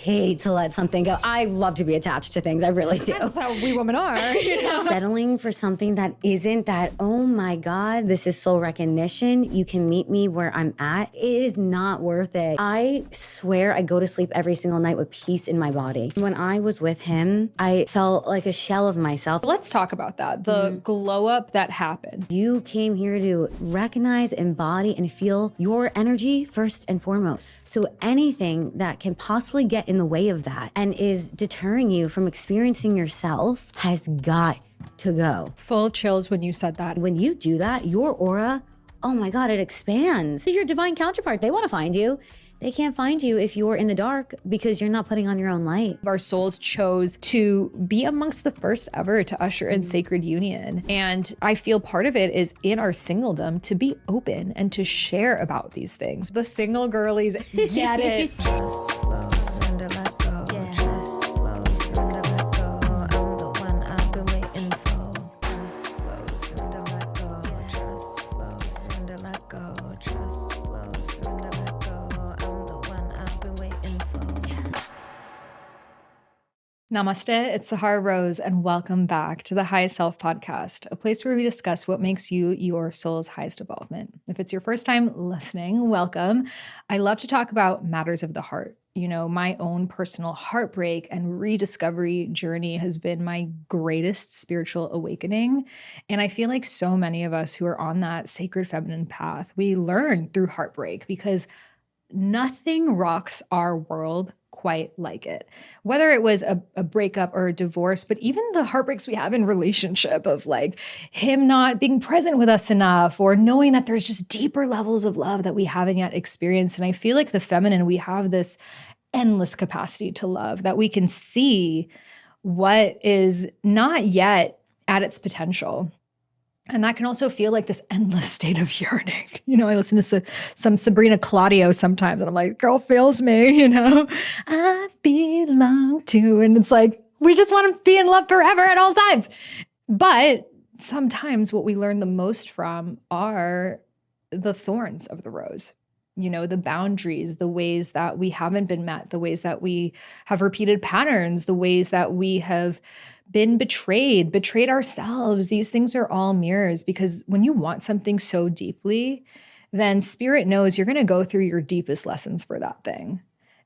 hate to let something go. I love to be attached to things. I really do. That's how we women are. You know? Settling for something that isn't that, oh my God, this is soul recognition. You can meet me where I'm at. It is not worth it. I swear I go to sleep every single night with peace in my body. When I was with him, I felt like a shell of myself. Let's talk about that. The glow up that happens. You came here to recognize, embody, and feel your energy first and foremost. So anything that can possibly get in the way of that and is deterring you from experiencing yourself has got to go. Full chills when you said that. When you do that, your aura, oh my God, it expands. Your divine counterpart, they want to find you. They can't find you if you're in the dark because you're not putting on your own light. Our souls chose to be amongst the first ever to usher in sacred union. And I feel part of it is in our singledom to be open and to share about these things. The single girlies get it. Trust flow, surrender, let go. Yeah. Trust flow, surrender, let go. I'm the one I've been waiting for. Trust flow, surrender, let go. Trust flow, surrender, let go. Trust flow, surrender, let go. I'm the one I've been waiting for. Namaste, it's Christa Rose, and welcome back to the Highest Self podcast, a place where we discuss what makes you your soul's highest evolvement. If it's your first time listening, welcome. I love to talk about matters of the heart. You know, my own personal heartbreak and rediscovery journey has been my greatest spiritual awakening. And I feel like so many of us who are on that sacred feminine path, we learn through heartbreak because nothing rocks our world quite like it. Whether it was a breakup or a divorce, but even the heartbreaks we have in relationship of like him not being present with us enough or knowing that there's just deeper levels of love that we haven't yet experienced. And I feel like the feminine, we have this endless capacity to love that we can see what is not yet at its potential. And that can also feel like this endless state of yearning. You know, I listen to some Sabrina Claudio sometimes, and I'm like, girl feels me, you know? I belong to, and it's like, we just want to be in love forever at all times. But sometimes what we learn the most from are the thorns of the rose. You know, the boundaries, the ways that we haven't been met, the ways that we have repeated patterns, the ways that we have been betrayed ourselves. These things are all mirrors because when you want something so deeply, then spirit knows you're going to go through your deepest lessons for that thing.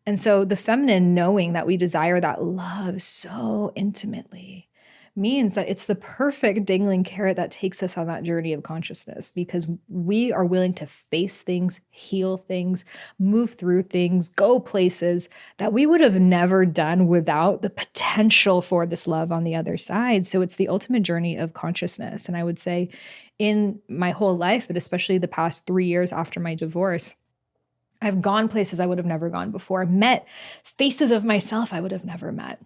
And so the feminine knowing that we desire that love so intimately means that it's the perfect dangling carrot that takes us on that journey of consciousness because we are willing to face things, heal things, move through things, go places that we would have never done without the potential for this love on the other side. So it's the ultimate journey of consciousness. And I would say in my whole life, but especially the past 3 years after my divorce, I've gone places I would have never gone before, met faces of myself I would have never met.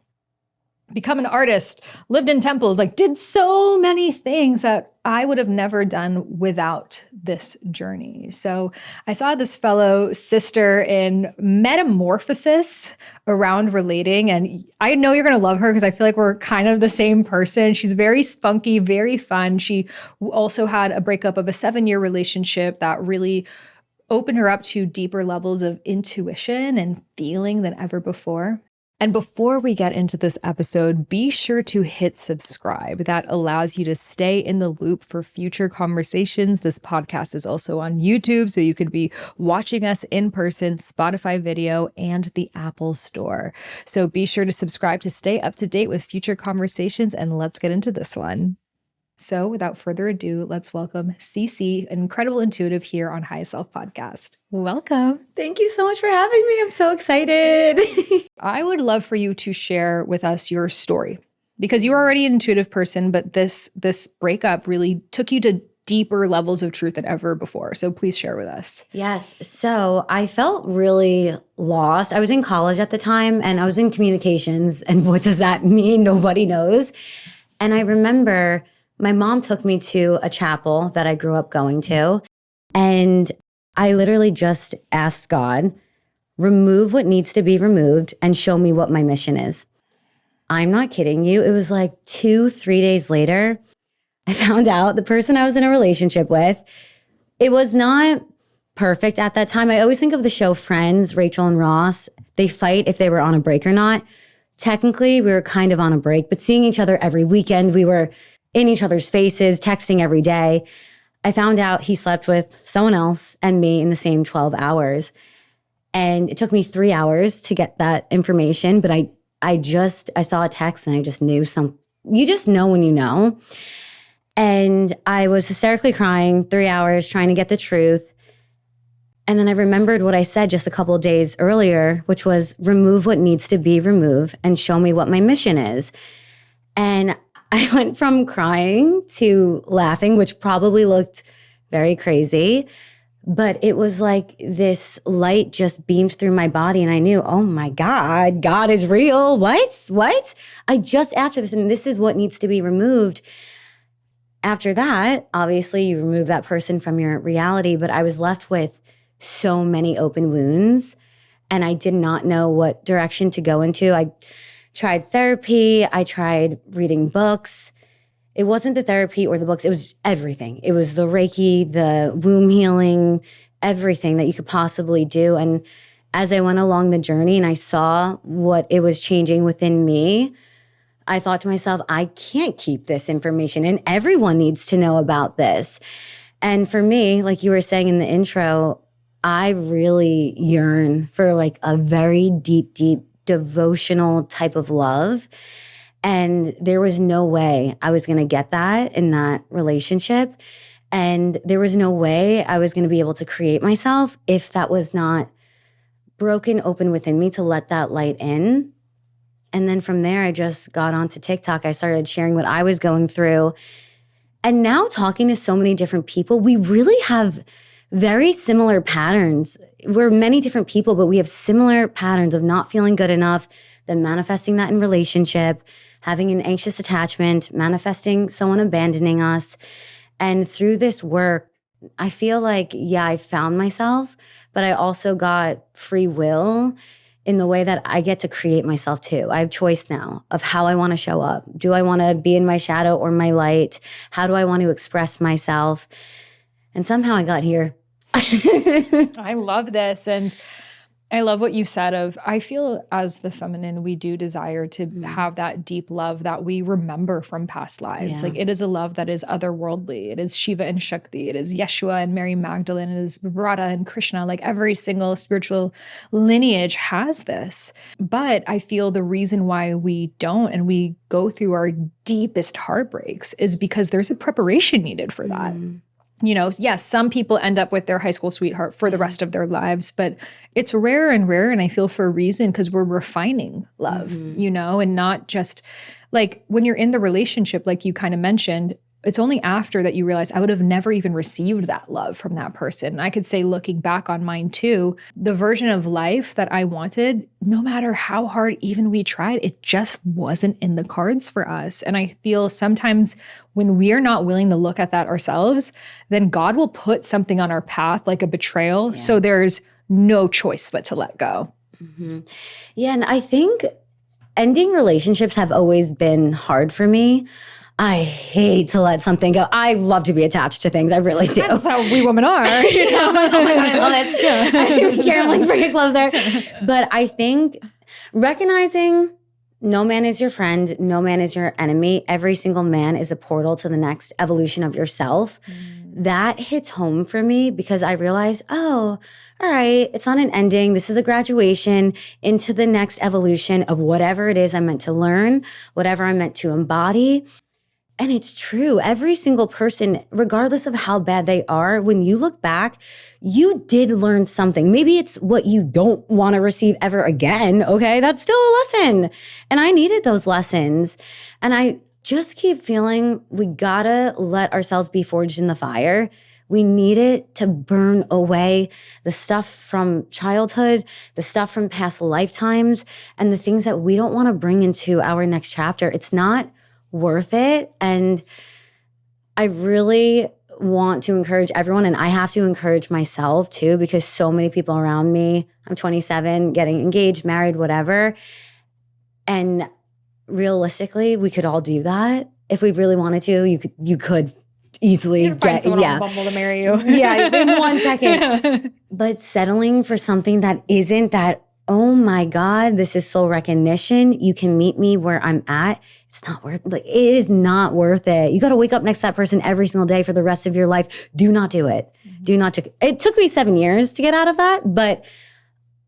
Become an artist, lived in temples, like did so many things that I would have never done without this journey. So I saw this fellow sister in metamorphosis around relating, and I know you're going to love her because I feel like we're kind of the same person. She's very spunky, very fun. She also had a breakup of a 7-year relationship that really opened her up to deeper levels of intuition and feeling than ever before. And before we get into this episode, be sure to hit subscribe. That allows you to stay in the loop for future conversations. This podcast is also on YouTube, so you could be watching us in person, Spotify video, and the Apple Store. So be sure to subscribe to stay up to date with future conversations, and let's get into this one. So without further ado, let's welcome CiiCii, an incredible intuitive here on Highest Self Podcast. Welcome. Thank you so much for having me. I'm so excited. I would love for you to share with us your story because you're already an intuitive person, but this breakup really took you to deeper levels of truth than ever before. So please share with us. Yes. So I felt really lost. I was in college at the time and I was in communications. And what does that mean? Nobody knows. And I remember my mom took me to a chapel that I grew up going to. And I literally just asked God, remove what needs to be removed and show me what my mission is. I'm not kidding you. It was like 2-3 days later, I found out the person I was in a relationship with, it was not perfect at that time. I always think of the show Friends, Rachel and Ross. They fight if they were on a break or not. Technically, we were kind of on a break, but seeing each other every weekend, we were in each other's faces, texting every day. I found out he slept with someone else and me in the same 12 hours. And it took me 3 hours to get that information, but I saw a text and I just knew you just know when you know. And I was hysterically crying 3 hours trying to get the truth. And then I remembered what I said just a couple of days earlier, which was remove what needs to be removed and show me what my mission is. And I went from crying to laughing, which probably looked very crazy. But it was like this light just beamed through my body and I knew, oh my God, God is real. What? I just asked for this and this is what needs to be removed. After that, obviously you remove that person from your reality, but I was left with so many open wounds and I did not know what direction to go into. I tried therapy. I tried reading books. It wasn't the therapy or the books. It was everything. It was the Reiki, the womb healing, everything that you could possibly do. And as I went along the journey and I saw what it was changing within me, I thought to myself, I can't keep this information and everyone needs to know about this. And for me, like you were saying in the intro, I really yearn for like a very deep, deep devotional type of love. And there was no way I was going to get that in that relationship. And there was no way I was going to be able to create myself if that was not broken open within me to let that light in. And then from there, I just got onto TikTok. I started sharing what I was going through. And now talking to so many different people, we really have very similar patterns. We're many different people, but we have similar patterns of not feeling good enough, then manifesting that in relationship, having an anxious attachment, manifesting someone abandoning us. And through this work, I feel like, yeah, I found myself, but I also got free will in the way that I get to create myself too. I have choice now of how I want to show up. Do I want to be in my shadow or my light? How do I want to express myself? And somehow I got here. I love this. And I love what you said of, I feel as the feminine, we do desire to have that deep love that we remember from past lives. Yeah. Like it is a love that is otherworldly. It is Shiva and Shakti. It is Yeshua and Mary Magdalene. It is Radha and Krishna. Like every single spiritual lineage has this. But I feel the reason why we don't and we go through our deepest heartbreaks is because there's a preparation needed for that. You know, yes, some people end up with their high school sweetheart for the rest of their lives, but it's rare and rare. And I feel for a reason because we're refining love, you know, and not just like when you're in the relationship, like you kind of mentioned, it's only after that you realize I would have never even received that love from that person. And I could say, looking back on mine too, the version of life that I wanted, no matter how hard even we tried, it just wasn't in the cards for us. And I feel sometimes when we're not willing to look at that ourselves, then God will put something on our path like a betrayal. Yeah. So there's no choice but to let go. Yeah. And I think ending relationships have always been hard for me. I hate to let something go. I love to be attached to things. I really do. That's how we women are. You know? Oh my God, I love it. Yeah. Caroline, bring it closer. But I think recognizing no man is your friend, no man is your enemy. Every single man is a portal to the next evolution of yourself. That hits home for me because I realized, oh, all right, it's not an ending. This is a graduation into the next evolution of whatever it is I'm meant to learn, whatever I'm meant to embody. And it's true. Every single person, regardless of how bad they are, when you look back, you did learn something. Maybe it's what you don't want to receive ever again. Okay, that's still a lesson. And I needed those lessons. And I just keep feeling we gotta let ourselves be forged in the fire. We need it to burn away the stuff from childhood, the stuff from past lifetimes, and the things that we don't want to bring into our next chapter. It's not worth it. And I really want to encourage everyone, and I have to encourage myself too, because so many people around me, I'm 27, getting engaged, married, whatever. And realistically, we could all do that. If we really wanted to, you could easily You can find get, someone yeah. on Bumble to marry you. Yeah, in 1 second. But settling for something that isn't that, oh my God, this is soul recognition. You can meet me where I'm at. It's not worth, like, it is not worth it. You got to wake up next to that person every single day for the rest of your life. Do not do it. Do not. It took me 7 years to get out of that, but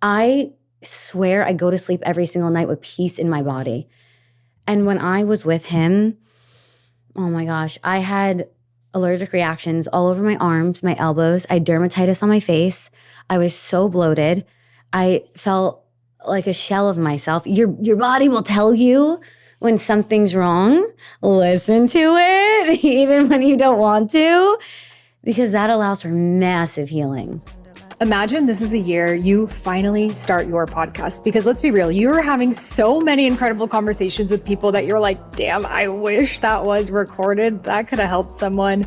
I swear I go to sleep every single night with peace in my body. And when I was with him, oh my gosh, I had allergic reactions all over my arms, my elbows. I had dermatitis on my face. I was so bloated. I felt like a shell of myself. Your body will tell you when something's wrong. Listen to it, even when you don't want to, because that allows for massive healing. Imagine this is the year you finally start your podcast, because let's be real, you're having so many incredible conversations with people that you're like, damn, I wish that was recorded. That could have helped someone.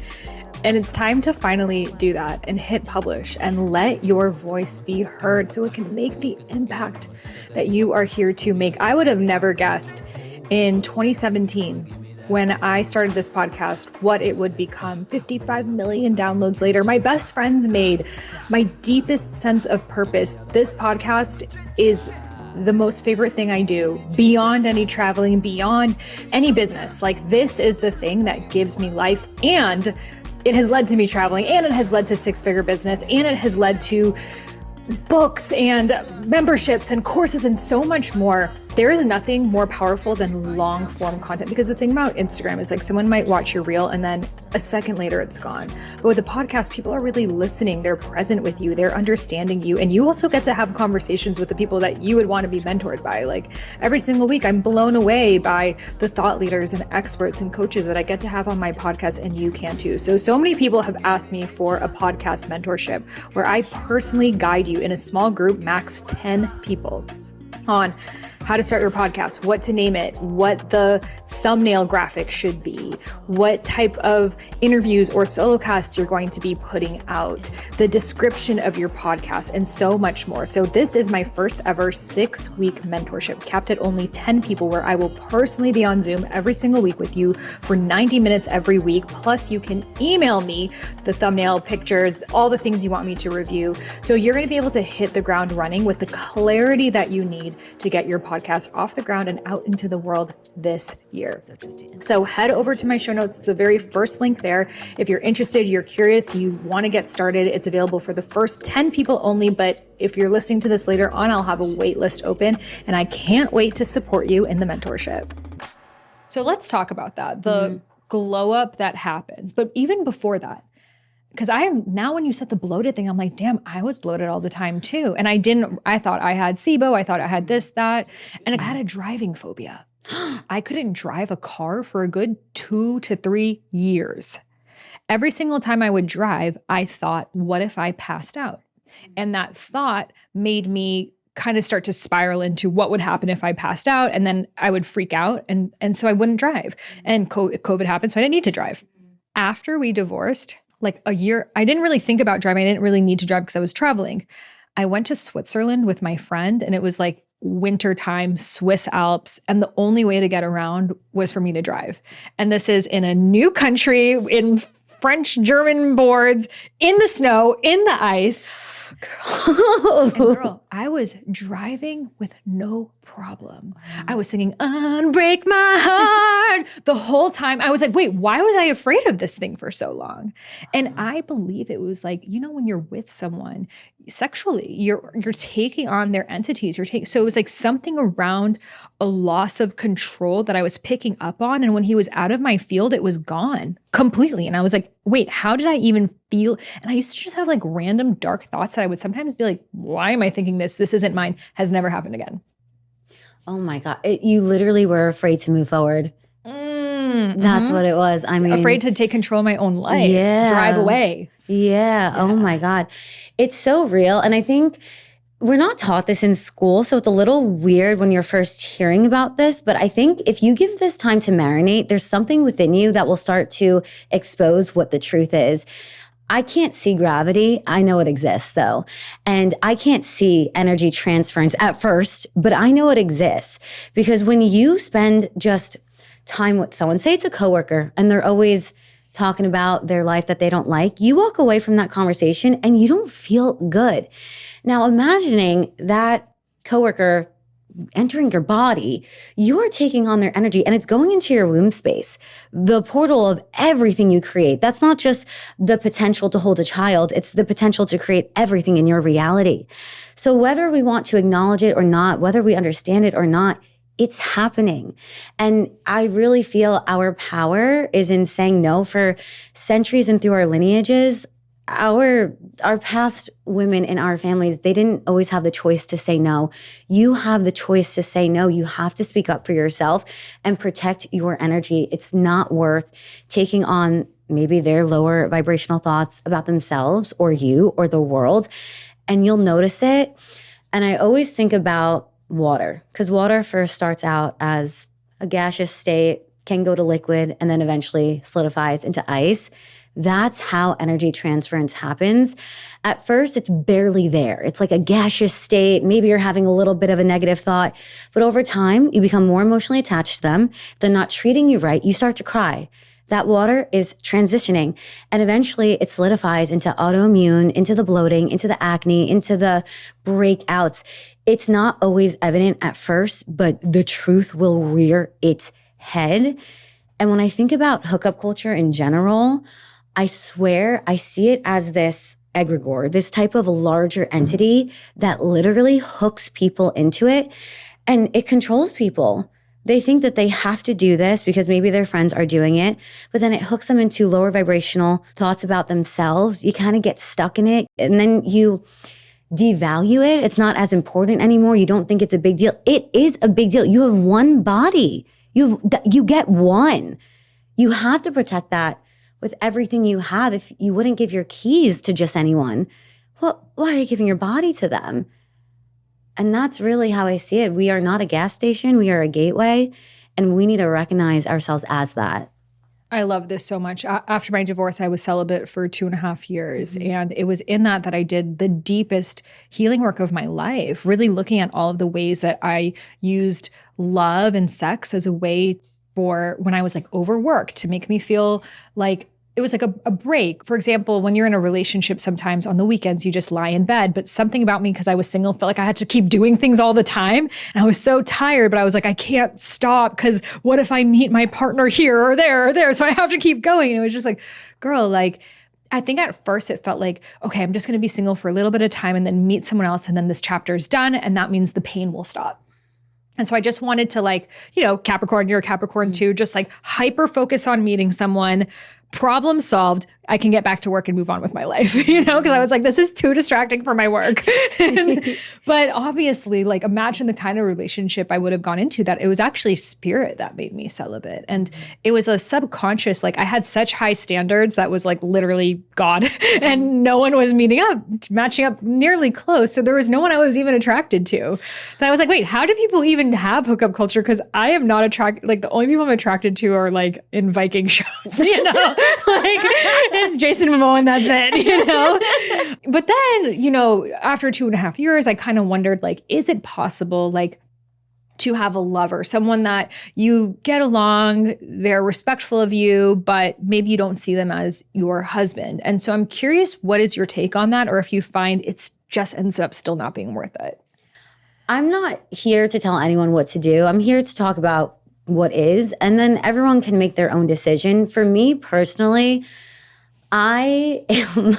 And it's time to finally do that and hit publish and let your voice be heard so it can make the impact that you are here to make. I would have never guessed in 2017, when I started this podcast, what it would become. 55 million downloads later. My best friends made my deepest sense of purpose. This podcast is the most favorite thing I do, beyond any traveling, beyond any business. Like, this is the thing that gives me life, and it has led to me traveling, and it has led to six-figure business, and it has led to books and memberships and courses and so much more. There is nothing more powerful than long form content, because the thing about Instagram is, like, someone might watch your reel and then a second later it's gone. But with the podcast, people are really listening. They're present with you. They're understanding you. And you also get to have conversations with the people that you would want to be mentored by. Like, every single week, I'm blown away by the thought leaders and experts and coaches that I get to have on my podcast, and you can too. So many people have asked me for a podcast mentorship where I personally guide you in a small group, max 10 people, on how to start your podcast, what to name it, what the thumbnail graphic should be, what type of interviews or solo casts you're going to be putting out, the description of your podcast, and so much more. So this is my first ever 6-week mentorship, capped at only 10 people, where I will personally be on Zoom every single week with you for 90 minutes every week. Plus, you can email me the thumbnail, pictures, all the things you want me to review. So you're going to be able to hit the ground running with the clarity that you need to get your podcast off the ground and out into the world this year. So head over to my show notes. It's the very first link there. If you're interested, you're curious, you want to get started, it's available for the first 10 people only. But if you're listening to this later on, I'll have a wait list open, and I can't wait to support you in the mentorship. So let's talk about that, the glow up that happens. But even before that, because now when you said the bloated thing, I'm like, damn, I was bloated all the time too. And I thought I had SIBO. I thought I had this, that, and I had a driving phobia. I couldn't drive a car for a good 2 to 3 years. Every single time I would drive, I thought, what if I passed out? And that thought made me kind of start to spiral into what would happen if I passed out. And then I would freak out. And so I wouldn't drive. And COVID happened, so I didn't need to drive. After we divorced, like a year, I didn't really think about driving. I didn't really need to drive because I was traveling. I went to Switzerland with my friend, and it was like wintertime, Swiss Alps. And the only way to get around was for me to drive. And this is in a new country, in French, German boards, in the snow, in the ice. Girl, I was driving with no problem. I was singing "Unbreak My Heart" the whole time. I was like, wait, why was I afraid of this thing for so long? And I believe it was like, when you're with someone sexually, you're taking on their entities. So it was like something around a loss of control that I was picking up on. And when he was out of my field, it was gone completely. And I was like, wait, how did I even feel? And I used to just have like random dark thoughts that I would sometimes be like, why am I thinking this? This isn't mine. Has never happened again. Oh my God. You literally were afraid to move forward. That's what it was. I mean, afraid to take control of my own life. Yeah. Drive away. Yeah. Oh my God. It's so real. And I think we're not taught this in school. So it's a little weird when you're first hearing about this. But I think if you give this time to marinate, there's something within you that will start to expose what the truth is. I can't see gravity. I know it exists though. And I can't see energy transference at first, but I know it exists, because when you spend just time with someone, say it's a coworker, and they're always talking about their life that they don't like, you walk away from that conversation and you don't feel good. Now, imagining that coworker entering your body, you are taking on their energy and it's going into your womb space, the portal of everything you create. That's not just the potential to hold a child, it's the potential to create everything in your reality. So whether we want to acknowledge it or not, whether we understand it or not, it's happening. And I really feel our power is in saying no. For centuries and through our lineages, our past women in our families, they didn't always have the choice to say no. You have the choice to say no. You have to speak up for yourself and protect your energy. It's not worth taking on maybe their lower vibrational thoughts about themselves or you or the world. And you'll notice it. And I always think about water, because water first starts out as a gaseous state, can go to liquid, and then eventually solidifies into ice. That's how energy transference happens. At first, it's barely there. It's like a gaseous state. Maybe you're having a little bit of a negative thought, but over time, you become more emotionally attached to them. If they're not treating you right, you start to cry. That water is transitioning, and eventually it solidifies into autoimmune, into the bloating, into the acne, into the breakouts. It's not always evident at first, but the truth will rear its head. And when I think about hookup culture in general, I swear I see it as this egregore, this type of larger entity that literally hooks people into it, and it controls people. They think that they have to do this because maybe their friends are doing it, but then it hooks them into lower vibrational thoughts about themselves. You kind of get stuck in it, and then you devalue it. It's not as important anymore. You don't think it's a big deal. It is a big deal. You have one body. You get one. You have to protect that with everything you have. If you wouldn't give your keys to just anyone, well, why are you giving your body to them? And that's really how I see it. We are not a gas station. We are a gateway, and we need to recognize ourselves as that. I love this so much. After my divorce, I was celibate for 2.5 years. Mm-hmm. And it was in that I did the deepest healing work of my life, really looking at all of the ways that I used love and sex as a way for when I was like overworked to make me feel like it was like a break. For example, when you're in a relationship, sometimes on the weekends, you just lie in bed. But something about me, because I was single, felt like I had to keep doing things all the time. And I was so tired, but I was like, I can't stop, because what if I meet my partner here or there or there? So I have to keep going. And it was just like, girl, like, I think at first it felt like, okay, I'm just going to be single for a little bit of time and then meet someone else. And then this chapter is done. And that means the pain will stop. And so I just wanted to, like, you know, Capricorn, you're a Capricorn too, just like hyper focus on meeting someone. Problem solved. I can get back to work and move on with my life, you know, because I was like, this is too distracting for my work. But obviously, like, imagine the kind of relationship I would have gone into, that it was actually spirit that made me celibate. And it was a subconscious, like, I had such high standards that was like literally God, and no one was matching up nearly close. So there was no one I was even attracted to. That I was like, wait, how do people even have hookup culture? Because I am not attracted, like, the only people I'm attracted to are like in Viking shows, you know, like, it's Jason Momoa and that's it, you know? But then, you know, after 2.5 years, I kind of wondered, like, is it possible, like, to have a lover, someone that you get along, they're respectful of you, but maybe you don't see them as your husband. And so I'm curious, what is your take on that? Or if you find it's just ends up still not being worth it? I'm not here to tell anyone what to do. I'm here to talk about what is, and then everyone can make their own decision. For me personally, I am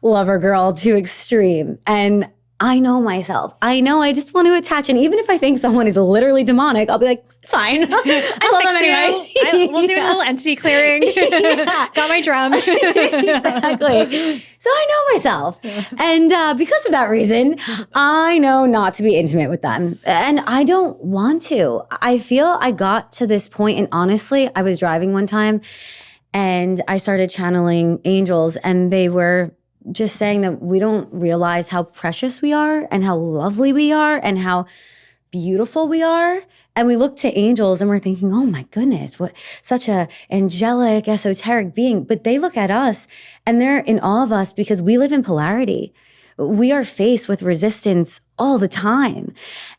lover girl to extreme, and I know myself. I know I just want to attach, and even if I think someone is literally demonic, I'll be like, it's fine. I love them anyway. We'll do a little entity clearing. Got my drum. Exactly. So I know myself. And because of that reason, I know not to be intimate with them. And I don't want to. I feel I got to this point, and honestly, I was driving one time and I started channeling angels, and they were just saying that we don't realize how precious we are and how lovely we are and how beautiful we are. And we look to angels and we're thinking, oh my goodness, what such a angelic, esoteric being. But they look at us and they're in awe of us because we live in polarity. We are faced with resistance all the time.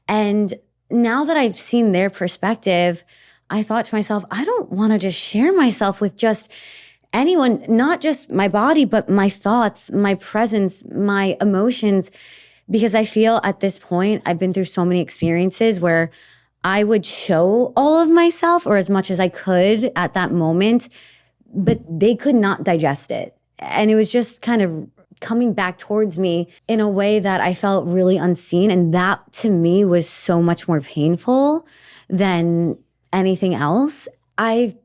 And now that I've seen their perspective, I thought to myself, I don't want to just share myself with just anyone, not just my body, but my thoughts, my presence, my emotions. Because I feel at this point, I've been through so many experiences where I would show all of myself or as much as I could at that moment, but they could not digest it. And it was just kind of coming back towards me in a way that I felt really unseen. And that to me was so much more painful than anything else. I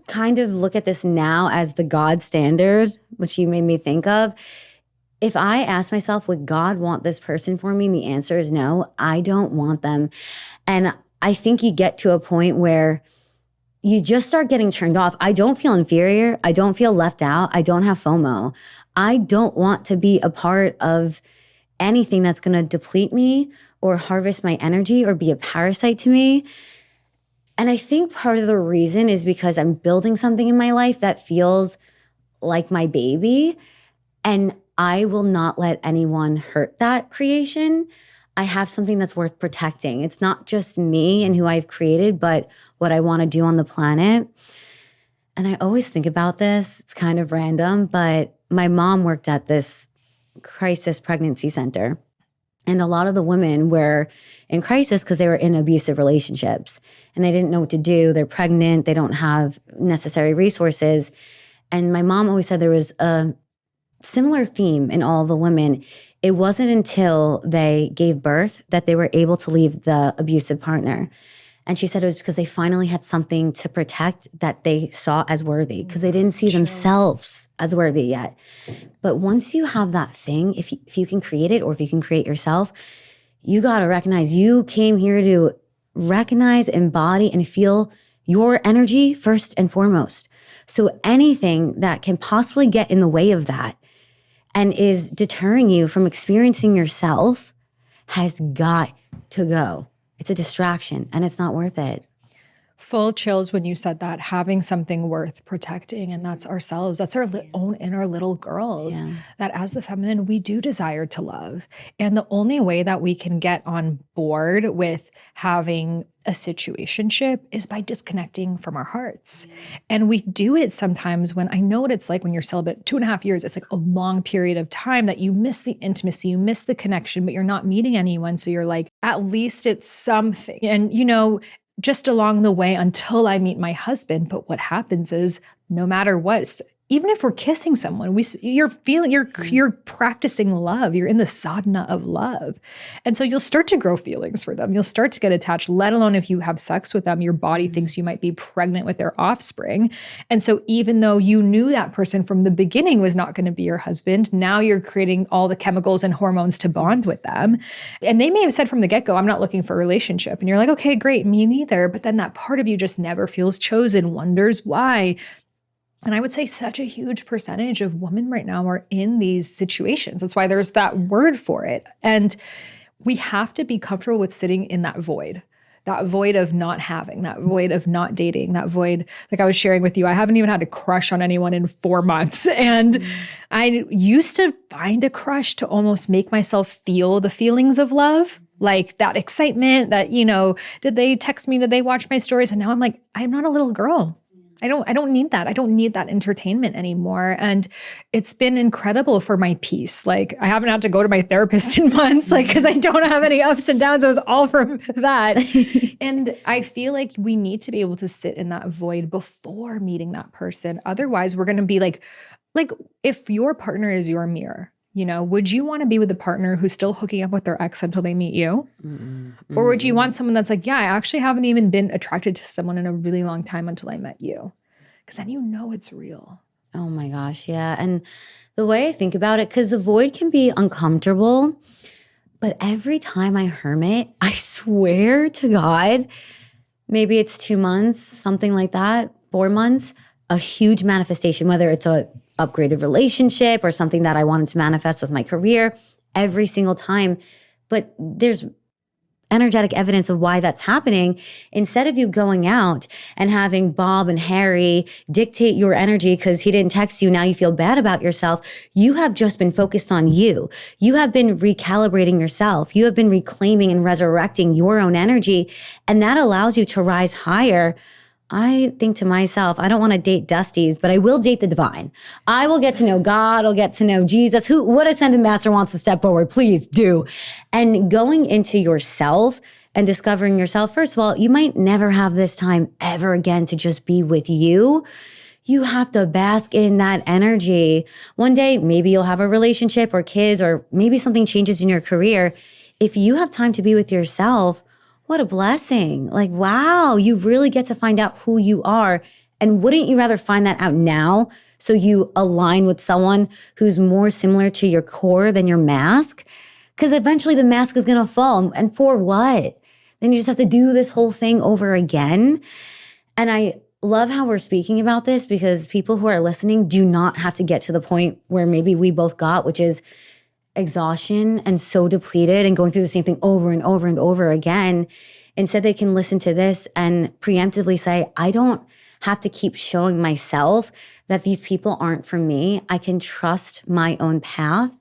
kind of look at this now as the God standard, which you made me think of. If I ask myself, would God want this person for me? And the answer is no, I don't want them. And I think you get to a point where you just start getting turned off. I don't feel inferior. I don't feel left out. I don't have FOMO. I don't want to be a part of anything that's going to deplete me or harvest my energy or be a parasite to me. And I think part of the reason is because I'm building something in my life that feels like my baby. And I will not let anyone hurt that creation. I have something that's worth protecting. It's not just me and who I've created, but what I want to do on the planet. And I always think about this. It's kind of random, but my mom worked at this crisis pregnancy center. And a lot of the women were in crisis because they were in abusive relationships and they didn't know what to do. They're pregnant. They don't have necessary resources. And my mom always said there was a similar theme in all the women. It wasn't until they gave birth that they were able to leave the abusive partner. And she said it was because they finally had something to protect that they saw as worthy because they didn't see themselves as worthy yet. But once you have that thing, if you can create it or if you can create yourself, you got to recognize you came here to recognize, embody, and feel your energy first and foremost. So anything that can possibly get in the way of that and is deterring you from experiencing yourself has got to go. It's a distraction and it's not worth it. Full chills when you said that, having something worth protecting, and that's ourselves. That's our own inner little girls that as the feminine, we do desire to love. And the only way that we can get on board with having a situationship is by disconnecting from our hearts. And we do it sometimes when I know what it's like when you're celibate 2.5 years. It's like a long period of time that you miss the intimacy, you miss the connection, but you're not meeting anyone. So you're like, at least it's something. And just along the way until I meet my husband. But what happens is no matter what, even if we're kissing someone, you're practicing love. You're in the sadhana of love. And so you'll start to grow feelings for them. You'll start to get attached, let alone if you have sex with them, your body thinks you might be pregnant with their offspring. And so even though you knew that person from the beginning was not going to be your husband, now you're creating all the chemicals and hormones to bond with them. And they may have said from the get-go, I'm not looking for a relationship. And you're like, okay, great, me neither. But then that part of you just never feels chosen, wonders why. And I would say such a huge percentage of women right now are in these situations. That's why there's that word for it. And we have to be comfortable with sitting in that void of not having, that void of not dating, that void, like I was sharing with you, I haven't even had a crush on anyone in 4 months. And I used to find a crush to almost make myself feel the feelings of love. Like that excitement that, did they text me? Did they watch my stories? And now I'm like, I'm not a little girl. I don't need that. I don't need that entertainment anymore. And it's been incredible for my peace. Like I haven't had to go to my therapist in months, because I don't have any ups and downs. It was all from that. And I feel like we need to be able to sit in that void before meeting that person. Otherwise, we're going to be like if your partner is your mirror, would you want to be with a partner who's still hooking up with their ex until they meet you? Or would you want someone that's like, yeah, I actually haven't even been attracted to someone in a really long time until I met you? Because then it's real. Oh my gosh, yeah. And the way I think about it, because the void can be uncomfortable, but every time I hermit, I swear to God, maybe it's 2 months, something like that, 4 months, a huge manifestation, whether it's a upgraded relationship or something that I wanted to manifest with my career every single time. But there's energetic evidence of why that's happening. Instead of you going out and having Bob and Harry dictate your energy because he didn't text you, now you feel bad about yourself. You have just been focused on you. You have been recalibrating yourself. You have been reclaiming and resurrecting your own energy. And that allows you to rise higher I think to myself, I don't want to date Dusties, but I will date the divine. I will get to know God. I'll get to know Jesus. What ascended master wants to step forward, please do. And going into yourself and discovering yourself, first of all, you might never have this time ever again to just be with you. You have to bask in that energy. One day, maybe you'll have a relationship or kids, or maybe something changes in your career. If you have time to be with yourself, what a blessing. Like, wow, you really get to find out who you are. And wouldn't you rather find that out now so you align with someone who's more similar to your core than your mask? Because eventually the mask is going to fall. And for what? Then you just have to do this whole thing over again. And I love how we're speaking about this, because people who are listening do not have to get to the point where maybe we both got, which is exhaustion and so depleted and going through the same thing over and over and over again. Instead, they can listen to this and preemptively say, I don't have to keep showing myself that these people aren't for me. I can trust my own path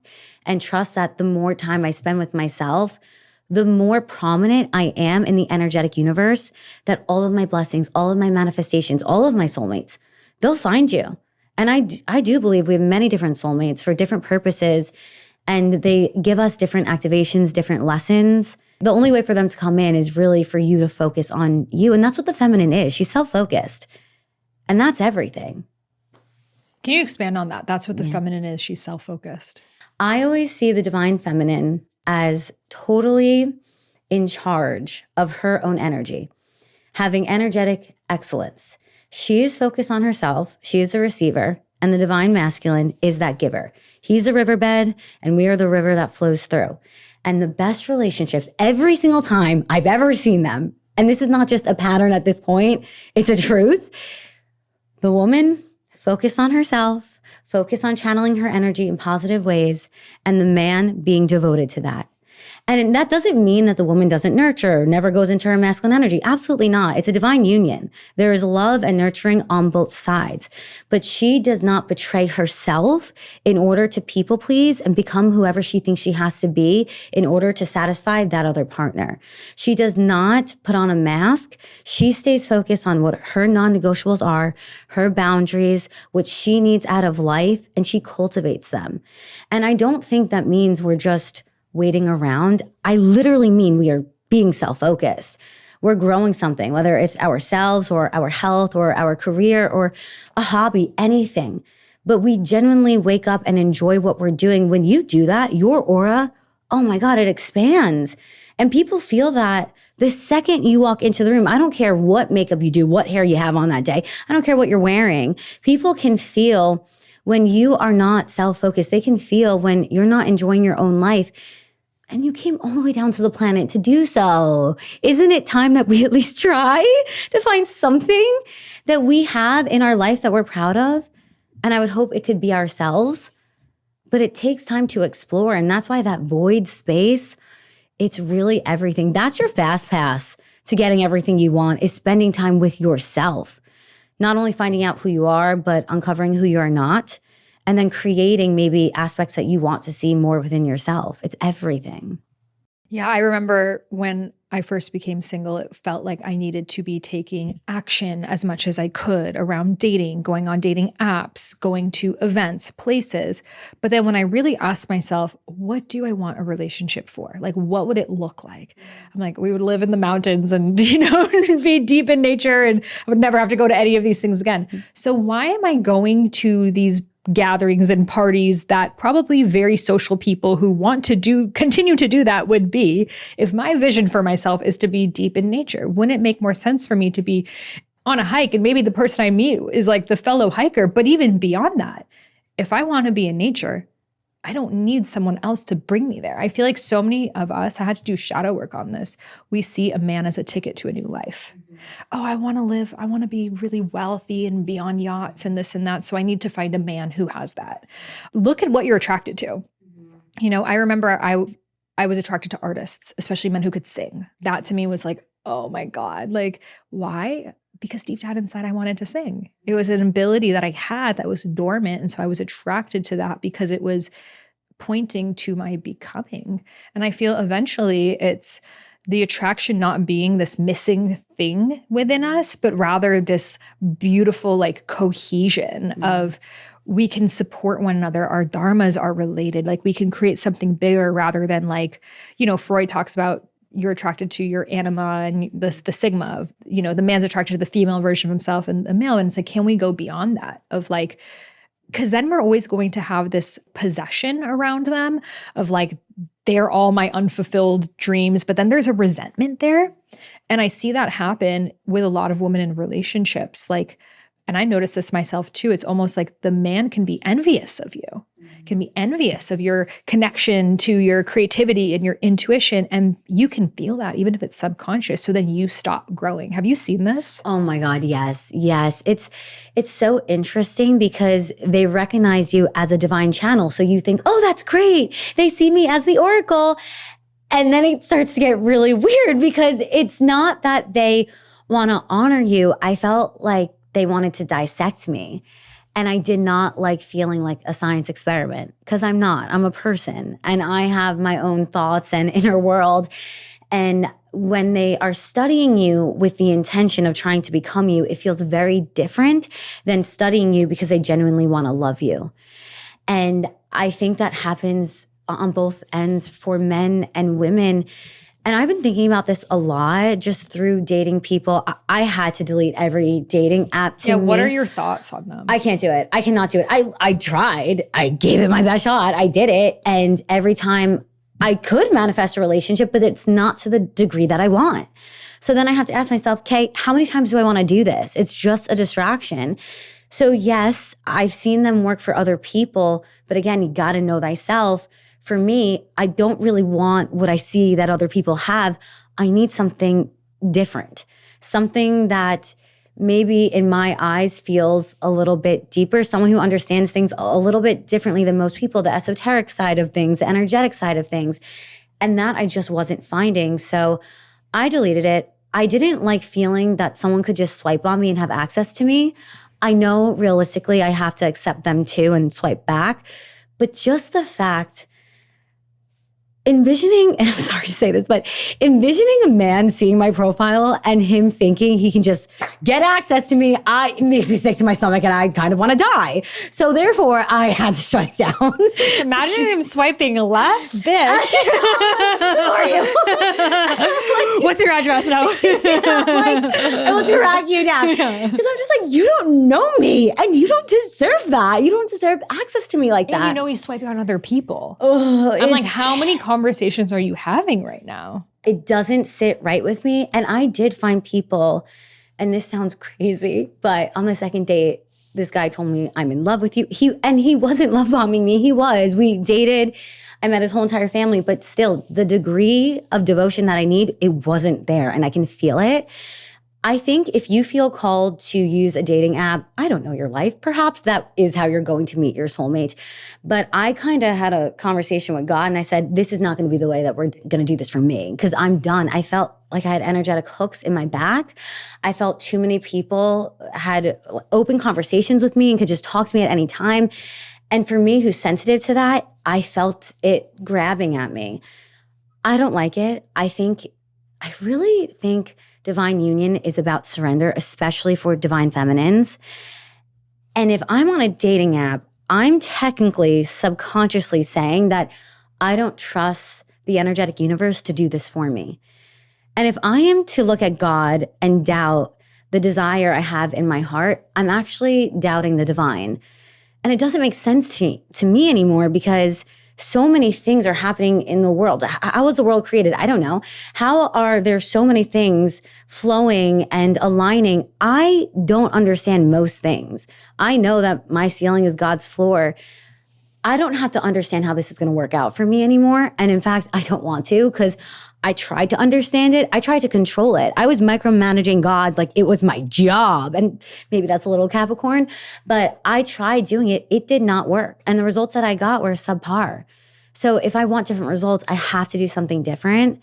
and trust that the more time I spend with myself, the more prominent I am in the energetic universe, that all of my blessings, all of my manifestations, all of my soulmates, they'll find you. And I do believe we have many different soulmates for different purposes, and they give us different activations, different lessons. The only way for them to come in is really for you to focus on you. And that's what the feminine is. She's self-focused. And that's everything. Can you expand on that? That's what the feminine is. She's self-focused. I always see the divine feminine as totally in charge of her own energy, having energetic excellence. She is focused on herself. She is a receiver. And the divine masculine is that giver. He's a riverbed, and we are the river that flows through. And the best relationships, every single time I've ever seen them, and this is not just a pattern at this point, it's a truth. The woman focused on herself, focused on channeling her energy in positive ways, and the man being devoted to that. And that doesn't mean that the woman doesn't nurture, never goes into her masculine energy. Absolutely not. It's a divine union. There is love and nurturing on both sides. But she does not betray herself in order to people please and become whoever she thinks she has to be in order to satisfy that other partner. She does not put on a mask. She stays focused on what her non-negotiables are, her boundaries, what she needs out of life, and she cultivates them. And I don't think that means we're just waiting around. I literally mean we are being self-focused. We're growing something, whether it's ourselves or our health or our career or a hobby, anything. But we genuinely wake up and enjoy what we're doing. When you do that, your aura, oh my God, it expands. And people feel that the second you walk into the room. I don't care what makeup you do, what hair you have on that day. I don't care what you're wearing. People can feel when you are not self-focused. They can feel when you're not enjoying your own life. And you came all the way down to the planet to do so. Isn't it time that we at least try to find something that we have in our life that we're proud of? And I would hope it could be ourselves. But it takes time to explore. And that's why that void space, it's really everything. That's your fast pass to getting everything you want, is spending time with yourself. Not only finding out who you are, but uncovering who you are not. And then creating maybe aspects that you want to see more within yourself. It's everything. Yeah, I remember when I first became single, it felt like I needed to be taking action as much as I could around dating, going on dating apps, going to events, places. But then when I really asked myself, what do I want a relationship for? Like, what would it look like? I'm like, we would live in the mountains and, be deep in nature, and I would never have to go to any of these things again. So why am I going to these gatherings and parties that probably very social people who want to continue to do that would be, if my vision for myself is to be deep in nature? Wouldn't it make more sense for me to be on a hike, and maybe the person I meet is like the fellow hiker? But even beyond that, if I want to be in nature, I don't need someone else to bring me there. I feel like so many of us, I had to do shadow work on this. We see a man as a ticket to a new life. Mm-hmm. Oh, I want to be really wealthy and be on yachts and this and that. So I need to find a man who has that. Look at what you're attracted to. Mm-hmm. I remember I was attracted to artists, especially men who could sing. That to me was like, oh my God, like, why? Because deep down inside, I wanted to sing. It was an ability that I had that was dormant. And so I was attracted to that because it was pointing to my becoming. And I feel eventually it's the attraction not being this missing thing within us, but rather this beautiful like cohesion of we can support one another. Our dharmas are related. Like we can create something bigger rather than like, Freud talks about you're attracted to your anima and the sigma of, the man's attracted to the female version of himself and the male. And it's like, can we go beyond that of like, because then we're always going to have this possession around them of like, they're all my unfulfilled dreams, but then there's a resentment there. And I see that happen with a lot of women in relationships. Like, and I notice this myself too. It's almost like the man can be envious of you, can be envious of your connection to your creativity and your intuition. And you can feel that even if it's subconscious. So then you stop growing. Have you seen this? Oh my God, yes, yes. It's so interesting because they recognize you as a divine channel. So you think, oh, that's great. They see me as the oracle. And then it starts to get really weird because it's not that they want to honor you. I felt like they wanted to dissect me. And I did not like feeling like a science experiment because I'm not. I'm a person and I have my own thoughts and inner world. And when they are studying you with the intention of trying to become you, it feels very different than studying you because they genuinely want to love you. And I think that happens on both ends for men and women. And I've been thinking about this a lot just through dating people. I had to delete every dating app to me. What are your thoughts on them? I can't do it. I cannot do it. I tried. I gave it my best shot. I did it. And every time I could manifest a relationship, but it's not to the degree that I want. So then I have to ask myself, okay, how many times do I want to do this? It's just a distraction. So yes, I've seen them work for other people. But again, you got to know thyself. For me, I don't really want what I see that other people have. I need something different, something that maybe in my eyes feels a little bit deeper, someone who understands things a little bit differently than most people, the esoteric side of things, the energetic side of things. And that I just wasn't finding. So I deleted it. I didn't like feeling that someone could just swipe on me and have access to me. I know realistically I have to accept them too and swipe back. But just the fact envisioning, and I'm sorry to say this, but envisioning a man seeing my profile and him thinking he can just get access to me, it makes me sick to my stomach and I kind of want to die. So therefore, I had to shut it down. Imagine him swiping left, bitch. Who are you? What's your address now? I will track you down. Because I'm just like, you don't know me and you don't deserve that. You don't deserve access to me like that. And he's swiping on other people. Oh, I'm like, how many conversations are you having right now? It doesn't sit right with me. And I did find people, and this sounds crazy, but on the second date, this guy told me, I'm in love with you. He wasn't love bombing me. He was. We dated. I met his whole entire family, but still the degree of devotion that I need, it wasn't there. And I can feel it. I think if you feel called to use a dating app, I don't know your life, perhaps that is how you're going to meet your soulmate. But I kind of had a conversation with God and I said, this is not going to be the way that we're going to do this for me because I'm done. I felt like I had energetic hooks in my back. I felt too many people had open conversations with me and could just talk to me at any time. And for me, who's sensitive to that, I felt it grabbing at me. I don't like it. I really think divine union is about surrender, especially for divine feminines. And if I'm on a dating app, I'm technically subconsciously saying that I don't trust the energetic universe to do this for me. And if I am to look at God and doubt the desire I have in my heart, I'm actually doubting the divine. And it doesn't make sense to me anymore because so many things are happening in the world. How was the world created? I don't know. How are there so many things flowing and aligning? I don't understand most things. I know that my ceiling is God's floor. I don't have to understand how this is going to work out for me anymore. And in fact, I don't want to because I tried to understand it. I tried to control it. I was micromanaging God like it was my job. And maybe that's a little Capricorn, but I tried doing it. It did not work. And the results that I got were subpar. So if I want different results, I have to do something different.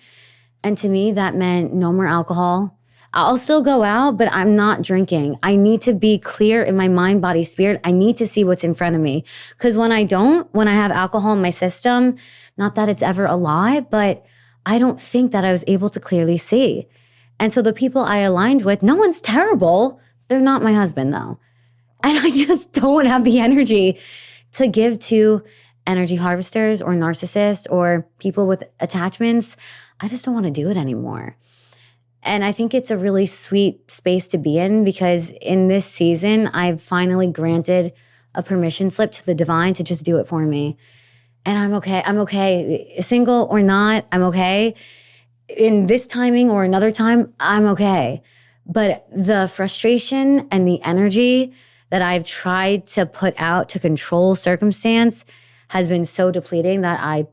And to me, that meant no more alcohol. I'll still go out, but I'm not drinking. I need to be clear in my mind, body, spirit. I need to see what's in front of me. Because when I have alcohol in my system, not that it's ever a lie, but I don't think that I was able to clearly see. And so the people I aligned with, no one's terrible. They're not my husband though. And I just don't have the energy to give to energy harvesters or narcissists or people with attachments. I just don't want to do it anymore. And I think it's a really sweet space to be in because in this season, I've finally granted a permission slip to the divine to just do it for me. And I'm okay. I'm okay. Single or not, I'm okay. In this timing or another time, I'm okay. But the frustration and the energy that I've tried to put out to control circumstance has been so depleting that I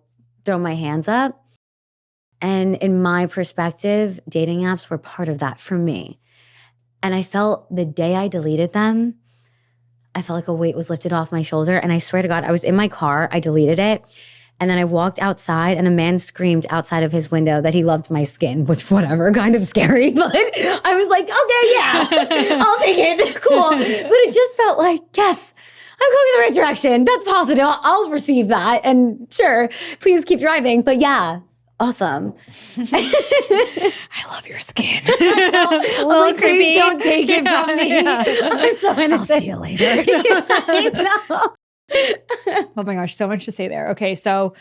throw my hands up. And in my perspective, dating apps were part of that for me. And I felt the day I deleted them, I felt like a weight was lifted off my shoulder. And I swear to God, I was in my car, I deleted it. And then I walked outside and a man screamed outside of his window that he loved my skin, which whatever, kind of scary. But I was like, okay, yeah, I'll take it. Cool. But it just felt like, yes, I'm going in the right direction. That's positive. I'll receive that. And sure, please keep driving. But yeah, awesome. I love your skin. I was like, please don't take it from me. Yeah. I'm so innocent. I'll see you later. I know. Oh my gosh, so much to say there. Okay, so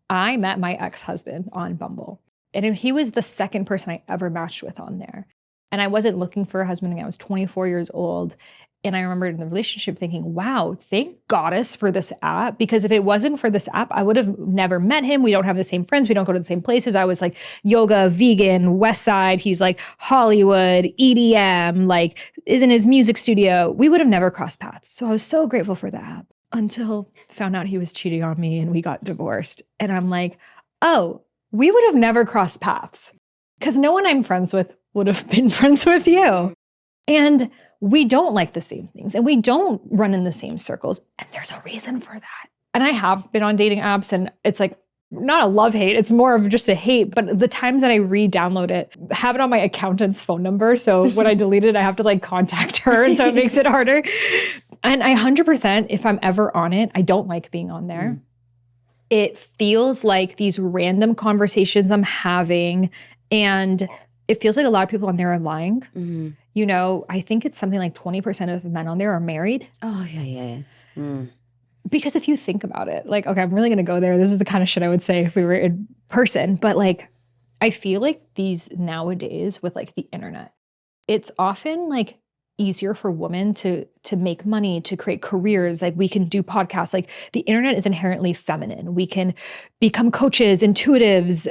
I met my ex-husband on Bumble. And he was the second person I ever matched with on there. And I wasn't looking for a husband again. I was 24 years old. And I remember in the relationship thinking, wow, thank goddess for this app. Because if it wasn't for this app, I would have never met him. We don't have the same friends. We don't go to the same places. I was like yoga, vegan, West Side. He's like Hollywood, EDM, like is in his music studio. We would have never crossed paths. So I was so grateful for the app until found out he was cheating on me and we got divorced. And I'm like, oh, we would have never crossed paths because no one I'm friends with would have been friends with you. And we don't like the same things and we don't run in the same circles. And there's a reason for that. And I have been on dating apps and it's like not a love hate, it's more of just a hate. But the times that I re-download it, have it on my accountant's phone number. So when I delete it, I have to like contact her. And so it makes it harder. And I 100%, if I'm ever on it, I don't like being on there. It feels like these random conversations I'm having and it feels like a lot of people on there are lying. Mm. You know, I think it's something like 20% of men on there are married. Oh, yeah. Mm. Because if you think about it, like, okay, I'm really going to go there. This is the kind of shit I would say if we were in person. But like, I feel like these nowadays with like the internet, it's often like easier for women to make money, to create careers. Like we can do podcasts. Like the internet is inherently feminine. We can become coaches, intuitives,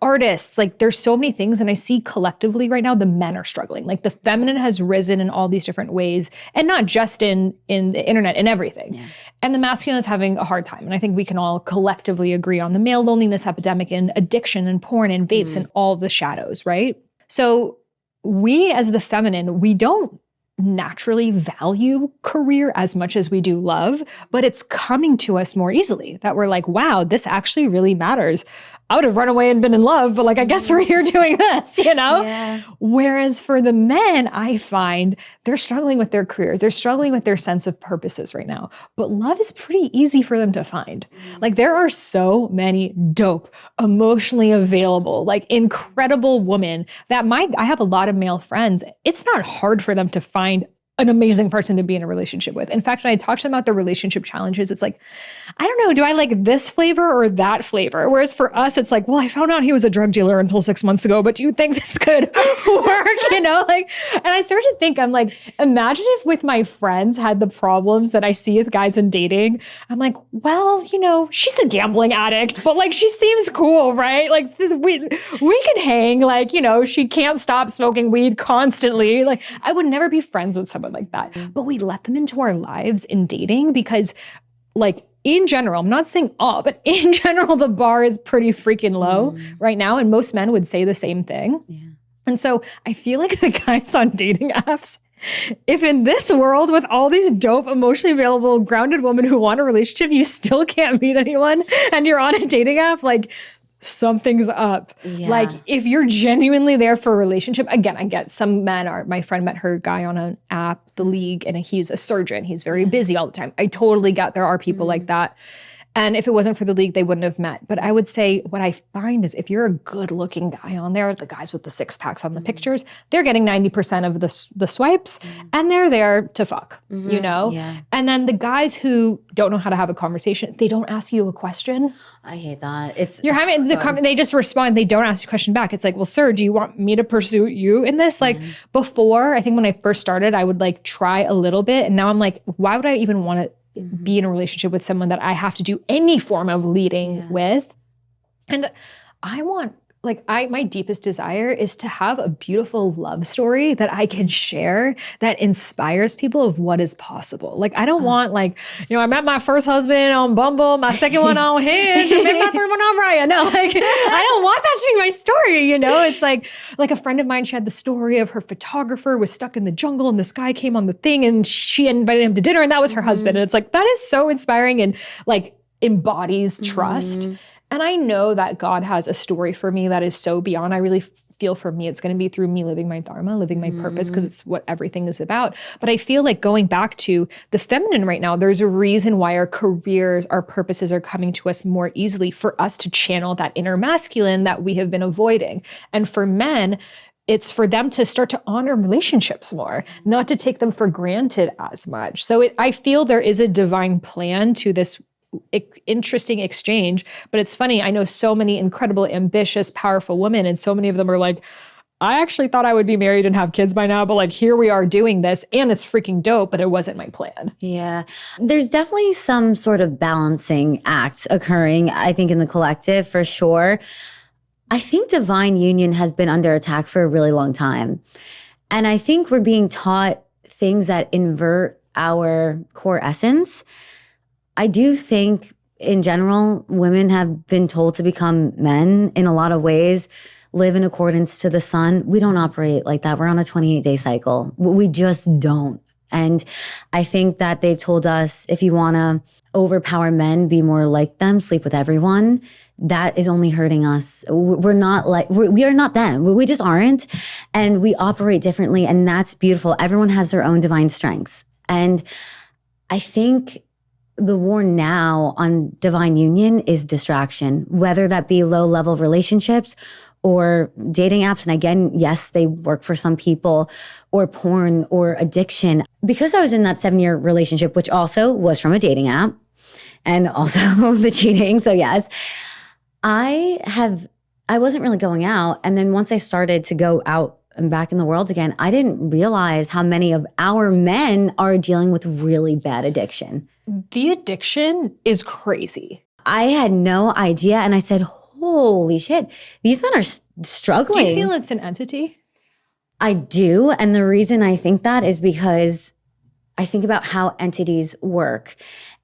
artists, like there's so many things. And I see collectively right now, the men are struggling. Like the feminine has risen in all these different ways and not just in the internet and everything. Yeah. And the masculine is having a hard time. And I think we can all collectively agree on the male loneliness epidemic and addiction and porn and vapes and all the shadows, right? So we as the feminine, we don't naturally value career as much as we do love, but it's coming to us more easily that we're like, wow, this actually really matters. I would have run away and been in love, but like, I guess we're here doing this, you know? Yeah. Whereas for the men, I find they're struggling with their careers. They're struggling with their sense of purposes right now. But love is pretty easy for them to find. Like there are so many dope, emotionally available, like incredible women that I have a lot of male friends. It's not hard for them to find an amazing person to be in a relationship with. In fact, when I talk to them about their relationship challenges, it's like, I don't know, do I like this flavor or that flavor? Whereas for us, it's like, well, I found out he was a drug dealer until 6 months ago, but do you think this could work? You know, like, and I started to think, I'm like, imagine if with my friends had the problems that I see with guys in dating. I'm like, well, you know, she's a gambling addict, but like, she seems cool, right? Like we can hang, like, you know, she can't stop smoking weed constantly. Like I would never be friends with someone like that. But we let them into our lives in dating because like in general, I'm not saying all, but in general, the bar is pretty freaking low right now. And most men would say the same thing. Yeah. And so I feel like the guys on dating apps, if in this world with all these dope, emotionally available, grounded women who want a relationship, you still can't meet anyone and you're on a dating app, like something's up. Yeah. Like if you're genuinely there for a relationship, again, I get some men are, my friend met her guy on an app, The League, and he's a surgeon. He's very busy all the time. I totally get there are people like that. And if it wasn't for the league, they wouldn't have met. But I would say what I find is if you're a good looking guy on there, the guys with the six packs on the pictures, they're getting 90% of the swipes and they're there to fuck, you know? Yeah. And then the guys who don't know how to have a conversation, they don't ask you a question. I hate that. It's You're having they just respond. They don't ask you a question back. It's like, well, sir, do you want me to pursue you in this? Like before, I think when I first started, I would like try a little bit. And now I'm like, why would I even want to be in a relationship with someone that I have to do any form of leading with? And I want, like, my deepest desire is to have a beautiful love story that I can share that inspires people of what is possible. Like, I don't want, like, you know, I met my first husband on Bumble, my second one on Hinge, and maybe my third one on Raya. No, like, I don't want that to be my story, you know? It's like a friend of mine, she had the story of her photographer was stuck in the jungle and this guy came on the thing and she invited him to dinner and that was her husband. And it's like, that is so inspiring and like embodies trust. And I know that God has a story for me that is so beyond. I really feel for me, it's going to be through me living my dharma, living my purpose, because it's what everything is about. But I feel like going back to the feminine right now, there's a reason why our careers, our purposes are coming to us more easily for us to channel that inner masculine that we have been avoiding. And for men, it's for them to start to honor relationships more, not to take them for granted as much. So I feel there is a divine plan to this interesting exchange. But it's funny, I know so many incredible, ambitious, powerful women, and so many of them are like, I actually thought I would be married and have kids by now, but like here we are doing this and it's freaking dope, but it wasn't my plan. Yeah. There's definitely some sort of balancing act occurring, I think, in the collective for sure. I think divine union has been under attack for a really long time. And I think we're being taught things that invert our core essence. I do think in general, women have been told to become men in a lot of ways, live in accordance to the sun. We don't operate like that. We're on a 28-day cycle. We just don't. And I think that they've told us, if you want to overpower men, be more like them, sleep with everyone. That is only hurting us. We're not like, we are not them. We just aren't. And we operate differently. And that's beautiful. Everyone has their own divine strengths. And I think the war now on divine union is distraction, whether that be low-level relationships or dating apps. And again, yes, they work for some people, or porn or addiction. Because I was in that 7-year relationship, which also was from a dating app and also the cheating. So yes, I wasn't really going out. And then once I started to go out and back in the world again, I didn't realize how many of our men are dealing with really bad addiction. The addiction is crazy. I had no idea. And I said, holy shit, these men are struggling. Do you feel it's an entity? I do. And the reason I think that is because I think about how entities work.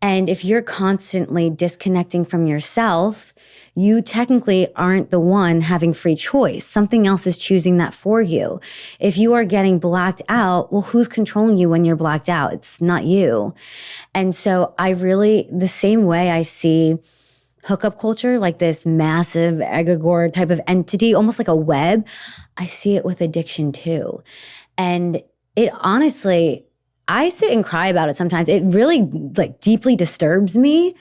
And if you're constantly disconnecting from yourself, you technically aren't the one having free choice. Something else is choosing that for you. If you are getting blacked out, well, who's controlling you when you're blacked out? It's not you. And so the same way I see hookup culture, like this massive egregore type of entity, almost like a web, I see it with addiction too. And it honestly, I sit and cry about it sometimes. It really like deeply disturbs me.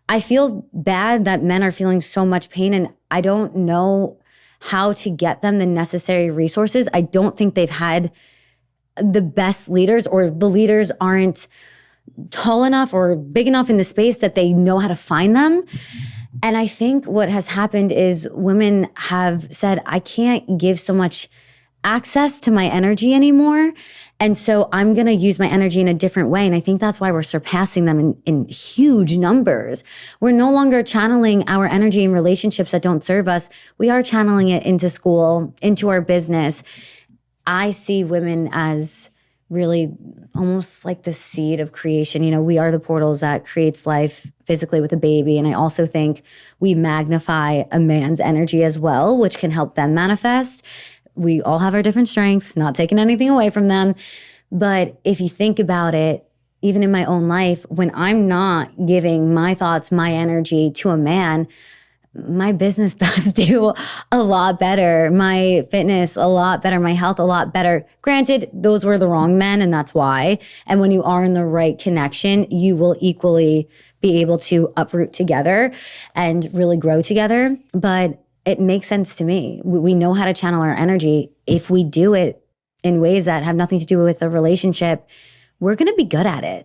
I feel bad that men are feeling so much pain, and I don't know how to get them the necessary resources. I don't think they've had the best leaders, or the leaders aren't tall enough or big enough in the space that they know how to find them. And I think what has happened is women have said, I can't give so much access to my energy anymore. And so I'm going to use my energy in a different way. And I think that's why we're surpassing them in huge numbers. We're no longer channeling our energy in relationships that don't serve us. We are channeling it into school, into our business. I see women as really almost like the seed of creation. You know, we are the portals that creates life physically with a baby. And I also think we magnify a man's energy as well, which can help them manifest. We all have our different strengths, not taking anything away from them. But if you think about it, even in my own life, when I'm not giving my thoughts, my energy to a man, my business does do a lot better, my fitness a lot better, my health a lot better. Granted, those were the wrong men, and that's why. And when you are in the right connection, you will equally be able to uproot together and really grow together. But it makes sense to me. We know how to channel our energy. If we do it in ways that have nothing to do with a relationship, we're going to be good at it.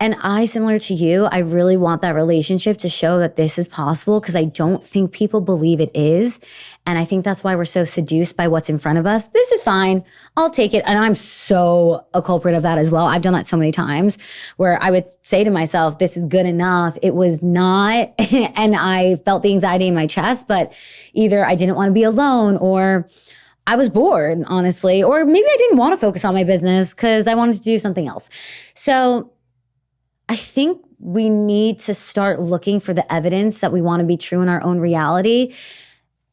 And I, similar to you, I really want that relationship to show that this is possible, because I don't think people believe it is. And I think that's why we're so seduced by what's in front of us. This is fine. I'll take it. And I'm so a culprit of that as well. I've done that so many times where I would say to myself, this is good enough. It was not. And I felt the anxiety in my chest, but either I didn't want to be alone, or I was bored, honestly, or maybe I didn't want to focus on my business because I wanted to do something else. So I think we need to start looking for the evidence that we want to be true in our own reality.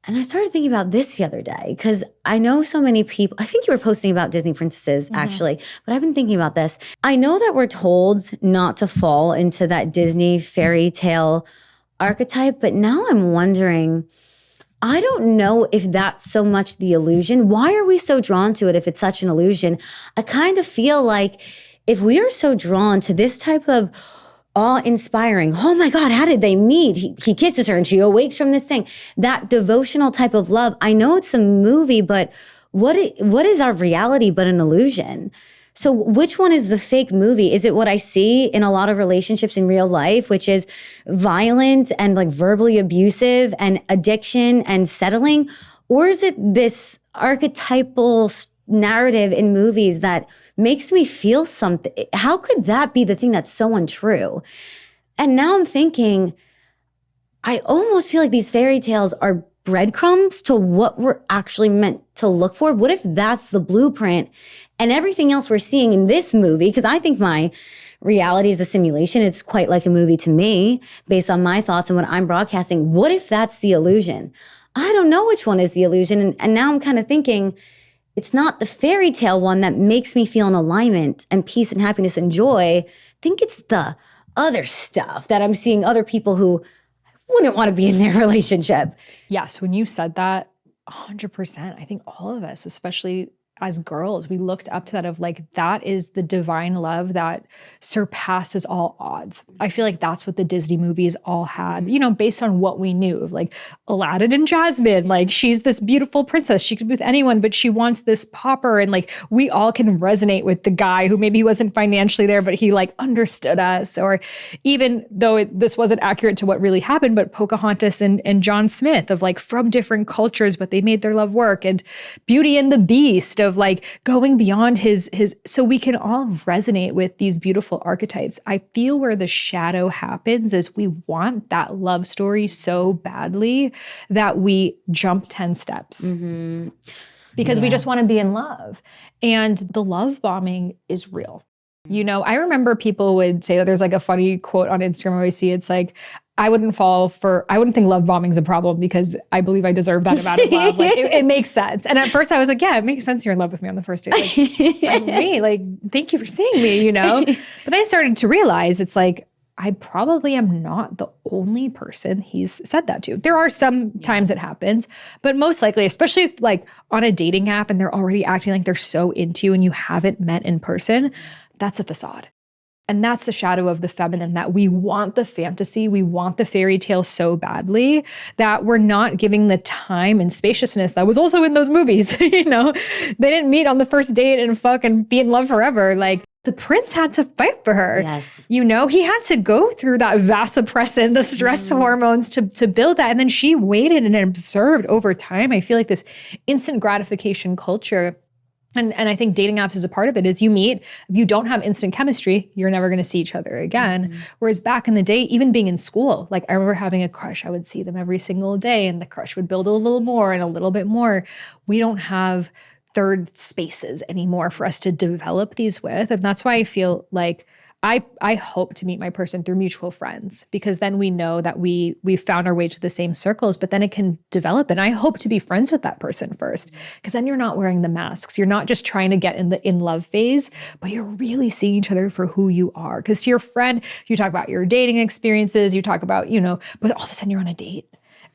And I started thinking about this the other day, because I know so many people, I think you were posting about Disney princesses actually, but I've been thinking about this. I know that we're told not to fall into that Disney fairy tale archetype, but now I'm wondering, I don't know if that's so much the illusion. Why are we so drawn to it if it's such an illusion? I kind of feel like if we are so drawn to this type of awe-inspiring, oh my God, how did they meet? He kisses her and she awakes from this thing. That devotional type of love. I know it's a movie, but what is our reality but an illusion? So which one is the fake movie? Is it what I see in a lot of relationships in real life, which is violent and like verbally abusive and addiction and settling? Or is it this archetypal narrative in movies that makes me feel something? How could that be the thing that's so untrue? And now I'm thinking, I almost feel like these fairy tales are breadcrumbs to what we're actually meant to look for. What if that's the blueprint, and everything else we're seeing in this movie, because I think my reality is a simulation. It's quite like a movie to me based on my thoughts and what I'm broadcasting. What if that's the illusion? I don't know which one is the illusion. And now I'm kind of thinking, it's not the fairy tale one that makes me feel in alignment and peace and happiness and joy. I think it's the other stuff that I'm seeing other people who wouldn't want to be in their relationship. Yes, when you said that, 100%, I think all of us, especially as girls, we looked up to that of like, that is the divine love that surpasses all odds. I feel like that's what the Disney movies all had, you know, based on what we knew of like Aladdin and Jasmine, like she's this beautiful princess. She could be with anyone, but she wants this pauper. And like, we all can resonate with the guy who maybe he wasn't financially there, but he like understood us. Or even though this wasn't accurate to what really happened, but Pocahontas and John Smith of like from different cultures, but they made their love work. And Beauty and the Beast of like going beyond his, so we can all resonate with these beautiful archetypes. I feel where the shadow happens is we want that love story so badly that we jump 10 steps because we just want to be in love. And the love bombing is real. You know, I remember people would say that there's like a funny quote on Instagram where I see it's like, I wouldn't think love bombing is a problem because I believe I deserve that amount of love. Like it makes sense. And at first I was like, yeah, it makes sense you're in love with me on the first date. Like, me, like, thank you for seeing me, you know? But then I started to realize it's like, I probably am not the only person he's said that to. There are some times it happens, but most likely, especially if like on a dating app and they're already acting like they're so into you and you haven't met in person, that's a facade. And that's the shadow of the feminine, that we want the fantasy, we want the fairy tale so badly that we're not giving the time and spaciousness that was also in those movies. You know, they didn't meet on the first date and fuck and be in love forever. Like the prince had to fight for her. Yes. You know, he had to go through that vasopressin, the stress hormones to build that. And then she waited and observed over time. I feel like this instant gratification culture, and I think dating apps is a part of it, is you meet, if you don't have instant chemistry, you're never going to see each other again. Whereas back in the day, even being in school, like I remember having a crush, I would see them every single day and the crush would build a little more and a little bit more. We don't have third spaces anymore for us to develop these with. And that's why I feel like I hope to meet my person through mutual friends, because then we know that we've found our way to the same circles, but then it can develop. And I hope to be friends with that person first, because then you're not wearing the masks. You're not just trying to get in the in love phase, but you're really seeing each other for who you are. Because to your friend, you talk about your dating experiences, you talk about, you know, but all of a sudden you're on a date.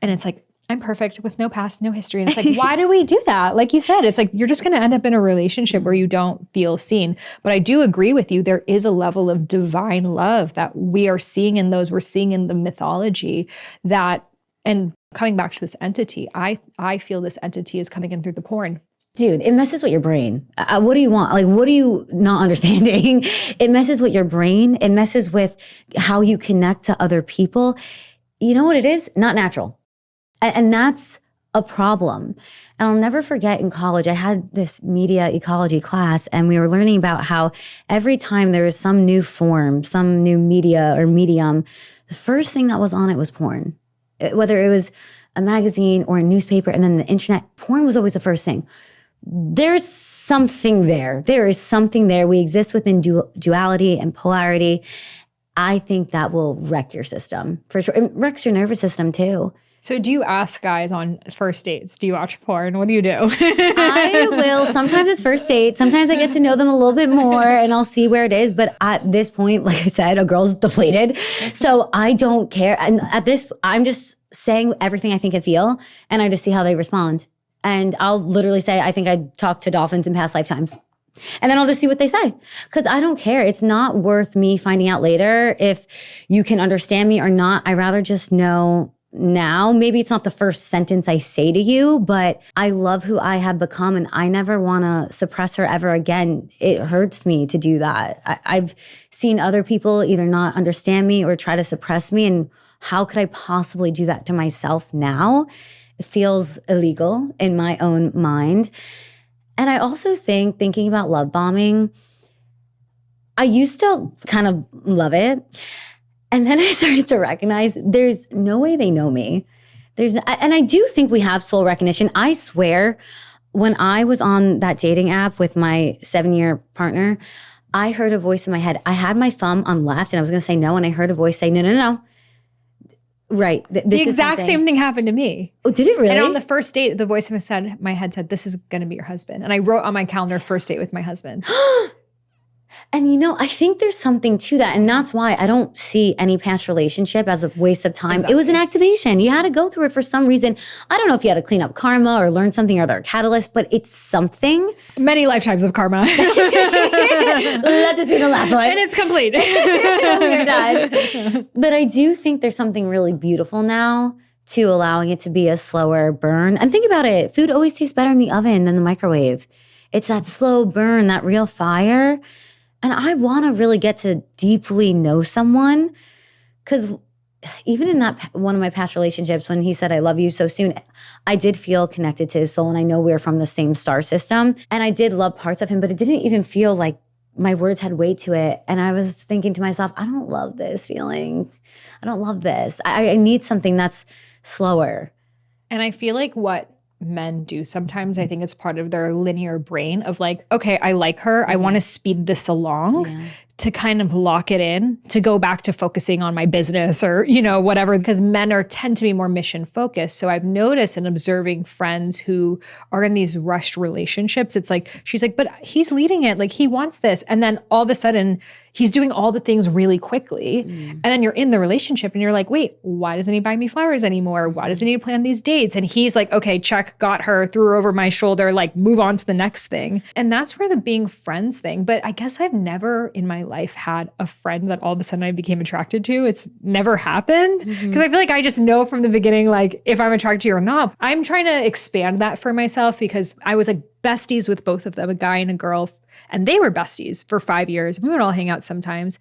And it's like, I'm perfect with no past, no history. And it's like, why do we do that? Like you said, it's like, you're just going to end up in a relationship where you don't feel seen. But I do agree with you. There is a level of divine love that we are seeing in those, we're seeing in the mythology that, and coming back to this entity, I feel this entity is coming in through the porn. Dude, it messes with your brain. What do you want? Like, what are you not understanding? It messes with your brain. It messes with how you connect to other people. You know what it is? Not natural. And that's a problem. And I'll never forget in college, I had this media ecology class, and we were learning about how every time there was some new form, some new media or medium, the first thing that was on it was porn. Whether it was a magazine or a newspaper, and then the internet, porn was always the first thing. There's something there. There is something there. We exist within duality and polarity. I think that will wreck your system for sure. It wrecks your nervous system too. So do you ask guys on first dates, do you watch porn? What do you do? I will. Sometimes it's first date. Sometimes I get to know them a little bit more and I'll see where it is. But at this point, like I said, a girl's depleted. So I don't care. And at this, I'm just saying everything I think and feel, and I just see how they respond. And I'll literally say, I think I talked to dolphins in past lifetimes. And then I'll just see what they say. Because I don't care. It's not worth me finding out later if you can understand me or not. I'd rather just know now. Maybe it's not the first sentence I say to you, but I love who I have become and I never want to suppress her ever again. It hurts me to do that. I've seen other people either not understand me or try to suppress me. And how could I possibly do that to myself now? It feels illegal in my own mind. And I also think, thinking about love bombing, I used to kind of love it. And then I started to recognize there's no way they know me. And I do think we have soul recognition. I swear, when I was on that dating app with my 7-year partner, I heard a voice in my head. I had my thumb on left and I was going to say no. And I heard a voice say, no. Right. The exact same thing happened to me. Oh, did it really? And on the first date, the voice in my head said, this is going to be your husband. And I wrote on my calendar, first date with my husband. And I think there's something to that. And that's why I don't see any past relationship as a waste of time. Exactly. It was an activation. You had to go through it for some reason. I don't know if you had to clean up karma or learn something or other catalyst, but it's something. Many lifetimes of karma. Let this be the last one. And it's complete. We're done. But I do think there's something really beautiful now to allowing it to be a slower burn. And think about it. Food always tastes better in the oven than the microwave. It's that slow burn, that real fire. And I want to really get to deeply know someone, because even in that one of my past relationships, when he said, I love you so soon, I did feel connected to his soul. And I know we're from the same star system. And I did love parts of him, but it didn't even feel like my words had weight to it. And I was thinking to myself, I don't love this feeling. I don't love this. I need something that's slower. And I feel like what men do sometimes, I think it's part of their linear brain of like, okay, I like her. I want to speed this along to kind of lock it in, to go back to focusing on my business or, whatever, because men tend to be more mission focused. So I've noticed in observing friends who are in these rushed relationships, it's like, she's like, but he's leading it. Like he wants this. And then all of a sudden he's doing all the things really quickly. And then you're in the relationship and you're like, wait, why doesn't he buy me flowers anymore? Why doesn't he plan these dates? And he's like, okay, check, got her, threw her over my shoulder, like move on to the next thing. And that's where the being friends thing. But I guess I've never in my life had a friend that all of a sudden I became attracted to. It's never happened. Because I feel like I just know from the beginning, like if I'm attracted to you or not. I'm trying to expand that for myself because I was like besties with both of them, a guy and a girl. And they were besties for 5 years. We would all hang out sometimes.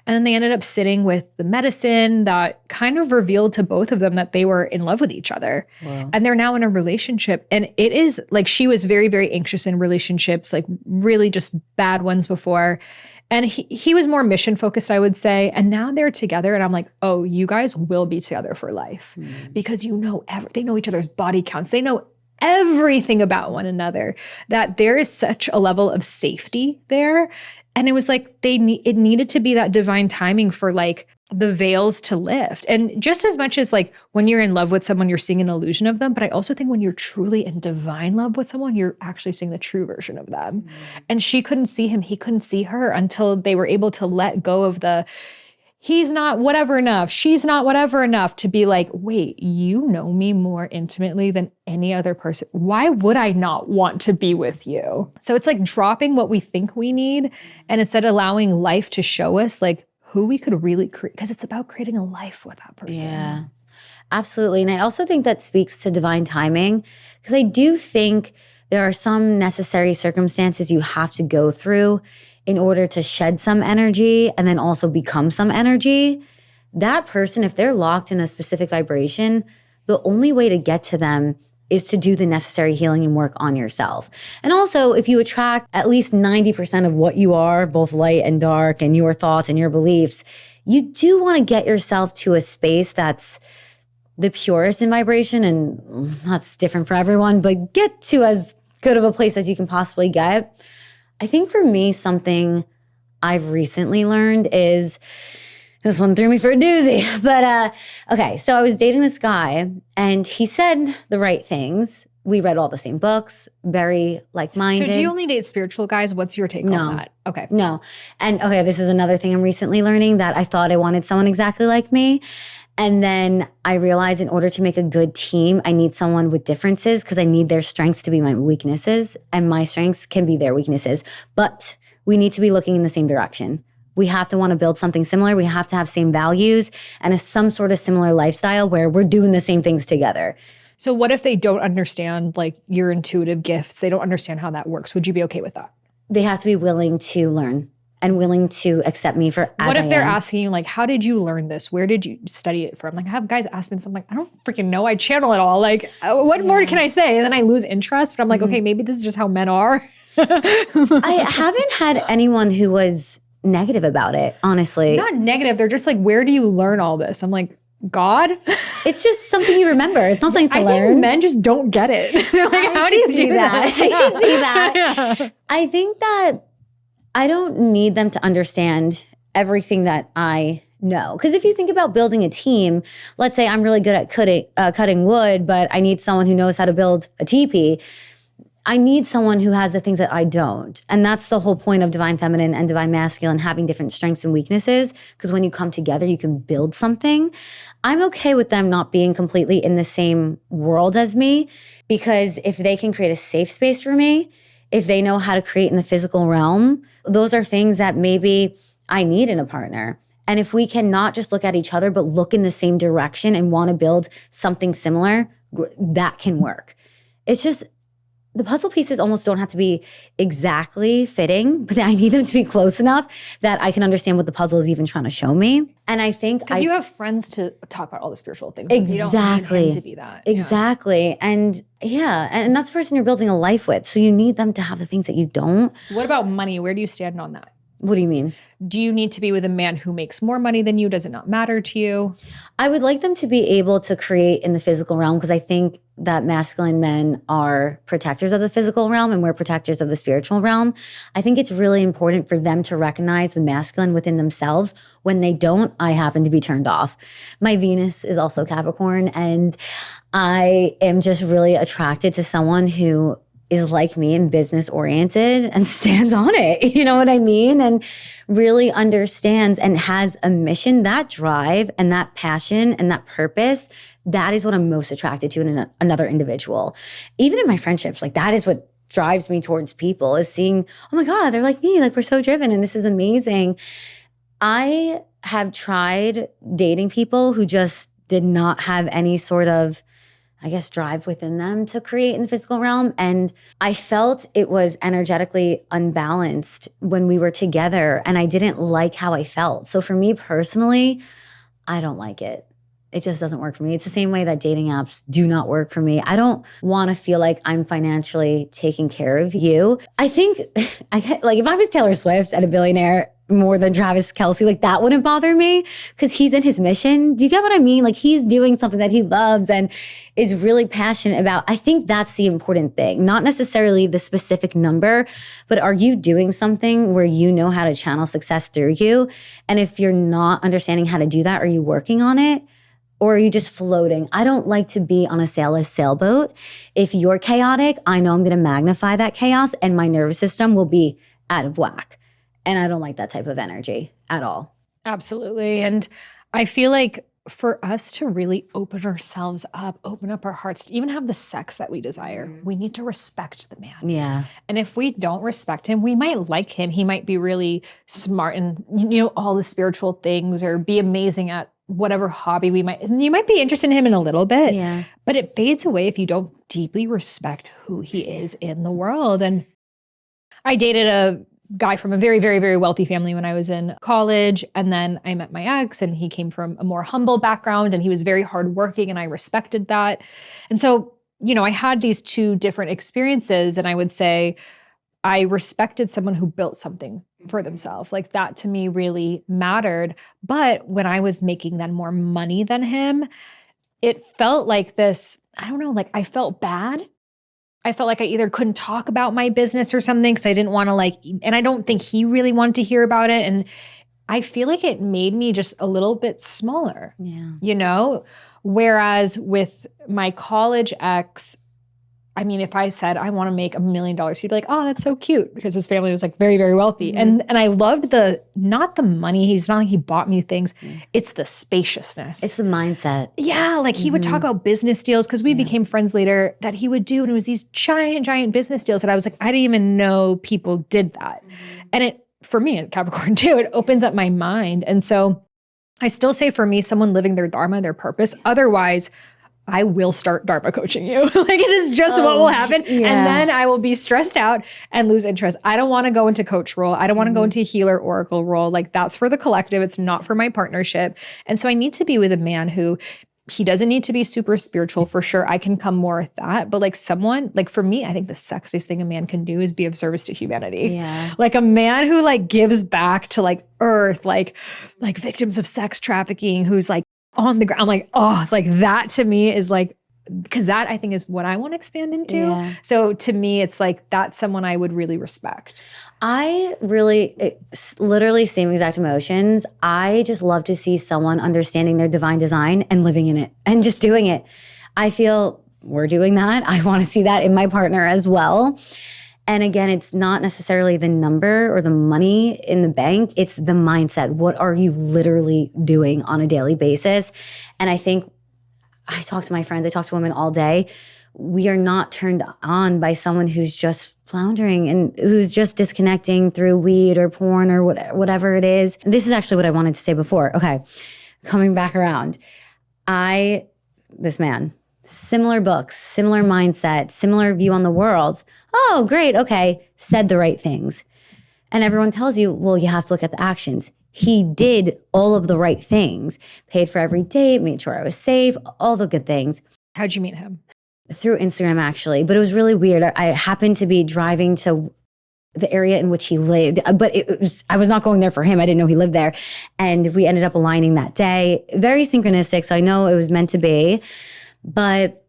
And then they ended up sitting with the medicine that kind of revealed to both of them that they were in love with each other. Wow. And they're now in a relationship. And it is like, she was very, very anxious in relationships, like really just bad ones before. And he was more mission focused, I would say. And now they're together. And I'm like, oh, you guys will be together for life. Because they know each other's body counts. They know everything about one another, that there is such a level of safety there. And it was like it needed to be that divine timing for like the veils to lift. And just as much as like when you're in love with someone, you're seeing an illusion of them. But I also think when you're truly in divine love with someone, you're actually seeing the true version of them. And she couldn't see him. He couldn't see her until they were able to let go of he's not whatever enough, she's not whatever enough, to be like, wait, you know me more intimately than any other person. Why would I not want to be with you? So it's like dropping what we think we need and instead allowing life to show us like who we could really create, because it's about creating a life with that person. Yeah, absolutely. And I also think that speaks to divine timing, because I do think there are some necessary circumstances you have to go through in order to shed some energy and then also become some energy. That person, if they're locked in a specific vibration, the only way to get to them is to do the necessary healing and work on yourself. And also, if you attract at least 90% of what you are, both light and dark, and your thoughts and your beliefs, you do want to get yourself to a space that's the purest in vibration, and that's different for everyone, but get to as good of a place as you can possibly get. I think for me, something I've recently learned is, this one threw me for a doozy, but okay, so I was dating this guy and he said the right things. We read all the same books, very like-minded. So do you only date spiritual guys? What's your take on that? Okay. No. And okay, this is another thing I'm recently learning, that I thought I wanted someone exactly like me. And then I realized in order to make a good team, I need someone with differences, because I need their strengths to be my weaknesses and my strengths can be their weaknesses. But we need to be looking in the same direction. We have to want to build something similar. We have to have same values and some sort of similar lifestyle where we're doing the same things together. So what if they don't understand like your intuitive gifts? They don't understand how that works. Would you be okay with that? They have to be willing to learn and willing to accept me for as I am. What if they're asking you like, how did you learn this? Where did you study it from? Like I have guys ask me something like, I don't freaking know. I channel it all. Like what more can I say? And then I lose interest, but I'm like, okay, maybe this is just how men are. I haven't had anyone who was negative about it, honestly. Not negative. They're just like, where do you learn all this? I'm like, God? It's just something you remember. It's not something to learn. I think men just don't get it. Like, how do you do that? I can see that. Yeah. I think that I don't need them to understand everything that I know. Because if you think about building a team, let's say I'm really good at cutting wood, but I need someone who knows how to build a teepee. I need someone who has the things that I don't. And that's the whole point of divine feminine and divine masculine, having different strengths and weaknesses. Because when you come together, you can build something. I'm okay with them not being completely in the same world as me, because if they can create a safe space for me, if they know how to create in the physical realm, those are things that maybe I need in a partner. And if we cannot just look at each other, but look in the same direction and want to build something similar, that can work. It's just, the puzzle pieces almost don't have to be exactly fitting, but I need them to be close enough that I can understand what the puzzle is even trying to show me. And I think because you have friends to talk about all the spiritual things. Exactly. You don't need him to be that. Exactly. Yeah. And yeah, and that's the person you're building a life with. So you need them to have the things that you don't. What about money? Where do you stand on that? What do you mean? Do you need to be with a man who makes more money than you? Does it not matter to you? I would like them to be able to create in the physical realm, because I think that masculine men are protectors of the physical realm and we're protectors of the spiritual realm. I think it's really important for them to recognize the masculine within themselves. When they don't, I happen to be turned off. My Venus is also Capricorn, and I am just really attracted to someone who is like me and business oriented and stands on it. You know what I mean? And really understands and has a mission, that drive and that passion and that purpose. That is what I'm most attracted to in another individual. Even in my friendships, like that is what drives me towards people, is seeing, oh my God, they're like me. Like we're so driven and this is amazing. I have tried dating people who just did not have any sort of, I guess, drive within them to create in the physical realm. And I felt it was energetically unbalanced when we were together, and I didn't like how I felt. So for me personally, I don't like it. It just doesn't work for me. It's the same way that dating apps do not work for me. I don't want to feel like I'm financially taking care of you. I think, like if I was Taylor Swift and a billionaire more than Travis Kelce, like that wouldn't bother me, because he's in his mission. Do you get what I mean? Like he's doing something that he loves and is really passionate about. I think that's the important thing, not necessarily the specific number, but are you doing something where you know how to channel success through you? And if you're not understanding how to do that, are you working on it? Or are you just floating? I don't like to be on a sailless sailboat. If you're chaotic, I know I'm going to magnify that chaos and my nervous system will be out of whack. And I don't like that type of energy at all. Absolutely. And I feel like for us to really open ourselves up, open up our hearts, to even have the sex that we desire, we need to respect the man. Yeah. And if we don't respect him, we might like him. He might be really smart and, all the spiritual things, or be amazing at whatever hobby you might be interested in him in a little bit. Yeah. But it fades away if you don't deeply respect who he is in the world. And I dated a guy from a very, very, very wealthy family when I was in college. And then I met my ex, and he came from a more humble background, and he was very hardworking, and I respected that. And so, I had these two different experiences, and I would say I respected someone who built something for themselves. Like, that to me really mattered. But when I was making then more money than him, it felt like this, I don't know, like I felt bad. I felt like I either couldn't talk about my business or something because I didn't want to and I don't think he really wanted to hear about it. And I feel like it made me just a little bit smaller, Whereas with my college ex, I mean, if I said I want to make $1 million, he'd be like, oh, that's so cute, because his family was like very, very wealthy. And I loved not the money. He's not like he bought me things. It's the spaciousness. It's the mindset. Yeah. Like he would talk about business deals, because we became friends later, that he would do. And it was these giant, giant business deals that I was like, I didn't even know people did that. And it, for me, at Capricorn too, it opens up my mind. And so I still say, for me, someone living their dharma, their purpose. Otherwise, I will start Dharma coaching you. Like, it is just what will happen. And then I will be stressed out and lose interest. I don't want to go into coach role. I don't want to go into healer oracle role. Like, that's for the collective. It's not for my partnership. And so I need to be with a man who, he doesn't need to be super spiritual, for sure. I can come more with that. But like someone, like for me, I think the sexiest thing a man can do is be of service to humanity. Yeah. Like a man who like gives back to like earth, like victims of sex trafficking, who's like on the ground. I'm like, oh, like that to me is like, because that I think is what I want to expand into. Yeah. So to me, it's like, that's someone I would really respect. It's literally same exact emotions. I just love to see someone understanding their divine design and living in it and just doing it. I feel we're doing that. I want to see that in my partner as well. And again, it's not necessarily the number or the money in the bank. It's the mindset. What are you literally doing on a daily basis? And I think I talk to my friends, I talk to women all day. We are not turned on by someone who's just floundering and who's just disconnecting through weed or porn or whatever it is. This is actually what I wanted to say before. Okay, coming back around. This man, similar books, similar mindset, similar view on the world. Oh, great, okay, said the right things. And everyone tells you, well, you have to look at the actions. He did all of the right things, paid for every date, made sure I was safe, all the good things. How'd you meet him? Through Instagram, actually. But it was really weird. I happened to be driving to the area in which he lived, but I was not going there for him. I didn't know he lived there. And we ended up aligning that day. Very synchronistic, so I know it was meant to be. But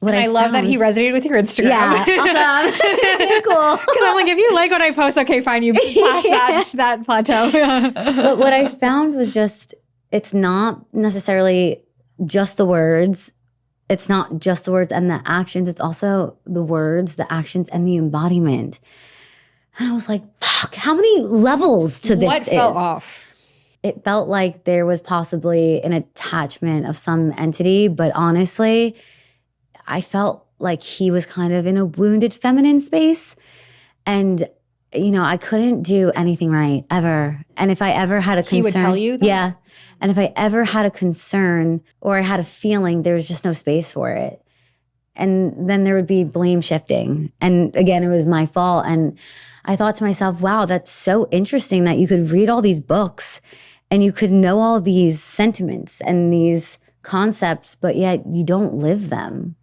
I love that he resonated with your Instagram. Yeah, awesome. Cool. Because I'm like, if you like what I post, okay, fine, you pass that plateau. But what I found was just, it's not necessarily just the words. It's not just the words and the actions. It's also the words, the actions, and the embodiment. And I was like, fuck, how many levels to this What felt off? It felt like there was possibly an attachment of some entity, but honestly, I felt like he was kind of in a wounded feminine space. And, I couldn't do anything right, ever. And if I ever had a concern— He would tell you that? Yeah. And if I ever had a concern or I had a feeling, there was just no space for it. And then there would be blame shifting. And again, it was my fault. And I thought to myself, wow, that's so interesting that you could read all these books and you could know all these sentiments and these concepts, but yet you don't live them.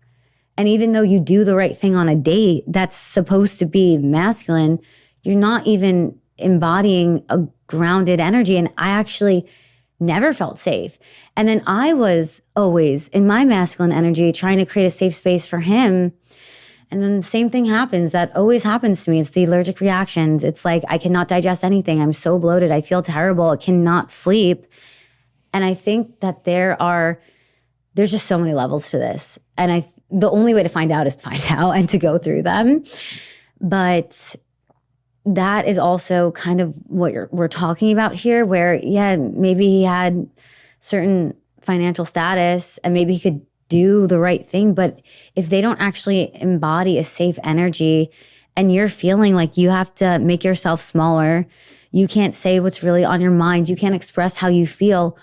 And even though you do the right thing on a date that's supposed to be masculine, you're not even embodying a grounded energy. And I actually never felt safe. And then I was always in my masculine energy trying to create a safe space for him. And then the same thing happens. That always happens to me. It's the allergic reactions. It's like I cannot digest anything. I'm so bloated. I feel terrible. I cannot sleep. And I think that there's just so many levels to this. And the only way to find out is to find out and to go through them. But that is also kind of what we're talking about here, where, yeah, maybe he had certain financial status and maybe he could do the right thing. But if they don't actually embody a safe energy and you're feeling like you have to make yourself smaller, you can't say what's really on your mind, you can't express how you feel.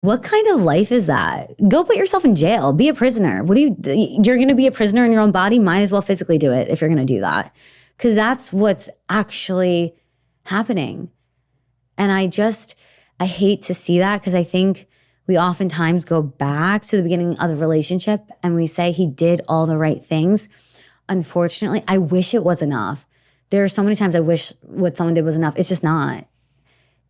What kind of life is that? Go put yourself in jail. Be a prisoner. You're going to be a prisoner in your own body? Might as well physically do it if you're going to do that. Because that's what's actually happening. And I hate to see that, because I think we oftentimes go back to the beginning of the relationship and we say he did all the right things. Unfortunately, I wish it was enough. There are so many times I wish what someone did was enough. It's just not.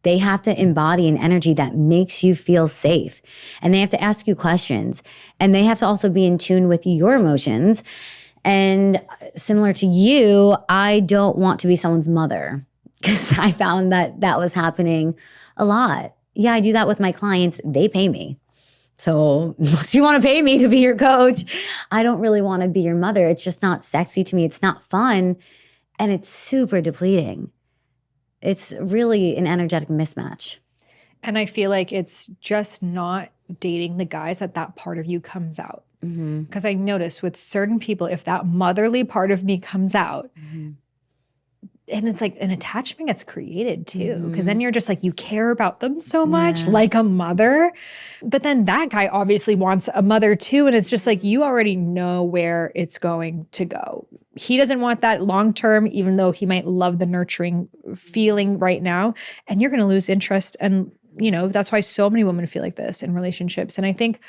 They have to embody an energy that makes you feel safe. And they have to ask you questions. And they have to also be in tune with your emotions. And similar to you, I don't want to be someone's mother, because I found that was happening a lot. Yeah, I do that with my clients. They pay me. So unless you want to pay me to be your coach, I don't really want to be your mother. It's just not sexy to me. It's not fun. And it's super depleting. It's really an energetic mismatch. And I feel like it's just not dating the guys that part of you comes out. Because I notice with certain people, if that motherly part of me comes out, and it's like an attachment gets created too. Because then you're just like, you care about them so much, like a mother. But then that guy obviously wants a mother too. And it's just like, you already know where it's going to go. He doesn't want that long-term, even though he might love the nurturing feeling right now. And you're going to lose interest. And, that's why so many women feel like this in relationships. And I think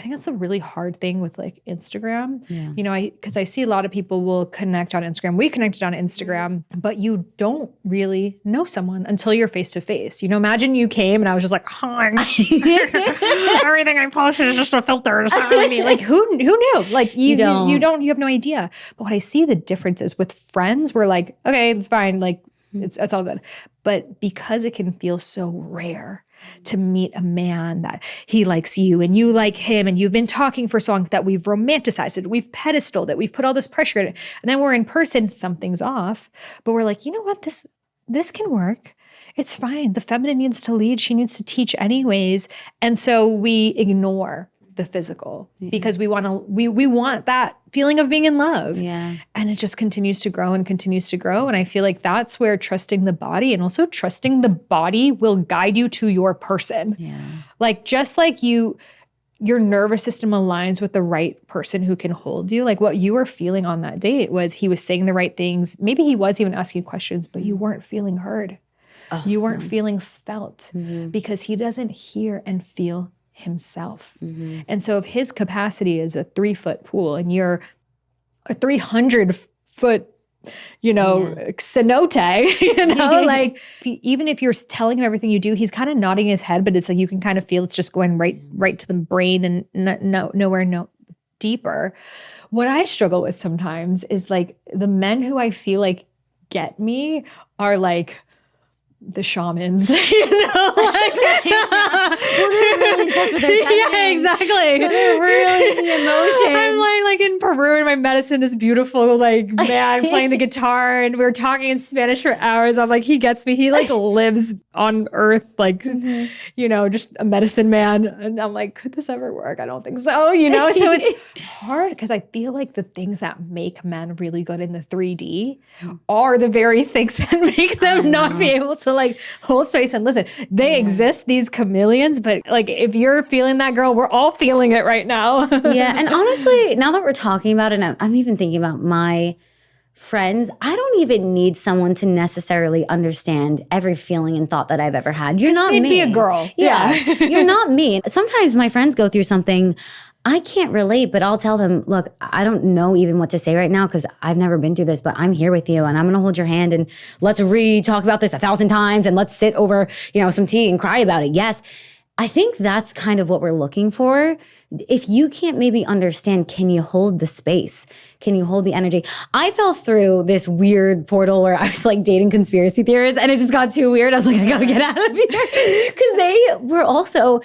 that's a really hard thing with like Instagram. Yeah. Because I see a lot of people will connect on Instagram. We connected on Instagram, but you don't really know someone until you're face to face. Imagine you came and I was just like, hi. Everything I posted is just a filter. It's not really me. Like who knew? Like you have no idea. But what I see the difference is with friends, we're like, okay, it's fine. Like it's all good. But because it can feel so rare to meet a man that he likes you and you like him and you've been talking for so long that we've romanticized it, we've pedestaled it, we've put all this pressure in it. And then we're in person, something's off, but we're like, you know what, this can work. It's fine. The feminine needs to lead. She needs to teach anyways. And so we ignore the physical because we want that feeling of being in love. Yeah. And it just continues to grow and continues to grow. And I feel like that's where trusting the body and also trusting the body will guide you to your person. Yeah. Like just like your nervous system aligns with the right person who can hold you. Like what you were feeling on that date was he was saying the right things. Maybe he was even asking you questions, but you weren't feeling heard. You weren't feeling felt because he doesn't hear and feel himself. And so if his capacity is a 3-foot pool and you're a 300-foot, cenote, like even if you're telling him everything you do, he's kind of nodding his head, but it's like you can kind of feel it's just going right to the brain and nowhere deeper. What I struggle with sometimes is like the men who I feel like get me are like the shamans, Well, they're really in touch with their feminine. Yeah, exactly. So they're really in the emotions. I'm like in Peru in my medicine, this beautiful man playing the guitar, and we were talking in Spanish for hours. I'm like, he gets me. He like lives on Earth, like just a medicine man. And I'm like, could this ever work? I don't think so. So it's hard because I feel like the things that make men really good in the 3D are the very things that make them not be able to like hold space and listen. They exist, these chameleons, but like if you're feeling that, girl, we're all feeling it right now. Yeah. And honestly, now that we're talking about it, I'm even thinking about my friends. I don't even need someone to necessarily understand every feeling and thought that I've ever had. You're not me. Be a girl. Yeah. You're not me. Sometimes my friends go through something I can't relate, but I'll tell them, look, I don't know even what to say right now because I've never been through this, but I'm here with you and I'm going to hold your hand and let's talk about this 1,000 times and let's sit over, some tea and cry about it. Yes. I think that's kind of what we're looking for. If you can't maybe understand, can you hold the space? Can you hold the energy? I fell through this weird portal where I was like dating conspiracy theorists and it just got too weird. I was like, I got to get out of here because they were also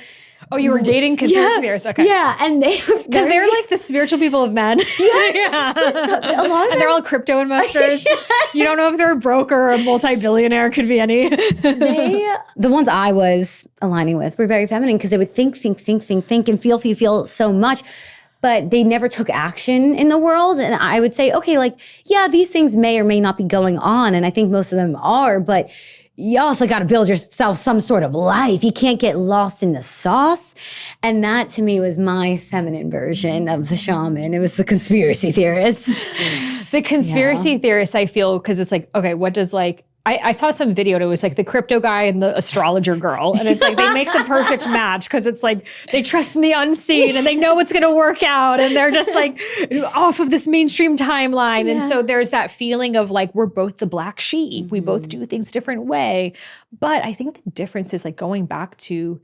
Oh, you were dating conspiracy theorists? Okay. Yeah, and they were Because they're like the spiritual people of men. Yeah. a lot of And they're all crypto investors. You don't know if they're a broker or a multi-billionaire, could be any. the ones I was aligning with were very feminine because they would think, and feel so much. But they never took action in the world. And I would say, okay, like, yeah, these things may or may not be going on. And I think most of them are, but you also got to build yourself some sort of life. You can't get lost in the sauce. And that to me was my feminine version of the shaman. It was the conspiracy theorist. The conspiracy theorist, I feel, because it's like, okay, what does like, I saw some video and it was like the crypto guy and the astrologer girl. And it's like they make the perfect match because it's like they trust in the unseen and they know it's going to work out. And they're just like off of this mainstream timeline. Yeah. And so there's that feeling of like, we're both the black sheep. Mm-hmm. We both do things a different way. But I think the difference is like going back to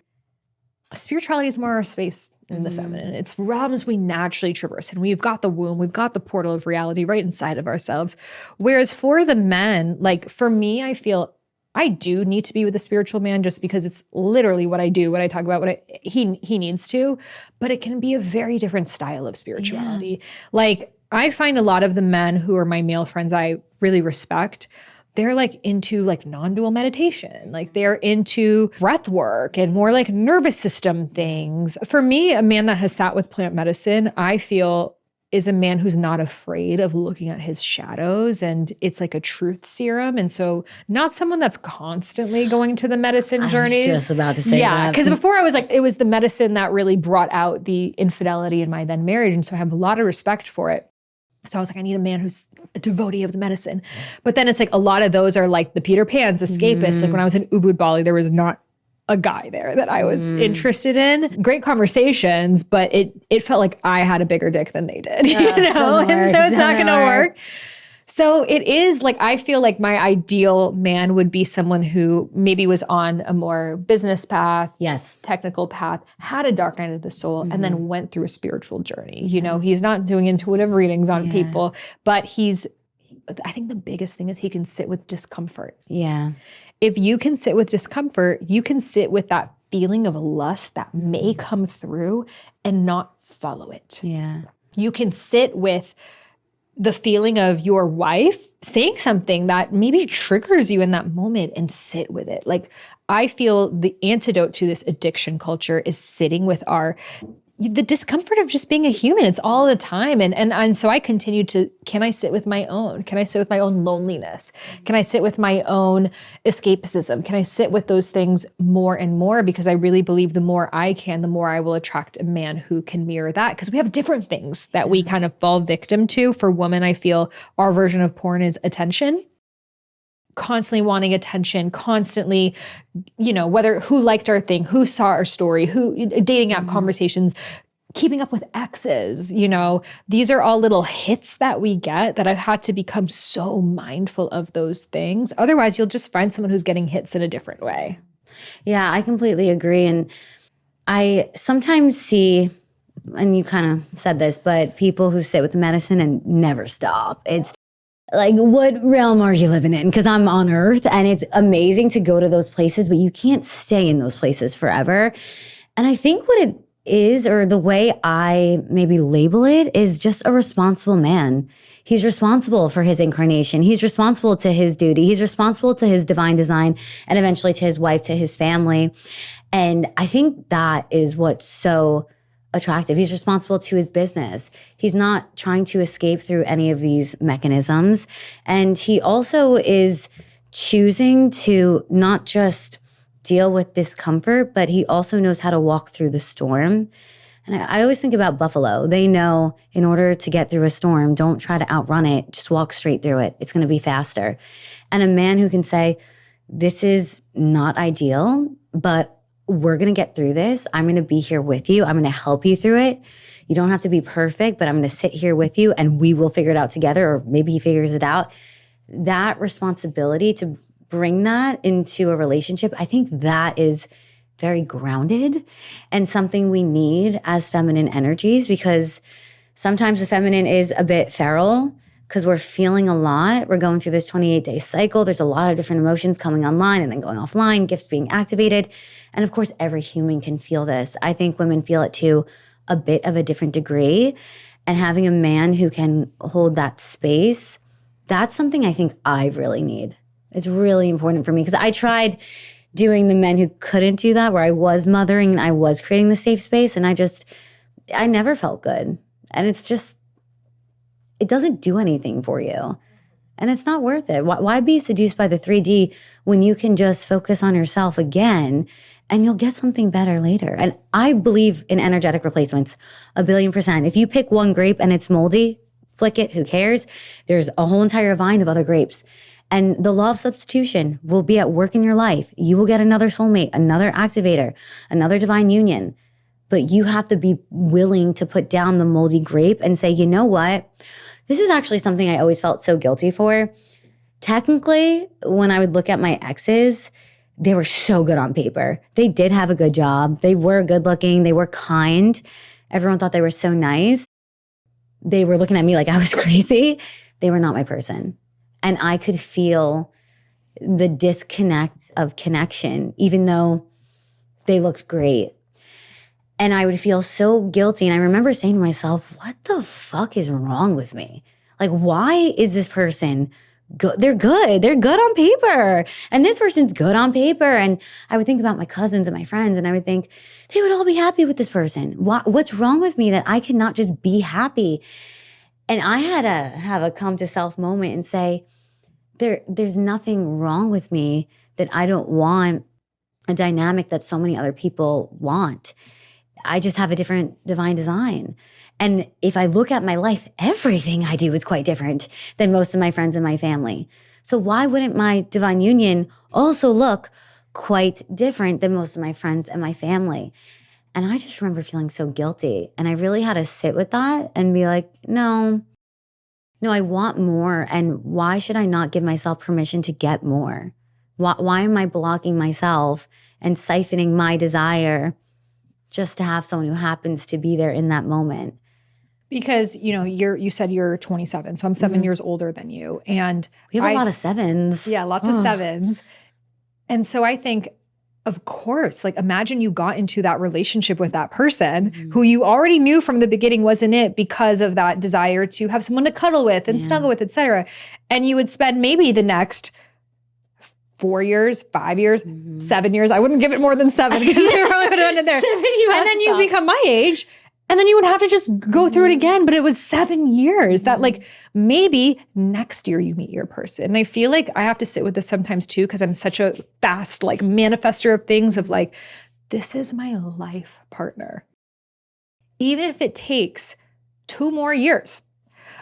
spirituality is more our space in the feminine. It's realms we naturally traverse. And we've got the womb, we've got the portal of reality right inside of ourselves. Whereas for the men, like for me, I feel I do need to be with a spiritual man just because it's literally what I do, what I talk about, he needs to, but it can be a very different style of spirituality. Yeah. Like I find a lot of the men who are my male friends I really respect, they're like into like non-dual meditation. Like they're into breath work and more like nervous system things. For me, a man that has sat with plant medicine, I feel is a man who's not afraid of looking at his shadows, and it's like a truth serum. And so not someone that's constantly going to the medicine journeys. I was just about to say that. Yeah, because before I was like, it was the medicine that really brought out the infidelity in my then marriage. And so I have a lot of respect for it. So I was like, I need a man who's a devotee of the medicine. But then it's like a lot of those are like the Peter Pans, escapists. Like when I was in Ubud, Bali, there was not a guy there that I was interested in. Great conversations, but it felt like I had a bigger dick than they did, you know? And so it's not going to work. So it is like, I feel like my ideal man would be someone who maybe was on a more business path, technical path, had a dark night of the soul, and then went through a spiritual journey. You know, he's not doing intuitive readings on people, but I think the biggest thing is he can sit with discomfort. Yeah. If you can sit with discomfort, you can sit with that feeling of lust that may come through and not follow it. Yeah. You can sit with the feeling of your wife saying something that maybe triggers you in that moment and sit with it. Like I feel the antidote to this addiction culture is sitting with the discomfort of just being a human. It's all the time. And so I continue to, can I sit with my own? Can I sit with my own loneliness? Can I sit with my own escapism? Can I sit with those things more and more? Because I really believe the more I can, the more I will attract a man who can mirror that. Because we have different things that we kind of fall victim to. For women, I feel our version of porn is attention. Constantly wanting attention, constantly, you know, who liked our thing, who saw our story, dating app conversations, keeping up with exes, you know, these are all little hits that we get that I've had to become so mindful of those things. Otherwise, you'll just find someone who's getting hits in a different way. Yeah, I completely agree. And I sometimes see, and you kind of said this, but people who sit with the medicine and never stop. It's like, what realm are you living in? Because I'm on Earth and it's amazing to go to those places, but you can't stay in those places forever. And I think what it is, or the way I maybe label it, is just a responsible man. He's responsible for his incarnation. He's responsible to his duty. He's responsible to his divine design and eventually to his wife, to his family. And I think that is what's so attractive. He's responsible to his business. He's not trying to escape through any of these mechanisms. And he also is choosing to not just deal with discomfort, but he also knows how to walk through the storm. And I always think about buffalo. They know in order to get through a storm, don't try to outrun it. Just walk straight through it. It's going to be faster. And a man who can say, this is not ideal, but we're going to get through this. I'm going to be here with you. I'm going to help you through it. You don't have to be perfect, but I'm going to sit here with you and we will figure it out together, or maybe he figures it out. That responsibility to bring that into a relationship, I think that is very grounded and something we need as feminine energies, because sometimes the feminine is a bit feral, because we're feeling a lot. We're going through this 28-day cycle. There's a lot of different emotions coming online and then going offline, gifts being activated. And of course, every human can feel this. I think women feel it to a bit of a different degree. And having a man who can hold that space, that's something I think I really need. It's really important for me because I tried doing the men who couldn't do that, where I was mothering and I was creating the safe space, and I never felt good. And it's just, it doesn't do anything for you. And it's not worth it. Why be seduced by the 3D when you can just focus on yourself again and you'll get something better later? And I believe in energetic replacements 1,000,000,000%. If you pick one grape and it's moldy, flick it, who cares? There's a whole entire vine of other grapes. And the law of substitution will be at work in your life. You will get another soulmate, another activator, another divine union. But you have to be willing to put down the moldy grape and say, you know what? This is actually something I always felt so guilty for. Technically, when I would look at my exes, they were so good on paper. They did have a good job. They were good looking. They were kind. Everyone thought they were so nice. They were looking at me like I was crazy. They were not my person. And I could feel the disconnect of connection, even though they looked great. And I would feel so guilty. And I remember saying to myself, what the fuck is wrong with me? Like, why is this person good? They're good. They're good on paper. And this person's good on paper. And I would think about my cousins and my friends, and I would think they would all be happy with this person. What's wrong with me that I cannot just be happy? And I had to have a come to self moment and say, there's nothing wrong with me that I don't want a dynamic that so many other people want. I just have a different divine design. And if I look at my life, everything I do is quite different than most of my friends and my family. So why wouldn't my divine union also look quite different than most of my friends and my family? And I just remember feeling so guilty. And I really had to sit with that and be like, no, I want more. And why should I not give myself permission to get more? Why am I blocking myself and siphoning my desire just to have someone who happens to be there in that moment? Because, you said you're 27, so I'm 7 years older than you. And we have a lot of sevens. Yeah, lots of sevens. And so I think, of course, like imagine you got into that relationship with that person who you already knew from the beginning wasn't it because of that desire to have someone to cuddle with and snuggle with, et cetera. And you would spend maybe the next 4 years, 5 years, 7 years. I wouldn't give it more than 7 because you really would have ended there. And then you become my age. And then you would have to just go through it again. But it was 7 years that like maybe next year you meet your person. And I feel like I have to sit with this sometimes too, because I'm such a fast like manifester of things of like, this is my life partner. Even if it takes 2 more years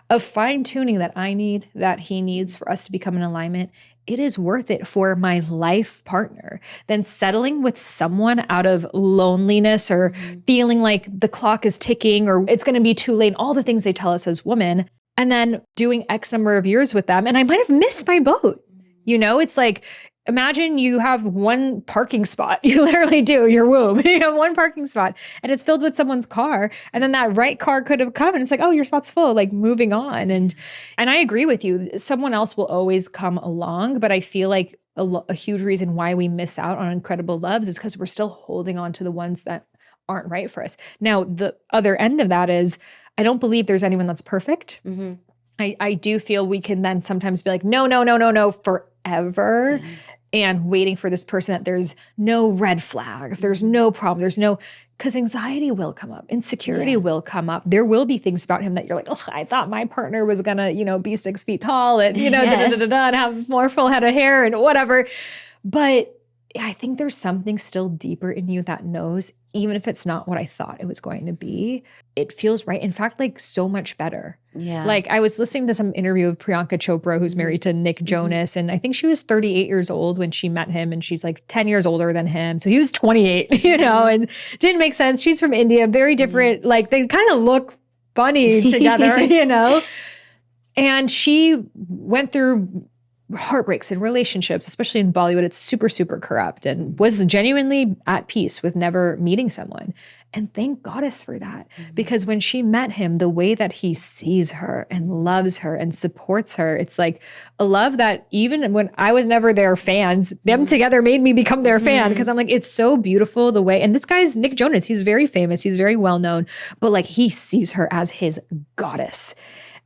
of fine tuning that I need, that he needs for us to become in alignment, it is worth it for my life partner than settling with someone out of loneliness or feeling like the clock is ticking or it's going to be too late, all the things they tell us as women, and then doing X number of years with them. And I might have missed my boat. It's like, imagine you have one parking spot. You literally do, your womb. You have one parking spot and it's filled with someone's car. And then that right car could have come and it's like, oh, your spot's full, like moving on. And I agree with you. Someone else will always come along. But I feel like a huge reason why we miss out on incredible loves is because we're still holding on to the ones that aren't right for us. Now, the other end of that is I don't believe there's anyone that's perfect. I do feel we can then sometimes be like, no, forever. And waiting for this person that there's no red flags, there's no problem, because anxiety will come up, insecurity will come up. There will be things about him that you're like, oh, I thought my partner was gonna, be 6 feet tall and, and have more full head of hair and whatever. But I think there's something still deeper in you that knows, even if it's not what I thought it was going to be, it feels right. In fact, like so much better. Yeah. Like I was listening to some interview of Priyanka Chopra, who's married to Nick Jonas. And I think she was 38 years old when she met him and she's like 10 years older than him. So he was 28, and didn't make sense. She's from India, very different. Like they kind of look funny together, And she went through heartbreaks in relationships, especially in Bollywood. It's super, super corrupt and was genuinely at peace with never meeting someone. And thank Goddess for that. Because when she met him, the way that he sees her and loves her and supports her, it's like a love that even when I was never their fans, them together made me become their fan. Because I'm like, it's so beautiful the way, and this guy's Nick Jonas, he's very famous, he's very well known, but like he sees her as his goddess.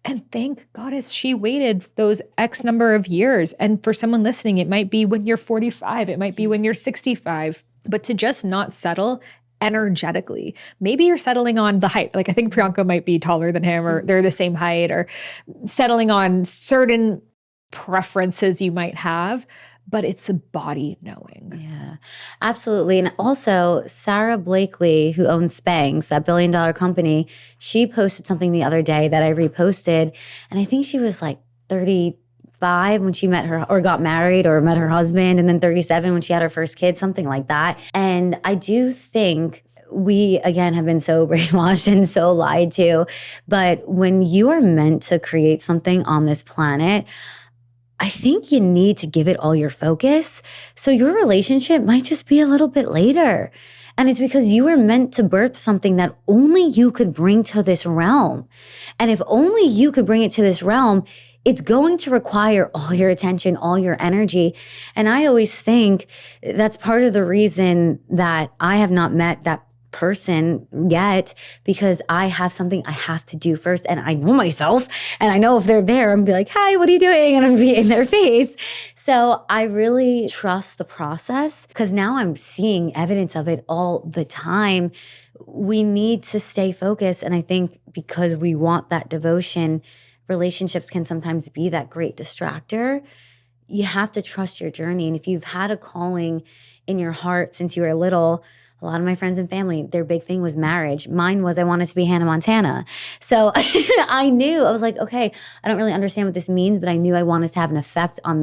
And thank Goddess she waited those X number of years. And for someone listening, it might be when you're 45, it might be when you're 65, but to just not settle energetically. Maybe you're settling on the height. Like I think Priyanka might be taller than him, or they're the same height, or settling on certain preferences you might have, but it's a body knowing. Yeah, absolutely. And also Sarah Blakely, who owns Spanx, that $1 billion company, she posted something the other day that I reposted. And I think she was like 35 when she met her or got married or met her husband, and then 37 when she had her first kid, something like that. And I do think we, again, have been so brainwashed and so lied to. But when you are meant to create something on this planet, I think you need to give it all your focus. So your relationship might just be a little bit later. And it's because you were meant to birth something that only you could bring to this realm. And if only you could bring it to this realm, it's going to require all your attention, all your energy. And I always think that's part of the reason that I have not met that person yet, because I have something I have to do first. And I know myself, and I know if they're there, I'm gonna be like, hi, what are you doing? And I'm gonna be in their face. So I really trust the process, because now I'm seeing evidence of it all the time. We need to stay focused. And I think because we want that devotion, relationships can sometimes be that great distractor. You have to trust your journey. And if you've had a calling in your heart since you were little, a lot of my friends and family, their big thing was marriage. Mine was I wanted to be Hannah Montana. So I knew, I was like, okay, I don't really understand what this means, but I knew I wanted to have an effect on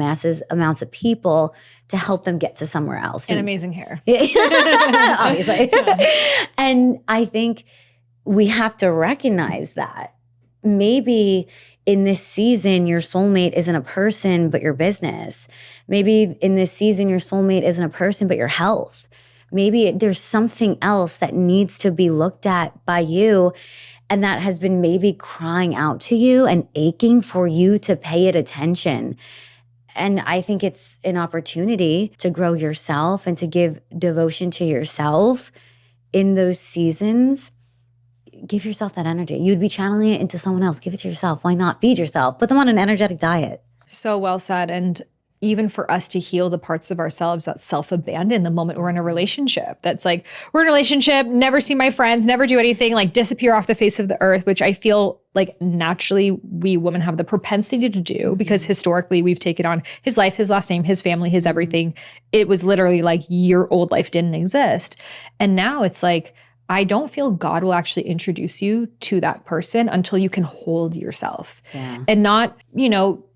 amounts of people to help them get to somewhere else. And amazing hair. Obviously. And I think we have to recognize that. Maybe in this season, your soulmate isn't a person, but your business. Maybe in this season, your soulmate isn't a person, but your health. Maybe there's something else that needs to be looked at by you, and that has been maybe crying out to you and aching for you to pay it attention. And I think it's an opportunity to grow yourself and to give devotion to yourself in those seasons. Give yourself that energy. You'd be channeling it into someone else. Give it to yourself. Why not? Feed yourself. Put them on an energetic diet. So well said. And even for us to heal the parts of ourselves that self-abandon the moment we're in a relationship. That's like, we're in a relationship, never see my friends, never do anything, like disappear off the face of the earth, which I feel like naturally we women have the propensity to do, because historically we've taken on his life, his last name, his family, his everything. It was literally like your old life didn't exist. And now it's like, I don't feel God will actually introduce you to that person until you can hold yourself and not,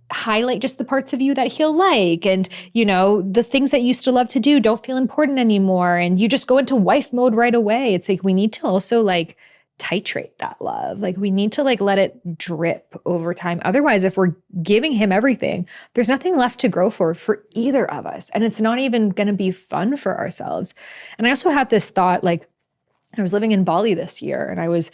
highlight just the parts of you that he'll like. And, the things that you used to love to do don't feel important anymore. And you just go into wife mode right away. It's like, we need to also titrate that love. Like we need to let it drip over time. Otherwise, if we're giving him everything, there's nothing left to grow for either of us. And it's not even going to be fun for ourselves. And I also had this thought, I was living in Bali this year, and I was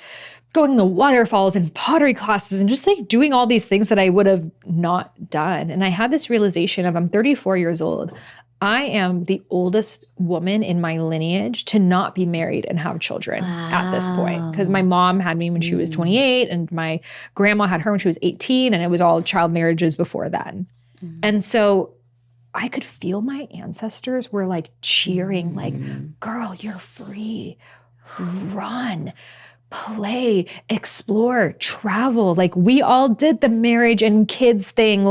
going to waterfalls and pottery classes and just doing all these things that I would have not done. And I had this realization of, I'm 34 years old. I am the oldest woman in my lineage to not be married and have children at this point. Because my mom had me when she was 28, and my grandma had her when she was 18, and it was all child marriages before then. And so I could feel my ancestors were cheering, girl, you're free. Run, play, explore, travel. We all did the marriage and kids thing.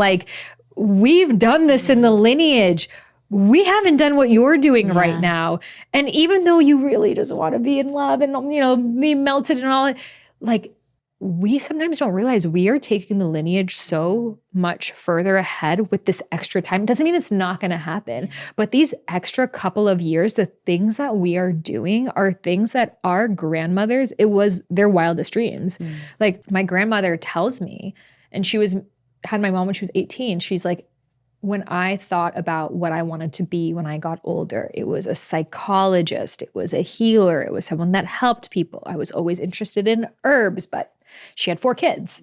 We've done this in the lineage. We haven't done what you're doing right now. And even though you really just want to be in love and, be melted and all that, we sometimes don't realize we are taking the lineage so much further ahead with this extra time. Doesn't mean it's not going to happen, but these extra couple of years, the things that we are doing are things that our grandmothers, it was their wildest dreams. My grandmother tells me, and had my mom when she was 18. She's like, when I thought about what I wanted to be when I got older, it was a psychologist, it was a healer, it was someone that helped people. I was always interested in herbs, but she had 4 kids.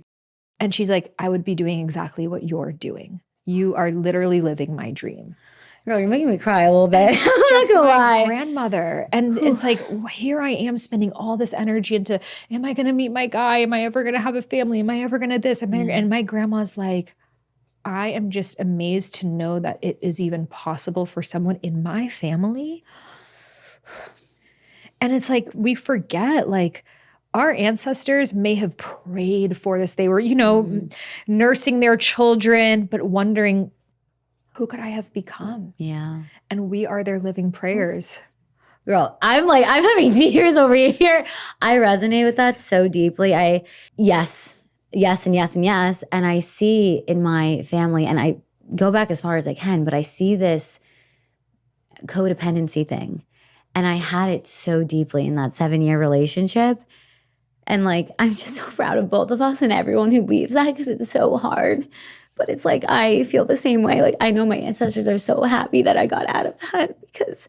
And she's like, I would be doing exactly what you're doing. You are literally living my dream. Girl, you're making me cry a little bit. I'm not Just gonna my lie. grandmother. And it's like, here I am spending all this energy into, am I going to meet my guy? Am I ever going to have a family? Am I ever going to this? And my grandma's like, I am just amazed to know that it is even possible for someone in my family. And it's like, we forget, like, our ancestors may have prayed for this. They were, nursing their children, but wondering, who could I have become? Yeah. And we are their living prayers. Girl, I'm having tears over here. I resonate with that so deeply. Yes, and yes, and yes. And I see in my family, and I go back as far as I can, but I see this codependency thing. And I had it so deeply in that 7-year relationship. And like, I'm just so proud of both of us and everyone who leaves that, because it's so hard. But it's like, I feel the same way. Like, I know my ancestors are so happy that I got out of that, because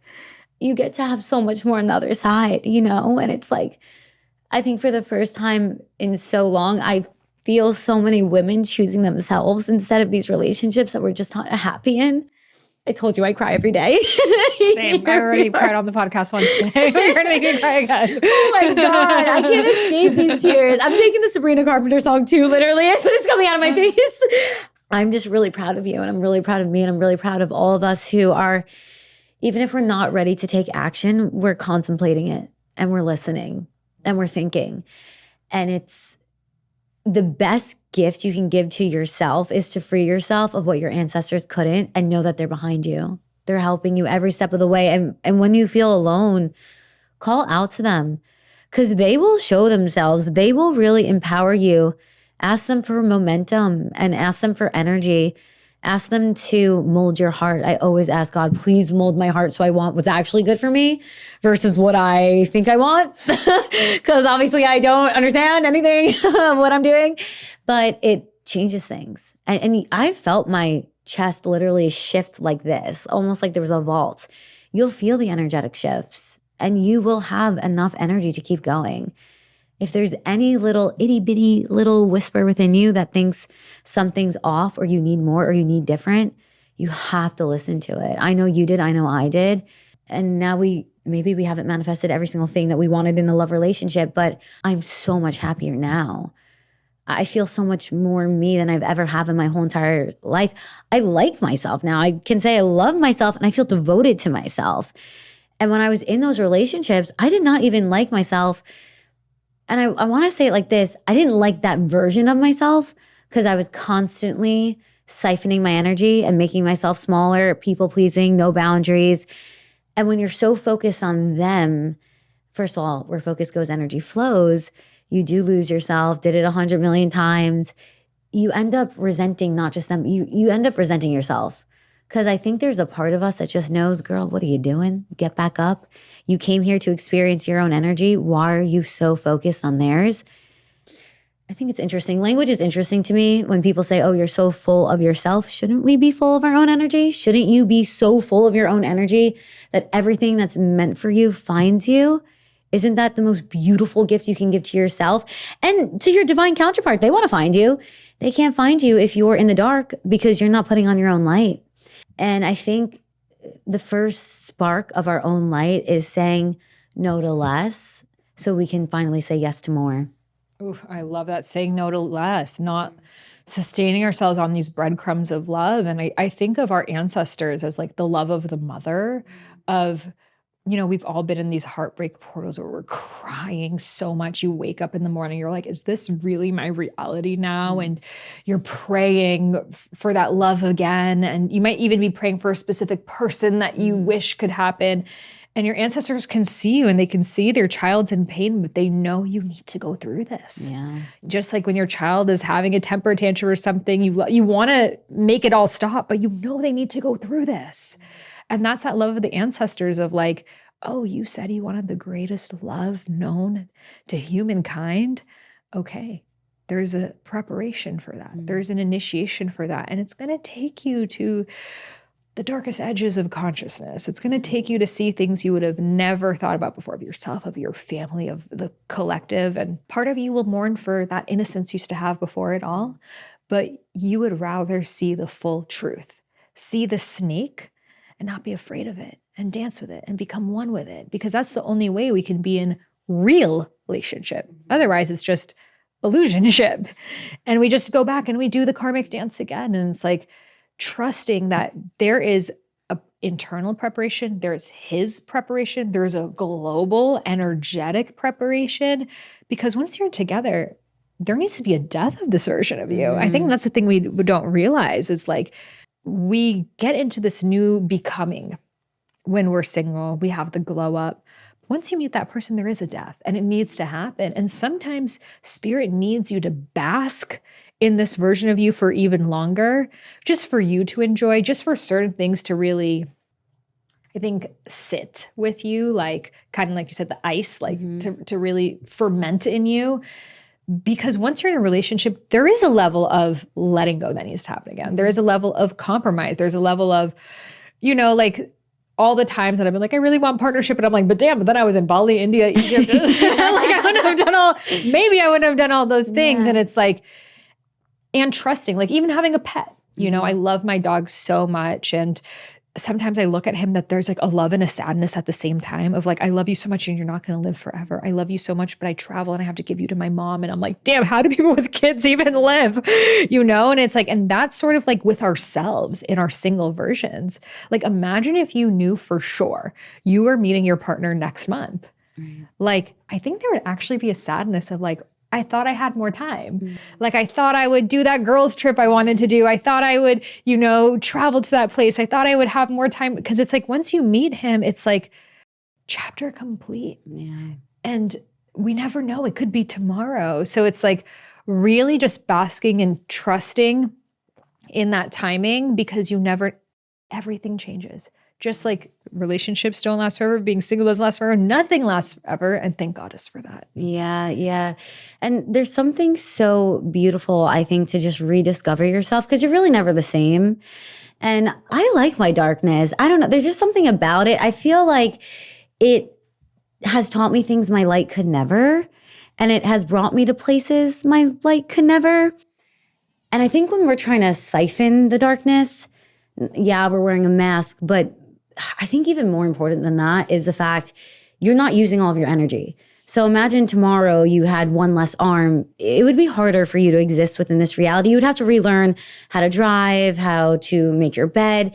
you get to have so much more on the other side, And it's like, I think for the first time in so long, I feel so many women choosing themselves instead of these relationships that we're just not happy in. I told you I cry every day. Same. I already cried on the podcast once today. You're going to make me cry again. Oh my God. I can't escape these tears. I'm taking the Sabrina Carpenter song too, literally, but it's coming out of my face. I'm just really proud of you, and I'm really proud of me, and I'm really proud of all of us who are, even if we're not ready to take action, we're contemplating it, and we're listening, and we're thinking. And it's the best gift you can give to yourself is to free yourself of what your ancestors couldn't, and know that they're behind you. They're helping you every step of the way. And when you feel alone, call out to them, because they will show themselves. They will really empower you. Ask them for momentum and ask them for energy. Ask them to mold your heart. I always ask God, please mold my heart so I want what's actually good for me versus what I think I want. Because obviously I don't understand anything of what I'm doing, but it changes things. And I felt my chest literally shift like this, almost like there was a vault. You'll feel the energetic shifts, and you will have enough energy to keep going. If there's any little itty bitty little whisper within you that thinks something's off, or you need more, or you need different, you have to listen to it. I know you did. I know I did. And now maybe we haven't manifested every single thing that we wanted in a love relationship, but I'm so much happier now. I feel so much more me than I've ever have in my whole entire life. I like myself now. I can say I love myself, and I feel devoted to myself. And when I was in those relationships, I did not even like myself. And I want to say it like this. I didn't like that version of myself, because I was constantly siphoning my energy and making myself smaller, people pleasing, no boundaries. And when you're so focused on them, first of all, where focus goes, energy flows. You do lose yourself, did it 100 million times. You end up resenting not just them, you end up resenting yourself. Because I think there's a part of us that just knows, girl, what are you doing? Get back up. You came here to experience your own energy. Why are you so focused on theirs? I think it's interesting. Language is interesting to me when people say, oh, you're so full of yourself. Shouldn't we be full of our own energy? Shouldn't you be so full of your own energy that everything that's meant for you finds you? Isn't that the most beautiful gift you can give to yourself and to your divine counterpart? They want to find you. They can't find you if you're in the dark, because you're not putting on your own light. And I think the first spark of our own light is saying no to less, so we can finally say yes to more. Ooh, I love that. Saying no to less, not sustaining ourselves on these breadcrumbs of love. And I think of our ancestors as like the love of the mother of, we've all been in these heartbreak portals where we're crying so much. You wake up in the morning, you're like, is this really my reality now? And you're praying for that love again. And you might even be praying for a specific person that you wish could happen. And your ancestors can see you, and they can see their child's in pain, but they know you need to go through this. Yeah. Just like when your child is having a temper tantrum or something, you want to make it all stop, but you know they need to go through this. And that's that love of the ancestors of like, oh, you said you wanted the greatest love known to humankind. Okay, there's a preparation for that. There's an initiation for that. And it's going to take you to the darkest edges of consciousness. It's going to take you to see things you would have never thought about before, of yourself, of your family, of the collective. And part of you will mourn for that innocence you used to have before it all, but you would rather see the full truth, see the snake and not be afraid of it, and dance with it and become one with it, because that's the only way we can be in real relationship. Otherwise, it's just illusionship. And we just go back and we do the karmic dance again. And it's like, trusting that there is an internal preparation, there's his preparation, there's a global energetic preparation, because once you're together, there needs to be a death of this version of you. I think that's the thing we don't realize is like, we get into this new becoming when we're single, we have the glow up. Once you meet that person, there is a death and it needs to happen. And sometimes spirit needs you to bask in this version of you for even longer, just for you to enjoy, just for certain things to really, I think, sit with you, like kind of like you said, the ice, like to really ferment in you. Because once you're in a relationship, there is a level of letting go that needs to happen again. There is a level of compromise. There's a level of, like all the times that I've been like, I really want partnership. And I'm like, but then I was in Bali, India, Egypt. Like I wouldn't have done maybe I wouldn't have done all those things. And it's like, and trusting, like even having a pet, I love my dog so much. And sometimes I look at him that there's like a love and a sadness at the same time of like, I love you so much and you're not going to live forever. I love you so much, but I travel and I have to give you to my mom. And I'm like, damn, how do people with kids even live? And it's like, and that's sort of like with ourselves in our single versions. Like imagine if you knew for sure you were meeting your partner next month. Right. Like, I think there would actually be a sadness of like, I thought I had more time. Like I thought I would do that girls trip I wanted to do. I thought I would, travel to that place. I thought I would have more time, because it's like, once you meet him, it's like chapter complete. Yeah. And we never know. It could be tomorrow. So it's like really just basking and trusting in that timing, because everything changes. Just like relationships don't last forever, being single doesn't last forever, nothing lasts forever. And thank goddess for that. Yeah. And there's something so beautiful, I think, to just rediscover yourself, because you're really never the same. And I like my darkness. I don't know. There's just something about it. I feel like it has taught me things my light could never. And it has brought me to places my light could never. And I think when we're trying to siphon the darkness, yeah, we're wearing a mask, but I think even more important than that is the fact you're not using all of your energy. So imagine tomorrow you had one less arm. It would be harder for you to exist within this reality. You would have to relearn how to drive, how to make your bed.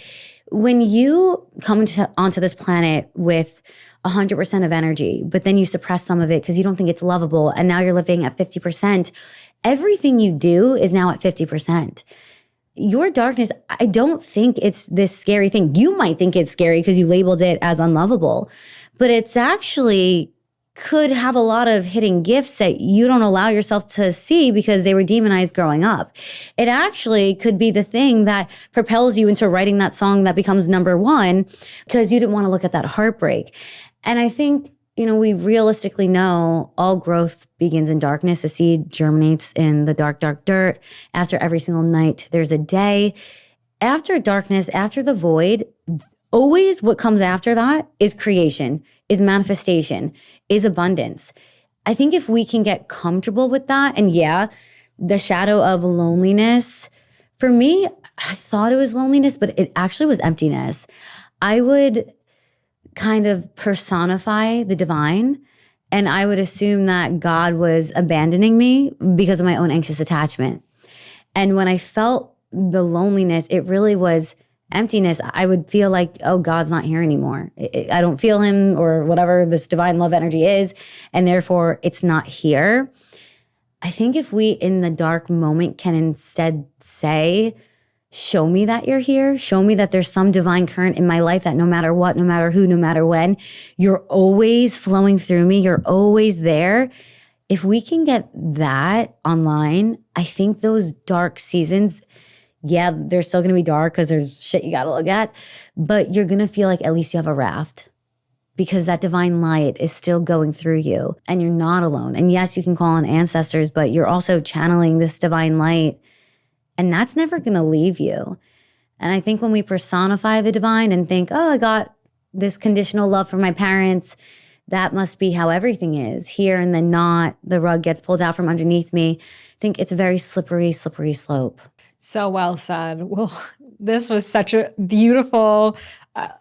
When you come onto this planet with 100% of energy, but then you suppress some of it because you don't think it's lovable, and now you're living at 50%, everything you do is now at 50%. Your darkness, I don't think it's this scary thing. You might think it's scary because you labeled it as unlovable, but it's actually could have a lot of hidden gifts that you don't allow yourself to see because they were demonized growing up. It actually could be the thing that propels you into writing that song that becomes number one because you didn't want to look at that heartbreak. And I think, we realistically know all growth begins in darkness. A seed germinates in the dark, dark dirt. After every single night, there's a day. After darkness, after the void, always what comes after that is creation, is manifestation, is abundance. I think if we can get comfortable with that, and yeah, the shadow of loneliness, for me, I thought it was loneliness, but it actually was emptiness. I would kind of personify the divine, and I would assume that God was abandoning me because of my own anxious attachment. And when I felt the loneliness, it really was emptiness. I would feel like, oh, God's not here anymore. I don't feel him, or whatever this divine love energy is, and therefore it's not here. I think if we in the dark moment can instead say, show me that you're here. Show me that there's some divine current in my life that no matter what, no matter who, no matter when, you're always flowing through me. You're always there. If we can get that online, I think those dark seasons, yeah, they're still going to be dark because there's shit you got to look at, but you're going to feel like at least you have a raft. because that divine light is still going through you and you're not alone. And yes, you can call on ancestors, but you're also channeling this divine light, and that's never going to leave you. And I think when we personify the divine and think, oh, I got this conditional love from my parents, that must be how everything is here, and then not, the rug gets pulled out from underneath me. I think it's a very slippery slope. So well said. Well, this was such a beautiful,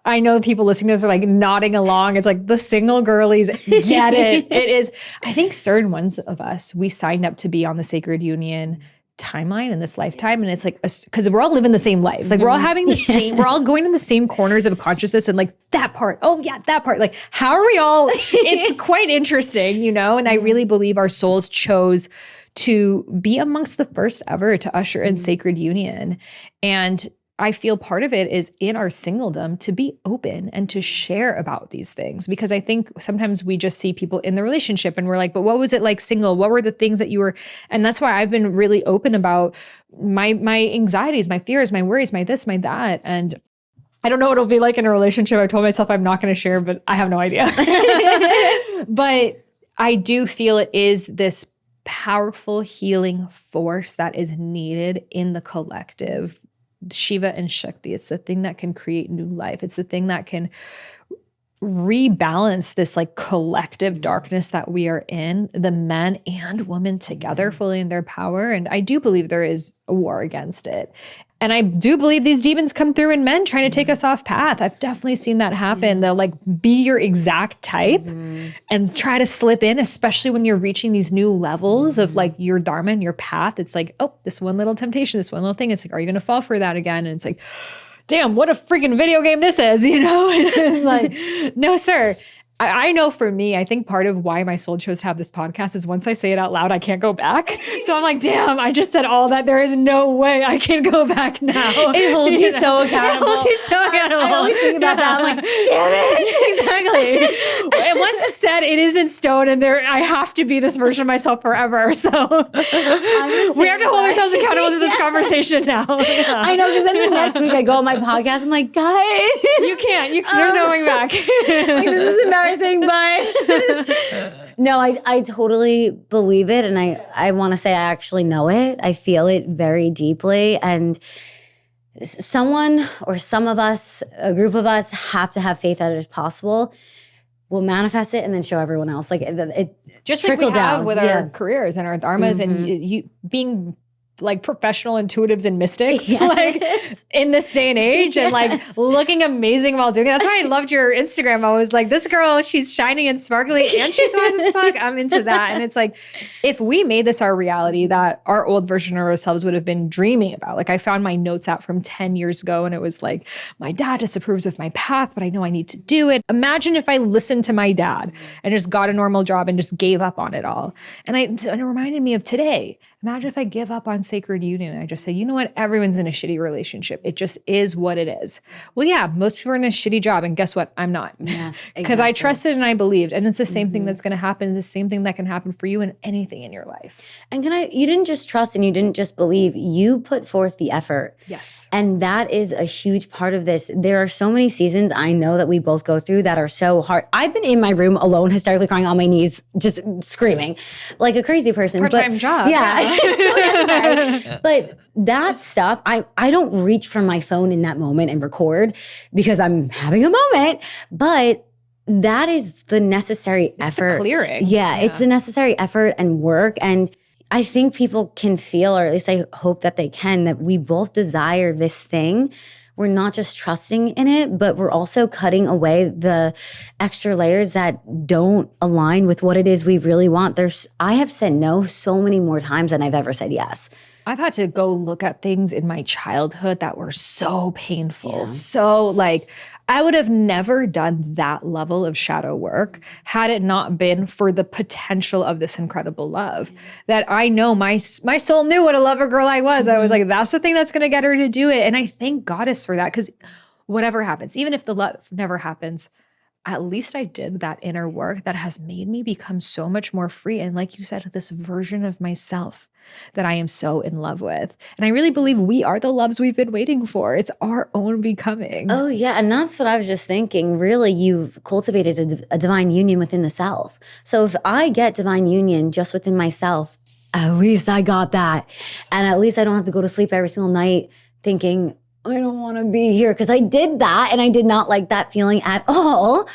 I know people listening to this are like nodding along. It's like the single girlies get it. It is, I think certain ones of us, we signed up to be on the sacred union timeline in this lifetime. And it's like, because we're all living the same life. Like we're all having the same, we're all going in the same corners of consciousness, and like that part. Oh yeah, that part. Like how are we all, it's quite interesting, you know? And I really believe our souls chose to be amongst the first ever to usher in sacred union. And I feel part of it is in our singledom to be open and to share about these things, because I think sometimes we just see people in the relationship and we're like, but what was it like single? What were the things that you were? And that's why I've been really open about my anxieties, my fears, my worries, my this, my that. And I don't know what it'll be like in a relationship. I told myself I'm not going to share, but I have no idea. But I do feel it is this powerful healing force that is needed in the collective. Shiva and Shakti. It's the thing that can create new life. It's the thing that can rebalance this like collective darkness that we are in, the men and women together fully in their power. And I do believe there is a war against it. And I do believe these demons come through in men trying to take us off path. I've definitely seen that happen. They'll like be your exact type and try to slip in, especially when you're reaching these new levels of like your dharma and your path. It's like, oh, this one little temptation, this one little thing. It's like, are you going to fall for that again? And it's like, damn, what a freaking video game this is, you know? And it's like, no, sir. I know for me, I think part of why my soul chose to have this podcast is once I say it out loud, I can't go back. So I'm like, damn, I just said all that. There is no way I can go back now. It holds you so accountable. It holds you so accountable. I always think about that. I'm like, damn it. Exactly. And once it's said, it is in stone, and there I have to be this version of myself forever. So we have to hold ourselves accountable to this conversation now. I know, because then the next week I go on my podcast, I'm like, guys. You can't. There's no going back. Like, this is embarrassing, but no, I totally believe it. And I want to say I actually know it. I feel it very deeply. And someone or some of us, a group of us, have to have faith that it is possible. We'll manifest it and then show everyone else. Like it just like we have with our careers and our dharmas and you being like professional intuitives and mystics, like in this day and age, and like looking amazing while doing it. That's why I loved your Instagram. I was like, this girl, she's shining and sparkly and she's wise as fuck. I'm into that. And it's like, if we made this our reality, that our old version of ourselves would have been dreaming about. Like I found my notes out from 10 years ago and it was like, my dad disapproves of my path, but I know I need to do it. Imagine if I listened to my dad and just got a normal job and just gave up on it all. And it reminded me of today. Imagine if I give up on sacred union and I just say, you know what? Everyone's in a shitty relationship. It just is what it is. Well, yeah, most people are in a shitty job. And guess what? I'm not. Yeah, because I trusted and I believed. And it's the same thing that's going to happen. It's the same thing that can happen for you in anything in your life. And you didn't just trust and you didn't just believe. You put forth the effort. Yes. And that is a huge part of this. There are so many seasons I know that we both go through that are so hard. I've been in my room alone, hysterically crying on my knees, just screaming like a crazy person. Part-time job. Yeah. So necessary. But that stuff, I don't reach for my phone in that moment and record because I'm having a moment, but that is the necessary effort. The clearing. Yeah, it's the necessary effort and work. And I think people can feel, or at least I hope that they can, that we both desire this thing. We're not just trusting in it, but we're also cutting away the extra layers that don't align with what it is we really want. I have said no so many more times than I've ever said yes. I've had to go look at things in my childhood that were so painful. So like I would have never done that level of shadow work had it not been for the potential of this incredible love that I know my soul knew what a lover girl I was. I was like, that's the thing that's going to get her to do it. And I thank Goddess for that, because whatever happens, even if the love never happens, at least I did that inner work that has made me become so much more free. And like you said, this version of myself that I am so in love with. And I really believe we are the loves we've been waiting for. It's our own becoming. Oh, yeah. And that's what I was just thinking. Really, you've cultivated a divine union within the self. So if I get divine union just within myself, at least I got that. And at least I don't have to go to sleep every single night thinking, I don't want to be here, because I did that and I did not like that feeling at all.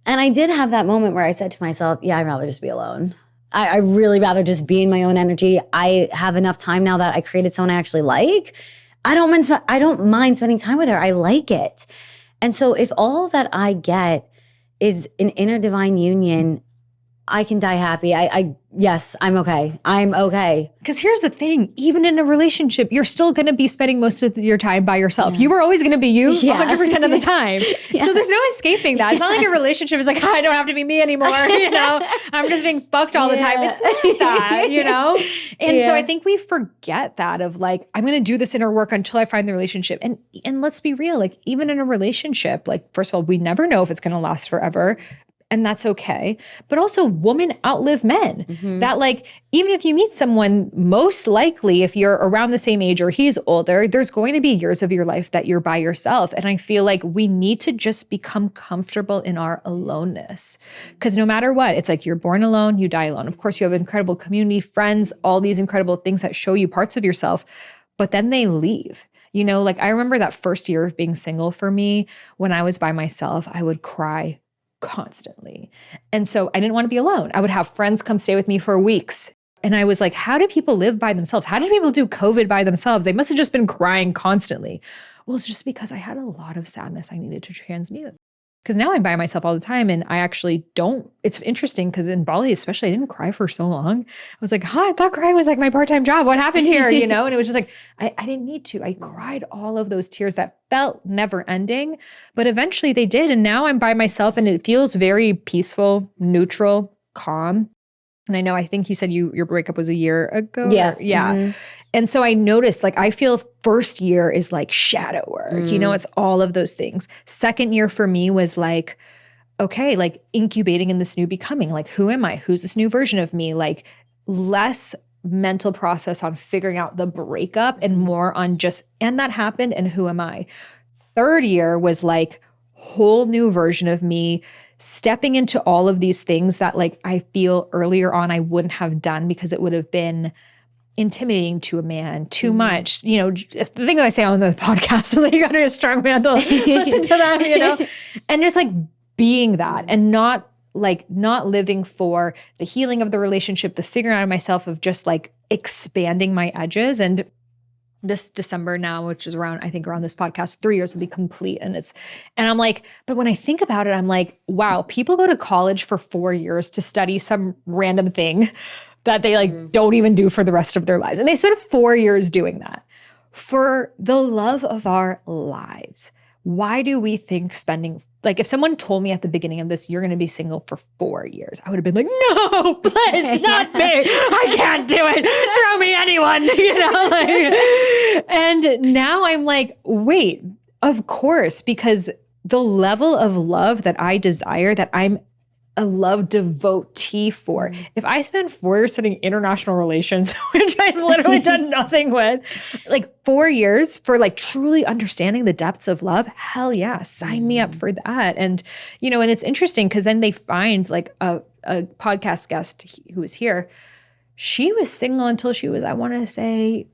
And I did have that moment where I said to myself, yeah, I'd rather just be alone. I really rather just be in my own energy. I have enough time now that I created someone I actually like. I don't mind spending time with her. I like it. And so if all that I get is an inner divine union, I can die happy. Yes, I'm okay. I'm okay. Because here's the thing, even in a relationship, you're still going to be spending most of your time by yourself. Yeah. You were always going to be you 100% of the time. Yeah. So there's no escaping that. It's not like a relationship is like, I don't have to be me anymore. I'm just being fucked all the time. It's not like that, And so I think we forget that of like, I'm going to do this inner work until I find the relationship. And let's be real, like even in a relationship, like first of all, we never know if it's going to last forever. And that's okay. But also women outlive men. Mm-hmm. That like, even if you meet someone, most likely if you're around the same age or he's older, there's going to be years of your life that you're by yourself. And I feel like we need to just become comfortable in our aloneness. Because no matter what, it's like you're born alone, you die alone. Of course, you have incredible community, friends, all these incredible things that show you parts of yourself, but then they leave. Like I remember that first year of being single for me, when I was by myself, I would cry constantly. And so I didn't want to be alone. I would have friends come stay with me for weeks. And I was like, how do people live by themselves? How did people do COVID by themselves? They must have just been crying constantly. Well, it's just because I had a lot of sadness I needed to transmute. Because now I'm by myself all the time and I actually don't. It's interesting because in Bali, especially, I didn't cry for so long. I was like, I thought crying was like my part-time job. What happened here? And it was just like, I didn't need to. I cried all of those tears that felt never ending, but eventually they did. And now I'm by myself and it feels very peaceful, neutral, calm. And I think you said your breakup was a year ago. Yeah. Yeah. Mm-hmm. And so I noticed, like, I feel first year is like shadow work, it's all of those things. Second year for me was like, okay, like incubating in this new becoming, like, who am I? Who's this new version of me? Like less mental process on figuring out the breakup and more on just, and that happened and who am I? Third year was like whole new version of me, stepping into all of these things that like I feel earlier on I wouldn't have done because it would have been intimidating to a man, too much. The thing that I say on the podcast is like, you got to be a strong man to listen to that, and just like being that and not living for the healing of the relationship, the figuring out of myself, of just like expanding my edges. And this December now, which is around this podcast, 3 years will be complete. And I'm like, but when I think about it, I'm like, wow, people go to college for 4 years to study some random thing that they like don't even do for the rest of their lives. And they spend 4 years doing that for the love of our lives. Why do we think spending, like if someone told me at the beginning of this, you're going to be single for 4 years, I would have been like, no, please, not me. I can't do it. Throw me anyone, and now I'm like, wait, of course, because the level of love that I desire, that I'm a love devotee for. If I spend 4 years studying international relations, which I've literally done nothing with, like 4 years for like truly understanding the depths of love, hell yeah, sign me up for that. And, and it's interesting because then they find like a podcast guest who was here. She was single until she was, I want to say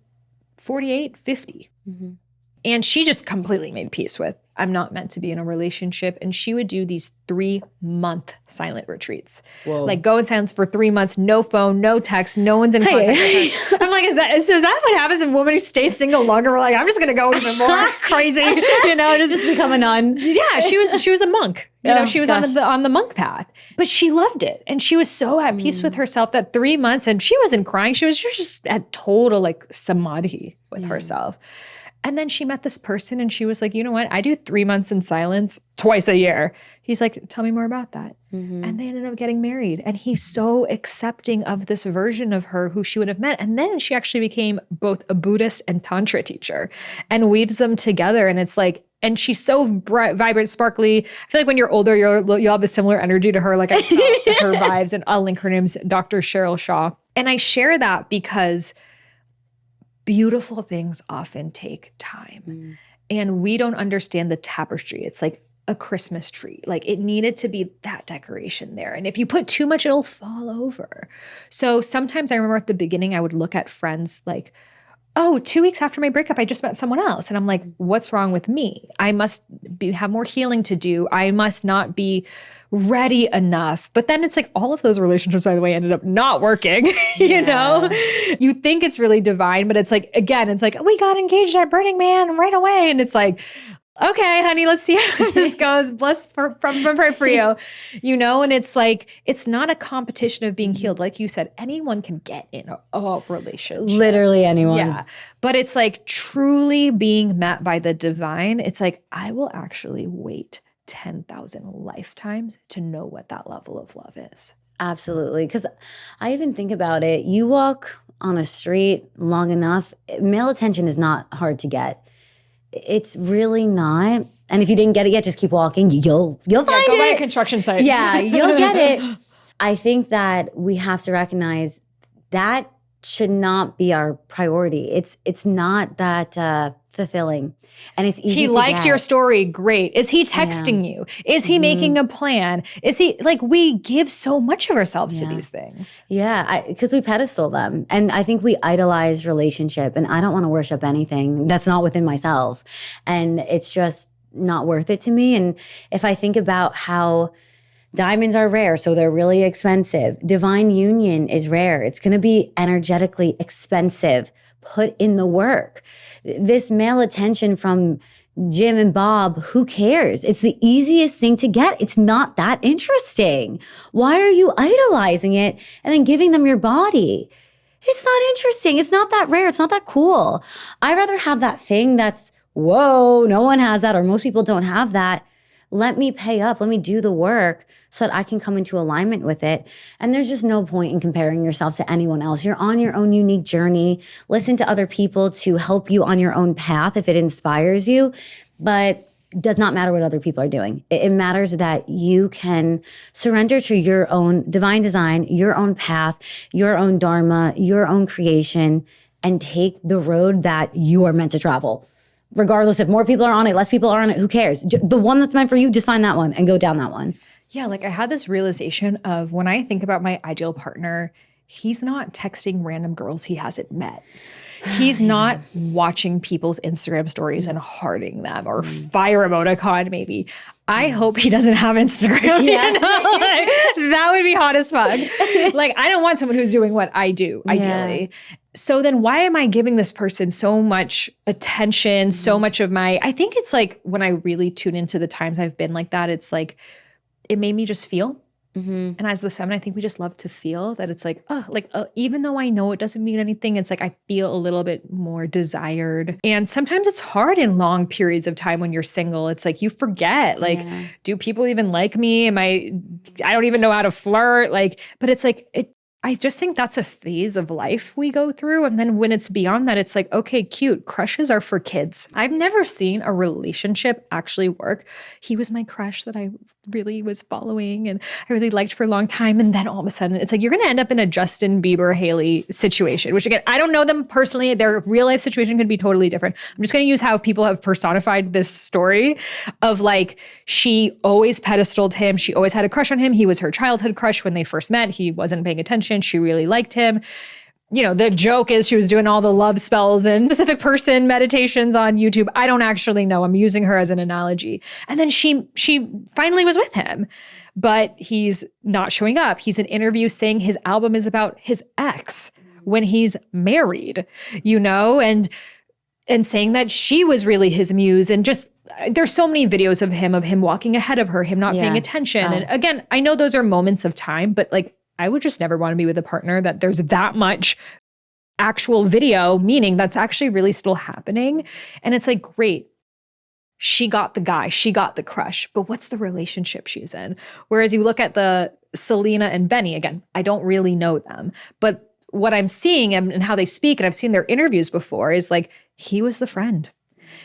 48, 50. Mm-hmm. And she just completely made peace with, I'm not meant to be in a relationship. And she would do these 3-month silent retreats. Whoa. Like go in silence for 3 months, no phone, no text, no one's in contact with her. I'm like, is that what happens when women stay single longer? We're like, I'm just going to go even more crazy, just become a nun. Yeah, she was a monk. She was on the monk path, but she loved it. And she was so at peace with herself that 3 months, and she wasn't crying. She was just at total like samadhi with herself. And then she met this person and she was like, you know what? I do 3 months in silence twice a year. He's like, tell me more about that. Mm-hmm. And they ended up getting married. And he's so accepting of this version of her who she would have met. And then she actually became both a Buddhist and Tantra teacher and weaves them together. And it's like, And she's so bright, vibrant, sparkly. I feel like when you're older, you'll have a similar energy to her. Like I felt her vibes, and I'll link her name's Dr. Cheryl Shaw. And I share that because beautiful things often take time. And we don't understand the tapestry. It's like a Christmas tree. Like it needed to be that decoration there. And if you put too much, it'll fall over. So sometimes I remember at the beginning, I would look at friends like, oh, 2 weeks after my breakup, I just met someone else. And I'm like, what's wrong with me? I must have more healing to do. I must not be ready enough. But then it's like all of those relationships, by the way, ended up not working. You know, you think it's really divine, but it's like, again, it's like, we got engaged at Burning Man right away. And it's like, okay, honey, let's see how this goes. Bless from for you, you know? And it's like, it's not a competition of being healed. Like you said, anyone can get in a relationship. Literally anyone. Yeah. But it's like truly being met by the divine. It's like, I will actually wait 10,000 lifetimes to know what that level of love is. Absolutely. Because I even think about it. You walk on a street long enough, male attention is not hard to get. It's really not. And if you didn't get it yet, just keep walking. You'll find it. Go by a construction site. Yeah, you'll get it. I think that we have to recognize that should not be our priority. It's not that fulfilling. And it's easy He to liked get. your story. Great. Is he texting you? Is he making a plan? Is he like, we give so much of ourselves to these things. Yeah, because we pedestal them. And I think we idolize relationship. And I don't want to worship anything that's not within myself. And it's just not worth it to me. And if I think about how diamonds are rare, so they're really expensive. Divine union is rare. It's going to be energetically expensive. Put in the work. This male attention from Jim and Bob, who cares? It's the easiest thing to get. It's not that interesting. Why are you idolizing it and then giving them your body? It's not interesting. It's not that rare. It's not that cool. I'd rather have that thing that's, whoa, no one has that, or most people don't have that. Let me pay up. Let me do the work so that I can come into alignment with it. And there's just no point in comparing yourself to anyone else. You're on your own unique journey. Listen to other people to help you on your own path if it inspires you. But it does not matter what other people are doing. It matters that you can surrender to your own divine design, your own path, your own dharma, your own creation, and take the road that you are meant to travel. Regardless if more people are on it, less people are on it, who cares? The one that's meant for you, just find that one and go down that one. Yeah, like I had this realization of when I think about my ideal partner, he's not texting random girls he hasn't met. He's not watching people's Instagram stories and hearting them or fire emoticon maybe. I hope he doesn't have Instagram. Yes. You know? Like, that would be hot as fuck. Like I don't want someone who's doing what I do, ideally. So then why am I giving this person so much attention, so much of my, I think it's like when I really tune into the times I've been like that, it's like, it made me just feel. And as the feminine, I think we just love to feel that it's like, even though I know it doesn't mean anything, it's like I feel a little bit more desired. And sometimes it's hard in long periods of time when you're single. It's like you forget, like, do people even like me? I don't even know how to flirt. Like, but it's like, I just think that's a phase of life we go through. And then when it's beyond that, it's like, okay, cute. Crushes are for kids. I've never seen a relationship actually work. He was my crush that I really was following and I really liked for a long time. And then all of a sudden, it's like, you're going to end up in a Justin Bieber, Hailey situation, which again, I don't know them personally. Their real life situation could be totally different. I'm just going to use how people have personified this story of like, she always pedestaled him. She always had a crush on him. He was her childhood crush when they first met. He wasn't paying attention. She really liked him. You know, the joke is she was doing all the love spells and specific person meditations on YouTube. I don't actually know. I'm using her as an analogy. And then she finally was with him, but he's not showing up. He's in interviews saying his album is about his ex when he's married, you know, and saying that she was really his muse. And just there's so many videos of him walking ahead of her, him not paying attention. And again, I know those are moments of time, but like, I would just never want to be with a partner that there's that much actual video, meaning that's actually really still happening. And it's like, great. She got the guy, she got the crush, but what's the relationship she's in? Whereas you look at the Selena and Benny, again, I don't really know them, but what I'm seeing and how they speak, and I've seen their interviews before, is like, he was the friend.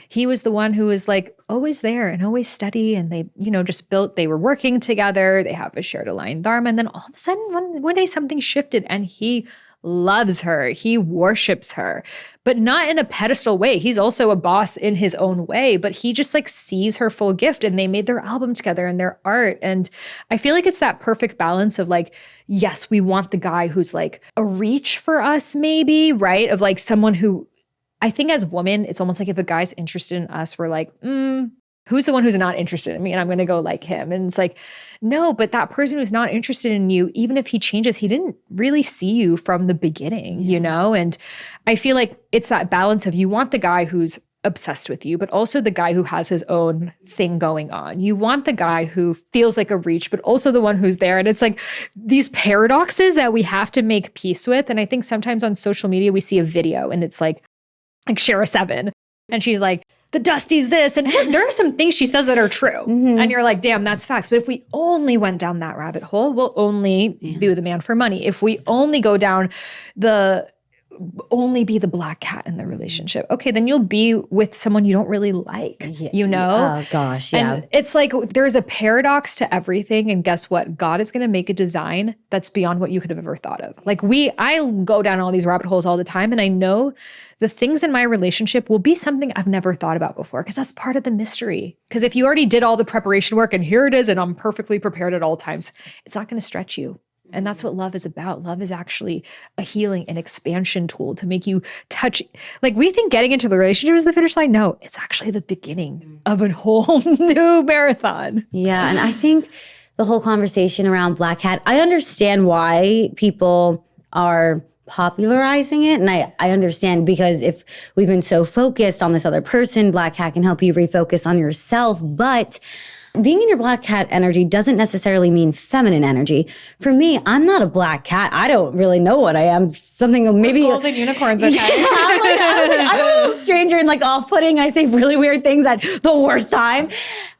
he was the one who was like always there and always steady. And they, they were working together. They have a shared aligned dharma. And then all of a sudden, one day something shifted and he loves her. He worships her, but not in a pedestal way. He's also a boss in his own way, but he just like sees her full gift, and they made their album together and their art. And I feel like it's that perfect balance of like, yes, we want the guy who's like a reach for us, maybe, right? Of like someone who, I think as women, it's almost like if a guy's interested in us, we're like, who's the one who's not interested in me? And I'm going to go like him. And it's like, no, but that person who's not interested in you, even if he changes, he didn't really see you from the beginning, And I feel like it's that balance of you want the guy who's obsessed with you, but also the guy who has his own thing going on. You want the guy who feels like a reach, but also the one who's there. And it's like these paradoxes that we have to make peace with. And I think sometimes on social media, we see a video and it's like Shara 7. And she's like, the Dusty's this. And there are some things she says that are true. And you're like, damn, that's facts. But if we only went down that rabbit hole, we'll only be with a man for money. If we only go down only be the black cat in the relationship, okay, then you'll be with someone you don't really like, Oh gosh, yeah. And it's like there's a paradox to everything. And guess what? God is going to make a design that's beyond what you could have ever thought of. Like I go down all these rabbit holes all the time, and I know the things in my relationship will be something I've never thought about before, because that's part of the mystery. Because if you already did all the preparation work and here it is and I'm perfectly prepared at all times, it's not going to stretch you. And that's what love is about. Love is actually a healing and expansion tool to make you touch. Like we think getting into the relationship is the finish line. No, it's actually the beginning of a whole new marathon. Yeah. And I think the whole conversation around black cat, I understand why people are popularizing it. And I understand, because if we've been so focused on this other person, black cat can help you refocus on yourself. But being in your black cat energy doesn't necessarily mean feminine energy. For me, I'm not a black cat. I don't really know what I am. Something maybe golden unicorns. Okay. I'm a little stranger and like off-putting. I say really weird things at the worst time.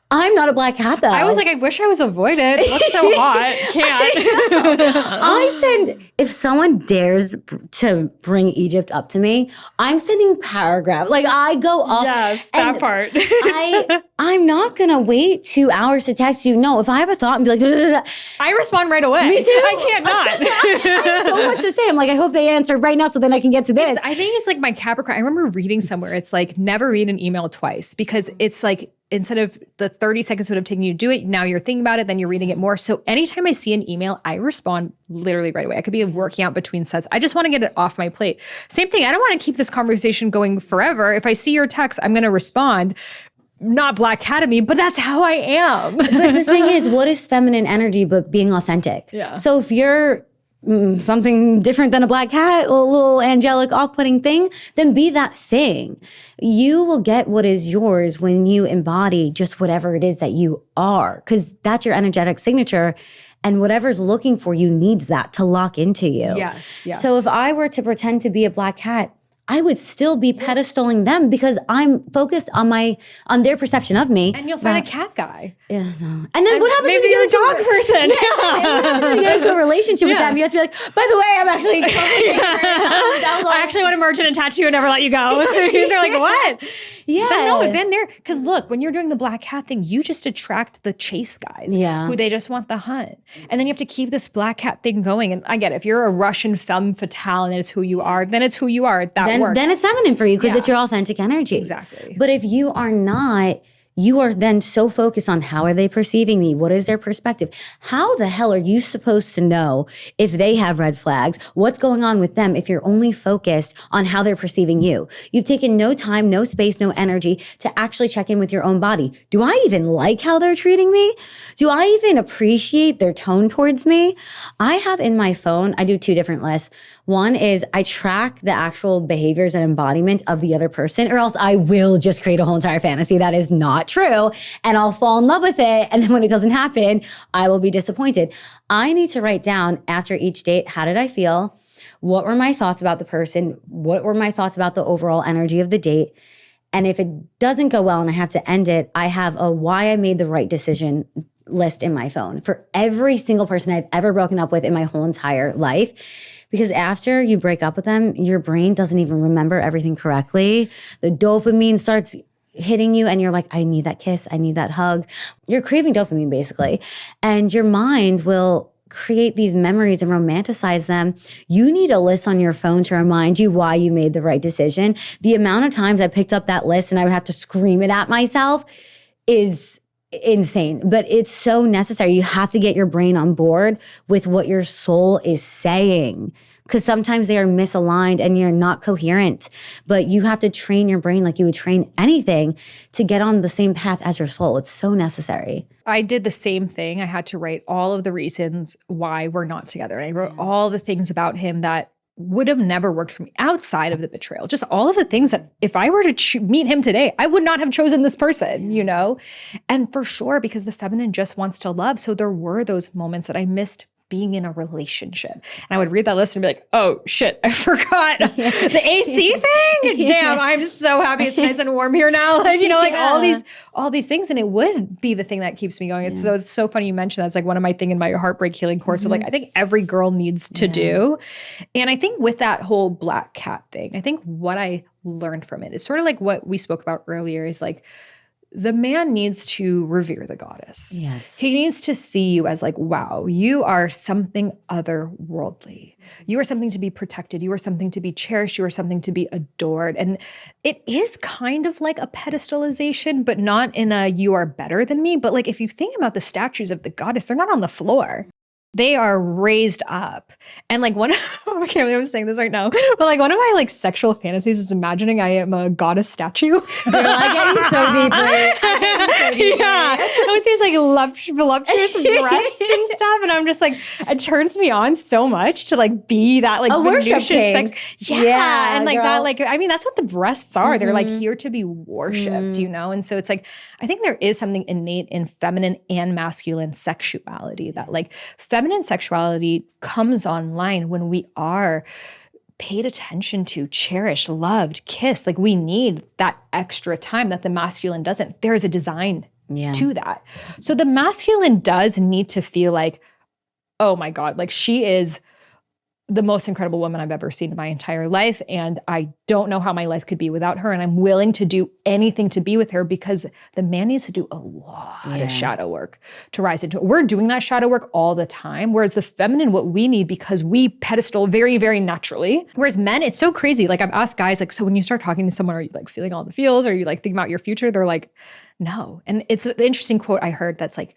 I'm not a black cat though. I was like, I wish I was avoided. It looks so hot. Can't. I send, if someone dares to bring Egypt up to me, I'm sending paragraph. Like I go up. Yes, that part. I'm not going to wait 2 hours to text you. No, if I have a thought and be like, da, da, da, I respond right away. Me too. I can't not. I have so much to say. I'm like, I hope they answer right now so then I can get to this. I think it's like my Capricorn. I remember reading somewhere, it's like never read an email twice, because it's like, instead of the 30 seconds would have taken you to do it, now you're thinking about it, then you're reading it more. So anytime I see an email, I respond literally right away. I could be working out between sets. I just want to get it off my plate. Same thing. I don't want to keep this conversation going forever. If I see your text, I'm going to respond. Not black cat of me, but that's how I am. But the thing is, what is feminine energy but being authentic? Yeah. So if you're something different than a black cat, a little angelic off-putting thing, then be that thing. You will get what is yours when you embody just whatever it is that you are, because that's your energetic signature. And whatever's looking for you needs that to lock into you. Yes. So if I were to pretend to be a black cat, I would still be pedestaling them because I'm focused on their perception of me. And you'll find a cat guy. Yeah, no. And then what happens when maybe you you're get a dog person. Yeah, and what happens when you get into a relationship with them? You have to be like, by the way, I'm actually I actually want to merge and attach you and never let you go. They're like, what? Yeah. Then because look, when you're doing the black cat thing, you just attract the chase guys who they just want the hunt. And then you have to keep this black cat thing going. And I get it. If you're a Russian femme fatale and it's who you are, then it's who you are. That works. Then it's feminine for you because it's your authentic energy. Exactly. But if you are not, you are then so focused on how are they perceiving me? What is their perspective? How the hell are you supposed to know if they have red flags? What's going on with them if you're only focused on how they're perceiving you? You've taken no time, no space, no energy to actually check in with your own body. Do I even like how they're treating me? Do I even appreciate their tone towards me? I have in my phone, I do 2 different lists. One is I track the actual behaviors and embodiment of the other person, or else I will just create a whole entire fantasy that is not true, and I'll fall in love with it. And then when it doesn't happen, I will be disappointed. I need to write down after each date, how did I feel? What were my thoughts about the person? What were my thoughts about the overall energy of the date? And if it doesn't go well and I have to end it, I have a why I made the right decision list in my phone for every single person I've ever broken up with in my whole entire life. Because after you break up with them, your brain doesn't even remember everything correctly. The dopamine starts hitting you and you're like, I need that kiss, I need that hug. You're craving dopamine basically. And your mind will create these memories and romanticize them. You need a list on your phone to remind you why you made the right decision. The amount of times I picked up that list and I would have to scream it at myself is insane, but it's so necessary. You have to get your brain on board with what your soul is saying, because sometimes they are misaligned and you're not coherent, but you have to train your brain like you would train anything to get on the same path as your soul. It's so necessary. I did the same thing. I had to write all of the reasons why we're not together. And I wrote all the things about him that would have never worked for me outside of the betrayal. Just all of the things that if I were to meet him today, I would not have chosen this person, you know? And for sure, because the feminine just wants to love. So there were those moments that I missed being in a relationship. And I would read that list and be like, oh shit, I forgot the AC thing. Damn, I'm so happy it's nice and warm here now. Like, you know, like all these things. And it would be the thing that keeps me going. It's so funny you mentioned that. It's like one of my thing in my heartbreak healing course. So like, I think every girl needs to do. And I think with that whole black cat thing, I think what I learned from it is sort of like what we spoke about earlier is like, the man needs to revere the goddess. Yes. He needs to see you as like, wow, you are something otherworldly. You are something to be protected. You are something to be cherished. You are something to be adored. And it is kind of like a pedestalization, but not in a you are better than me. But like if you think about the statues of the goddess, they're not on the floor. They are raised up. And like I can't believe I'm saying this right now, but like one of my like sexual fantasies is imagining I am a goddess statue. Girl, I get you so deeply. Yeah. With these like voluptuous breasts and stuff. And I'm just like, it turns me on so much to like be that like a worship king. Yeah. And like girl. That, like, I mean, that's what the breasts are. They're like here to be worshipped, you know? And so it's like, I think there is something innate in feminine and masculine sexuality that like feminine sexuality comes online when we are paid attention to, cherished, loved, kissed. Like we need that extra time that the masculine doesn't. There is a design to that. So the masculine does need to feel like, oh my God, like she is the most incredible woman I've ever seen in my entire life. And I don't know how my life could be without her. And I'm willing to do anything to be with her because the man needs to do a lot of shadow work to rise into it. We're doing that shadow work all the time. Whereas the feminine, what we need, because we pedestal very, very naturally. Whereas men, it's so crazy. Like I've asked guys, like, so when you start talking to someone, are you like feeling all the feels? Or are you like thinking about your future? They're like, no. And it's an interesting quote I heard that's like,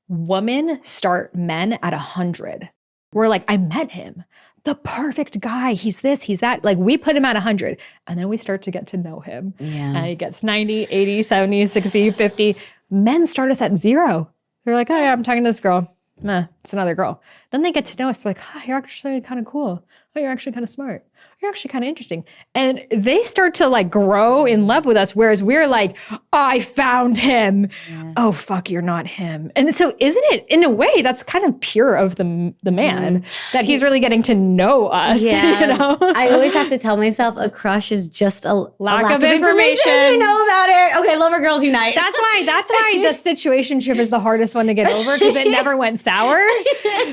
women start men at 100. We're like, I met him. The perfect guy. He's this, he's that. Like we put him at 100 and then we start to get to know him. Yeah. And he gets 90, 80, 70, 60, 50. Men start us at 0. They're like, oh yeah, I'm talking to this girl. Nah, it's another girl. Then they get to know us. They're like, oh, you're actually kind of cool. Oh, you're actually kind of smart. You're actually kind of interesting. And they start to like grow in love with us. Whereas we're like, oh, I found him. Yeah. Oh, fuck, you're not him. And so isn't it, in a way, that's kind of pure of the man, that he's really getting to know us. Yeah. You know? I always have to tell myself a crush is just a lack of information. You know about it. Okay, lover girls unite. That's why the situationship is the hardest one to get over because it never went sour.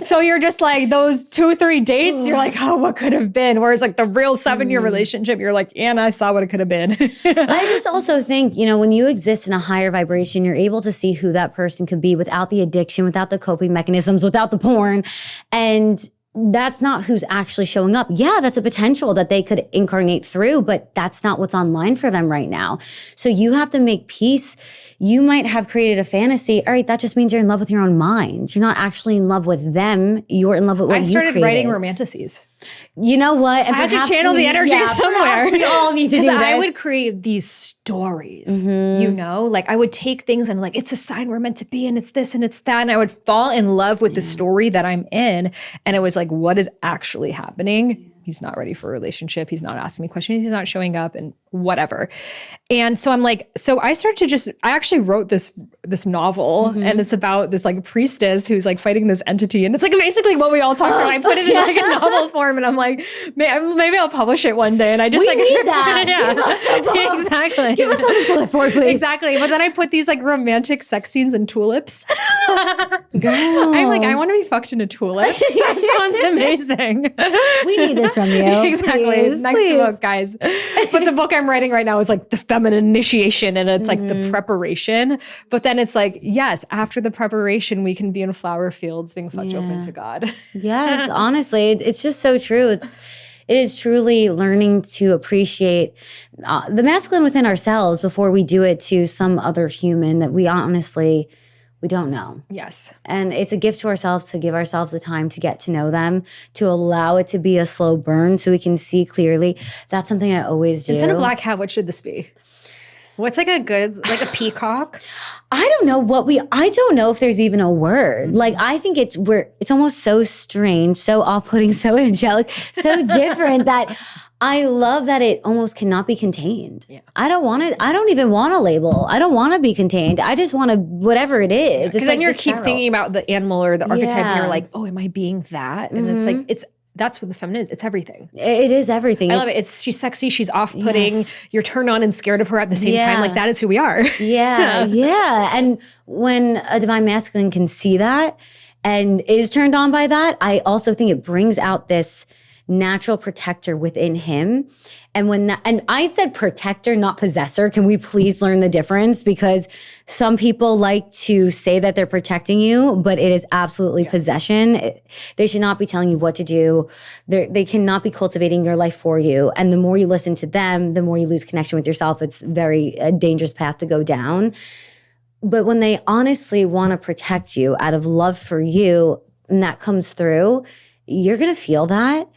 So you're just like those 2-3 dates, you're like, oh, what could have been? Whereas like the real 7-year relationship, you're like, and I saw what it could have been. I just also think, you know, when you exist in a higher vibration, you're able to see who that person could be without the addiction, without the coping mechanisms, without the porn. And that's not who's actually showing up. Yeah, that's a potential that they could incarnate through, but that's not what's online for them right now. So you have to make peace. You might have created a fantasy. All right, that just means you're in love with your own mind. You're not actually in love with them. You're in love with what you created. I started writing romanticises. You know what? And I have to channel the energy somewhere. We all need to do this. I would create these stories, you know? Like I would take things and like, it's a sign we're meant to be and it's this and it's that. And I would fall in love with the story that I'm in. And it was like, what is actually happening? He's not ready for a relationship. He's not asking me questions. He's not showing up and whatever. And so I'm like, so I started to I actually wrote this novel and it's about this like priestess who's like fighting this entity. And it's like basically what we all talked about. I put it in like a novel form and I'm like, maybe I'll publish it one day. And I just we need that. Yeah, exactly. Give us something to live for, please. Exactly. But then I put these like romantic sex scenes and tulips. Girl. I'm like, I want to be fucked in a tulip. That sounds amazing. We need this from you. Exactly. Please, Next book, guys. But the book I'm writing right now is like the feminine become an initiation and it's like the preparation. But then it's like, yes, after the preparation, we can be in flower fields being fudge open to God. Yes, honestly, it's just so true. It is truly learning to appreciate the masculine within ourselves before we do it to some other human that we honestly, we don't know. Yes. And it's a gift to ourselves to give ourselves the time to get to know them, to allow it to be a slow burn so we can see clearly. That's something I always do. Instead of black hat, what should this be? What's like a good, like a peacock? I don't know I don't know if there's even a word. Like, I think it's almost so strange, so off-putting, so angelic, so different that I love that it almost cannot be contained. Yeah. I don't even want a label. I don't want to be contained. I just want to, whatever it is. Because then you keep thinking about the animal or the archetype and you're like, oh, am I being that? And it's like, that's what the feminine is. It's everything. It is everything. I love it. She's sexy. She's off-putting. Yes. You're turned on and scared of her at the same time. Like, that is who we are. Yeah. Yeah. And when a divine masculine can see that and is turned on by that, I also think it brings out this natural protector within him. And I said protector, not possessor. Can we please learn the difference? Because some people like to say that they're protecting you, but it is absolutely possession. They should not be telling you what to do. They cannot be cultivating your life for you. And the more you listen to them, the more you lose connection with yourself. It's a dangerous path to go down. But when they honestly want to protect you out of love for you, and that comes through, you're going to feel that.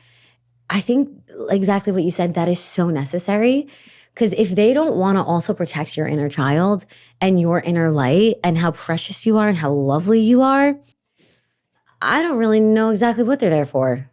I think exactly what you said, that is so necessary. Because if they don't want to also protect your inner child and your inner light and how precious you are and how lovely you are, I don't really know exactly what they're there for.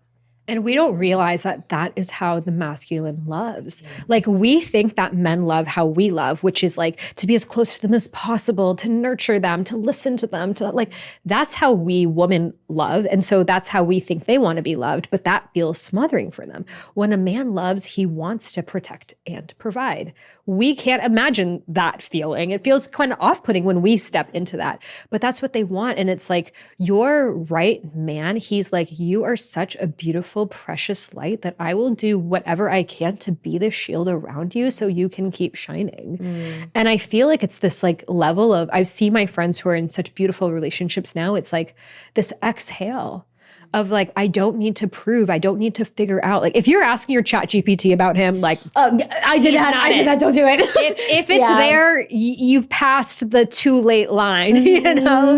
And we don't realize that that is how the masculine loves. Like, we think that men love how we love, which is like to be as close to them as possible, to nurture them, to listen to them, to like, that's how we women love. And so that's how we think they want to be loved, but that feels smothering for them. When a man loves, he wants to protect and provide. We can't imagine that feeling. It feels kind of off-putting when we step into that, but that's what they want. And it's like, your right man, he's like, you are such a beautiful, precious light that I will do whatever I can to be the shield around you so you can keep shining. And I feel like it's this like level of, I see my friends who are in such beautiful relationships now. It's like this exhale of like, I don't need to prove, I don't need to figure out. Like, if you're asking your chat GPT about him, like, I did that, don't do it. If it's there, you've passed the too late line, you know?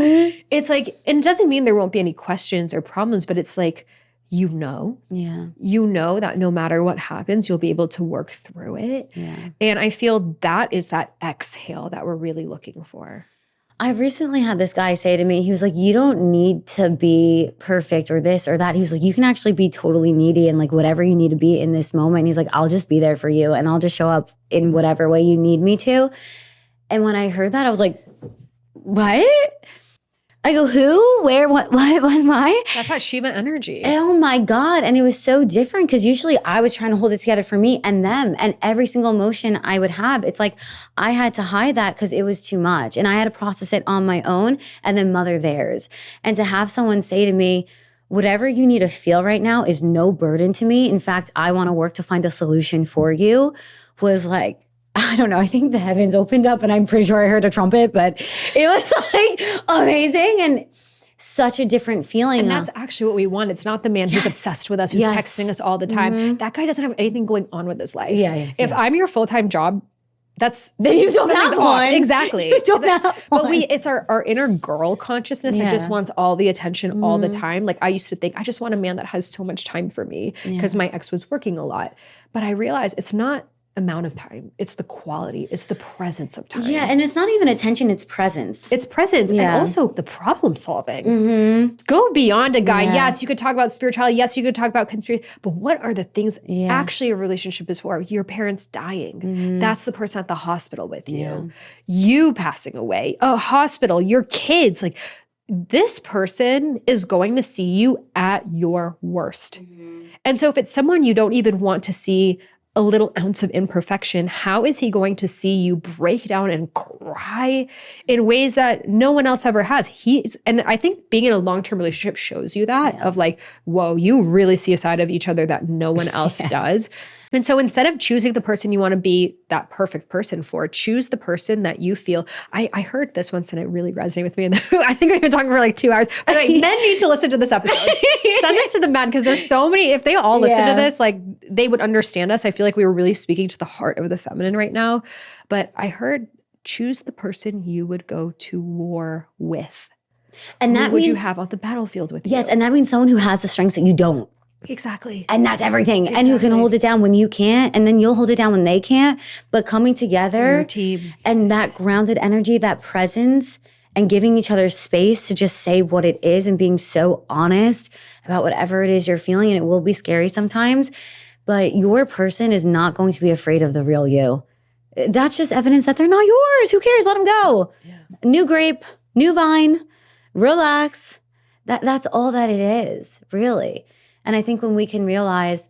It's like, and it doesn't mean there won't be any questions or problems, but it's like, you know that no matter what happens, you'll be able to work through it. And I feel that is that exhale that we're really looking for. I recently had this guy say to me, he was like, you don't need to be perfect or this or that. He was like, you can actually be totally needy and like whatever you need to be in this moment. He's like, I'll just be there for you and I'll just show up in whatever way you need me to. And when I heard that, I was like, what? I go, who, where, what, why? That's that Shiva energy. Oh my God. And it was so different because usually I was trying to hold it together for me and them. And every single emotion I would have, it's like I had to hide that because it was too much. And I had to process it on my own and then mother theirs. And to have someone say to me, whatever you need to feel right now is no burden to me. In fact, I want to work to find a solution for you, was like, I don't know. I think the heavens opened up and I'm pretty sure I heard a trumpet, but it was like amazing and such a different feeling. And that's actually what we want. It's not the man who's obsessed with us, who's texting us all the time. That guy doesn't have anything going on with his life. If I'm your full-time job, then you don't have one. Exactly. You don't have one. But it's our inner girl consciousness that just wants all the attention all the time. Like, I used to think, I just want a man that has so much time for me because my ex was working a lot. But I realized it's not amount of time. It's the quality. It's the presence of time. Yeah, and it's not even attention, it's presence. It's presence and also the problem solving. Go beyond a guy. Yes, you could talk about spirituality. Yes, you could talk about conspiracy. But what are the things actually a relationship is for? Your parents dying. That's the person at the hospital with you. You passing away. A hospital. Your kids. Like, this person is going to see you at your worst. And so if it's someone you don't even want to see a little ounce of imperfection, how is he going to see you break down and cry in ways that no one else ever has? And I think being in a long-term relationship shows you that of like, whoa, you really see a side of each other that no one else does. And so instead of choosing the person you want to be that perfect person for, choose the person that you feel. I heard this once and it really resonated with me. And I think we've been talking for like 2 hours. But like, men need to listen to this episode. Send this to the men because there's so many. If they all listen to this, like they would understand us. I feel like we were really speaking to the heart of the feminine right now. But I heard choose the person you would go to war with. And that would means, you have on the battlefield with you? Yes, and that means someone who has the strengths that you don't. Exactly. And that's everything. And who can hold it down when you can't, and then you'll hold it down when they can't. But coming together team. And that grounded energy, that presence, and giving each other space to just say what it is and being so honest about whatever it is you're feeling. And it will be scary sometimes, but your person is not going to be afraid of the real you. That's just evidence that they're not yours. Who cares? Let them go. Yeah. New grape, new vine, relax. That's all that it is, really. And I think when we can realize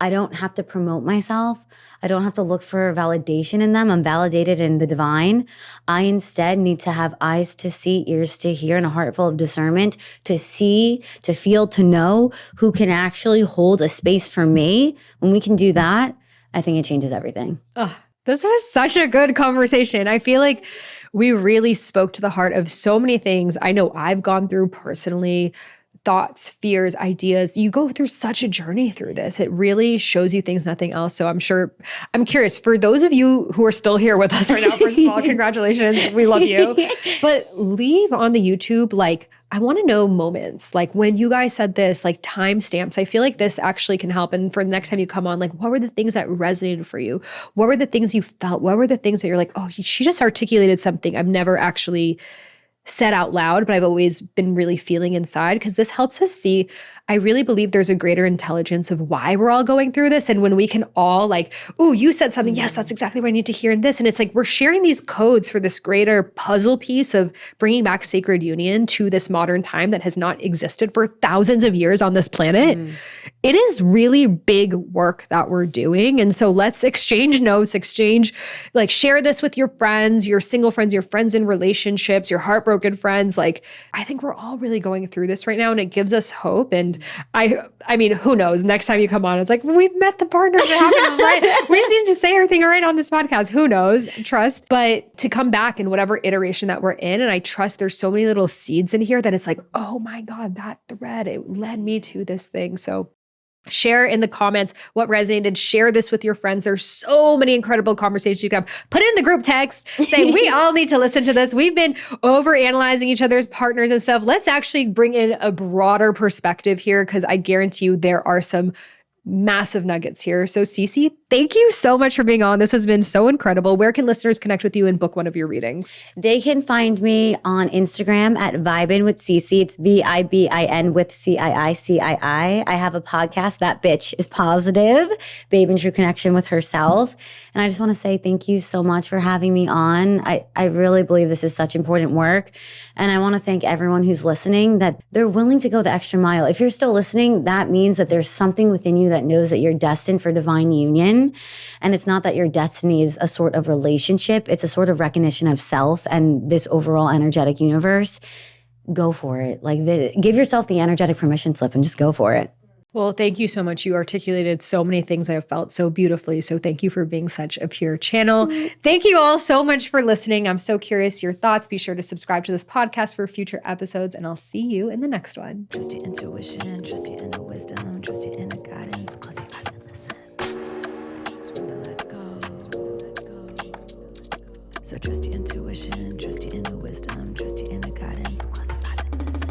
I don't have to promote myself, I don't have to look for validation in them, I'm validated in the divine. I instead need to have eyes to see, ears to hear, and a heart full of discernment to see, to feel, to know who can actually hold a space for me. When we can do that, I think it changes everything. Oh, this was such a good conversation. I feel like we really spoke to the heart of so many things I know I've gone through personally. Thoughts, fears, ideas. You go through such a journey through this. It really shows you things nothing else. So I'm curious, for those of you who are still here with us right now, first of all, congratulations. We love you. But leave on the YouTube, like, I want to know moments, like when you guys said this, like timestamps. I feel like this actually can help. And for the next time you come on, like, what were the things that resonated for you? What were the things you felt? What were the things that you're like, oh, she just articulated something I've never actually said out loud, but I've always been really feeling inside, because this helps us see, I really believe there's a greater intelligence of why we're all going through this. And when we can all like, oh, you said something. Yes, that's exactly what I need to hear in this. And it's like, we're sharing these codes for this greater puzzle piece of bringing back sacred union to this modern time that has not existed for thousands of years on this planet. It is really big work that we're doing. And so let's exchange notes, share this with your friends, your single friends, your friends in relationships, your heartbroken friends. Like, I think we're all really going through this right now, and it gives us hope. And I mean, who knows? Next time you come on, it's like, we've met the partner that happened, right? We just need to say everything right on this podcast. Who knows? Trust. But to come back in whatever iteration that we're in, and I trust there's so many little seeds in here that it's like, oh my God, that thread, it led me to this thing. So share in the comments what resonated. Share this with your friends. There's so many incredible conversations you can have. Put it in the group text. Say, we all need to listen to this. We've been over-analyzing each other's partners and stuff. Let's actually bring in a broader perspective here, because I guarantee you there are some massive nuggets here. So CiiCii, thank you so much for being on. This has been so incredible. Where can listeners connect with you and book one of your readings? They can find me on Instagram at Vibin with CiiCii. It's VIBIN with CiiCii. I have a podcast, That Bitch is Positive, Babe in True Connection with Herself. And I just want to say thank you so much for having me on. I really believe this is such important work. And I want to thank everyone who's listening, that they're willing to go the extra mile. If you're still listening, that means that there's something within you that knows that you're destined for divine union. And it's not that your destiny is a sort of relationship. It's a sort of recognition of self and this overall energetic universe. Go for it. Give yourself the energetic permission slip and just go for it. Well, thank you so much. You articulated so many things I have felt so beautifully. So thank you for being such a pure channel. Thank you all so much for listening. I'm so curious your thoughts. Be sure to subscribe to this podcast for future episodes, and I'll see you in the next one. Trust your intuition, trust your inner wisdom, trust your inner guidance. Close your eyes and listen. Surrender, let go. So trust your intuition, trust your inner wisdom, trust your inner guidance. Close your eyes and listen.